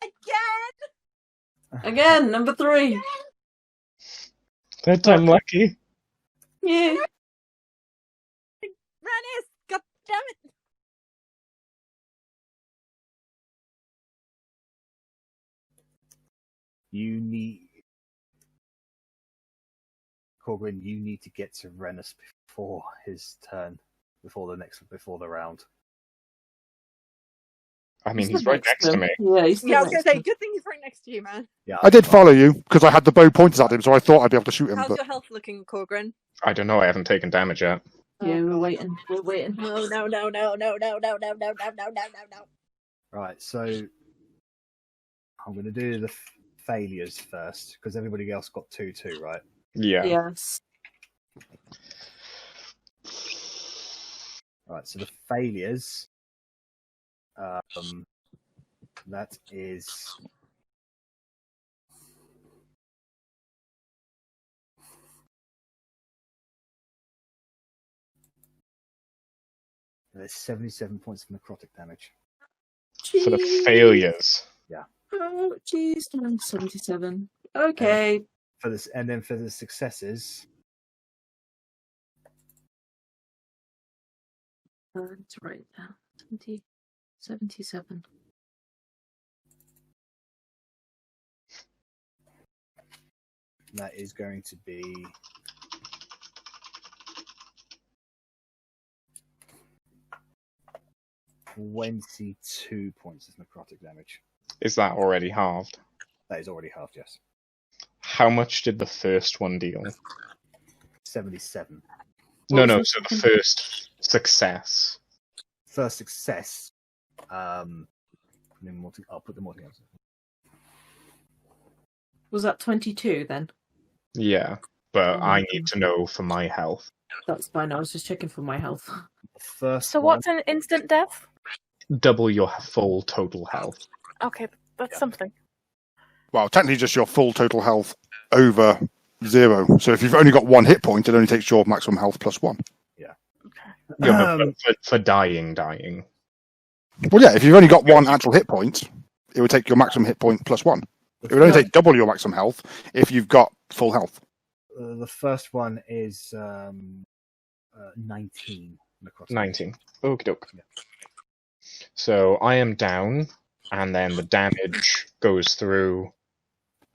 Again! Again, number 3. That time lucky. Yeah. Rennas! God damn it! You need Korgrin, you need to get to Rennas before his turn, before the round. I mean, He's he's right next to me. Yeah, he's Yeah, I was next gonna to say, good thing he's right next to you, man. Yeah, I did follow you because I had the bow pointed at him, so I thought I'd be able to shoot him. How's But your health looking, Korgrin? I don't know. I haven't taken damage yet. Yeah, we're waiting. We're waiting. No. Right, so I'm going to do the failures first because everybody else got 2-2, right? Yeah. Yes. Right, so the failures. That is. There's 77 points of necrotic damage. For the failures. Oh, jeez. 77. Okay. For this, and then for the successes, That's right now. 77. that is going to be. $22 points of necrotic damage. Is that already halved? That is already halved, yes. How much did the first one deal? 77. What No, was so the the first success. First success. I'll put them all together. Was that 22 then? Yeah, but I need to know for my health. That's fine. I was just checking for my health. The first So one, what's an instant death? Double your full total health. Okay, that's something. well, technically just your full total health over 0. So if you've only got 1 hit point, it only takes your maximum health plus 1. Yeah, but for dying. Well, yeah, if you've only got 1 actual hit point, it would take your maximum hit point plus 1. It would only take double your maximum health if you've got full health. the first one is 19 necrotic. 19. Okie doke. Yeah. So I am down, and then the damage goes through.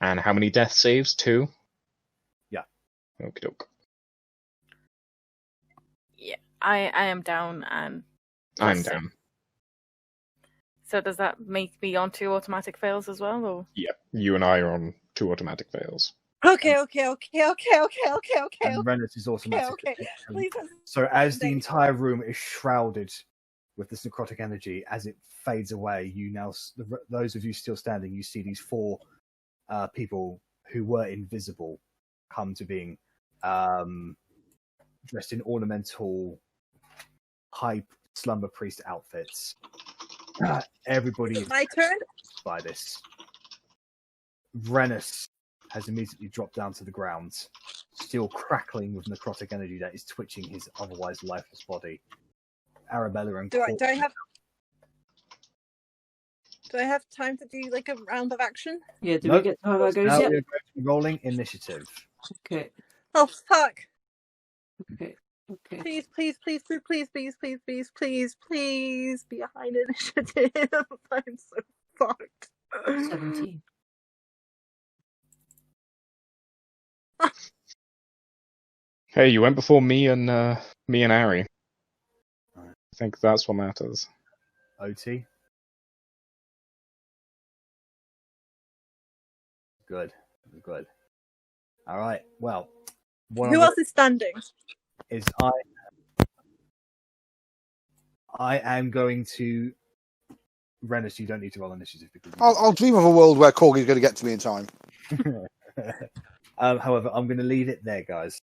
And how many death saves? 2? Yeah. Okie doke. Yeah, I am down and I'm down. So does that make me on 2 automatic fails as well, or? Yep, you and I are on 2 automatic fails. Okay. And Rennas is automatic. Okay. Please. So as the entire room is shrouded with this necrotic energy, as it fades away, you now, those of you still standing, you see these 4 people who were invisible come to being, dressed in ornamental high slumber priest outfits. Everybody is My turn. by this. Rennas has immediately dropped down to the ground, still crackling with necrotic energy that is twitching his otherwise lifeless body. Arrabella and Do I have time to do like a round of action? Yeah, do Nope. we get to have our goes Now yet? we're going to be rolling initiative. Okay. Oh fuck! Okay. Please be behind initiative. I'm so fucked. 17. Hey, you went before me and Arri. I think that's what matters. Otti. Good. All right. Well, Who else is standing? is I am going to. Rennas, you don't need to roll initiative because I'll dream of a world where Korgi's going to get to me in time. however, I'm going to leave it there, guys.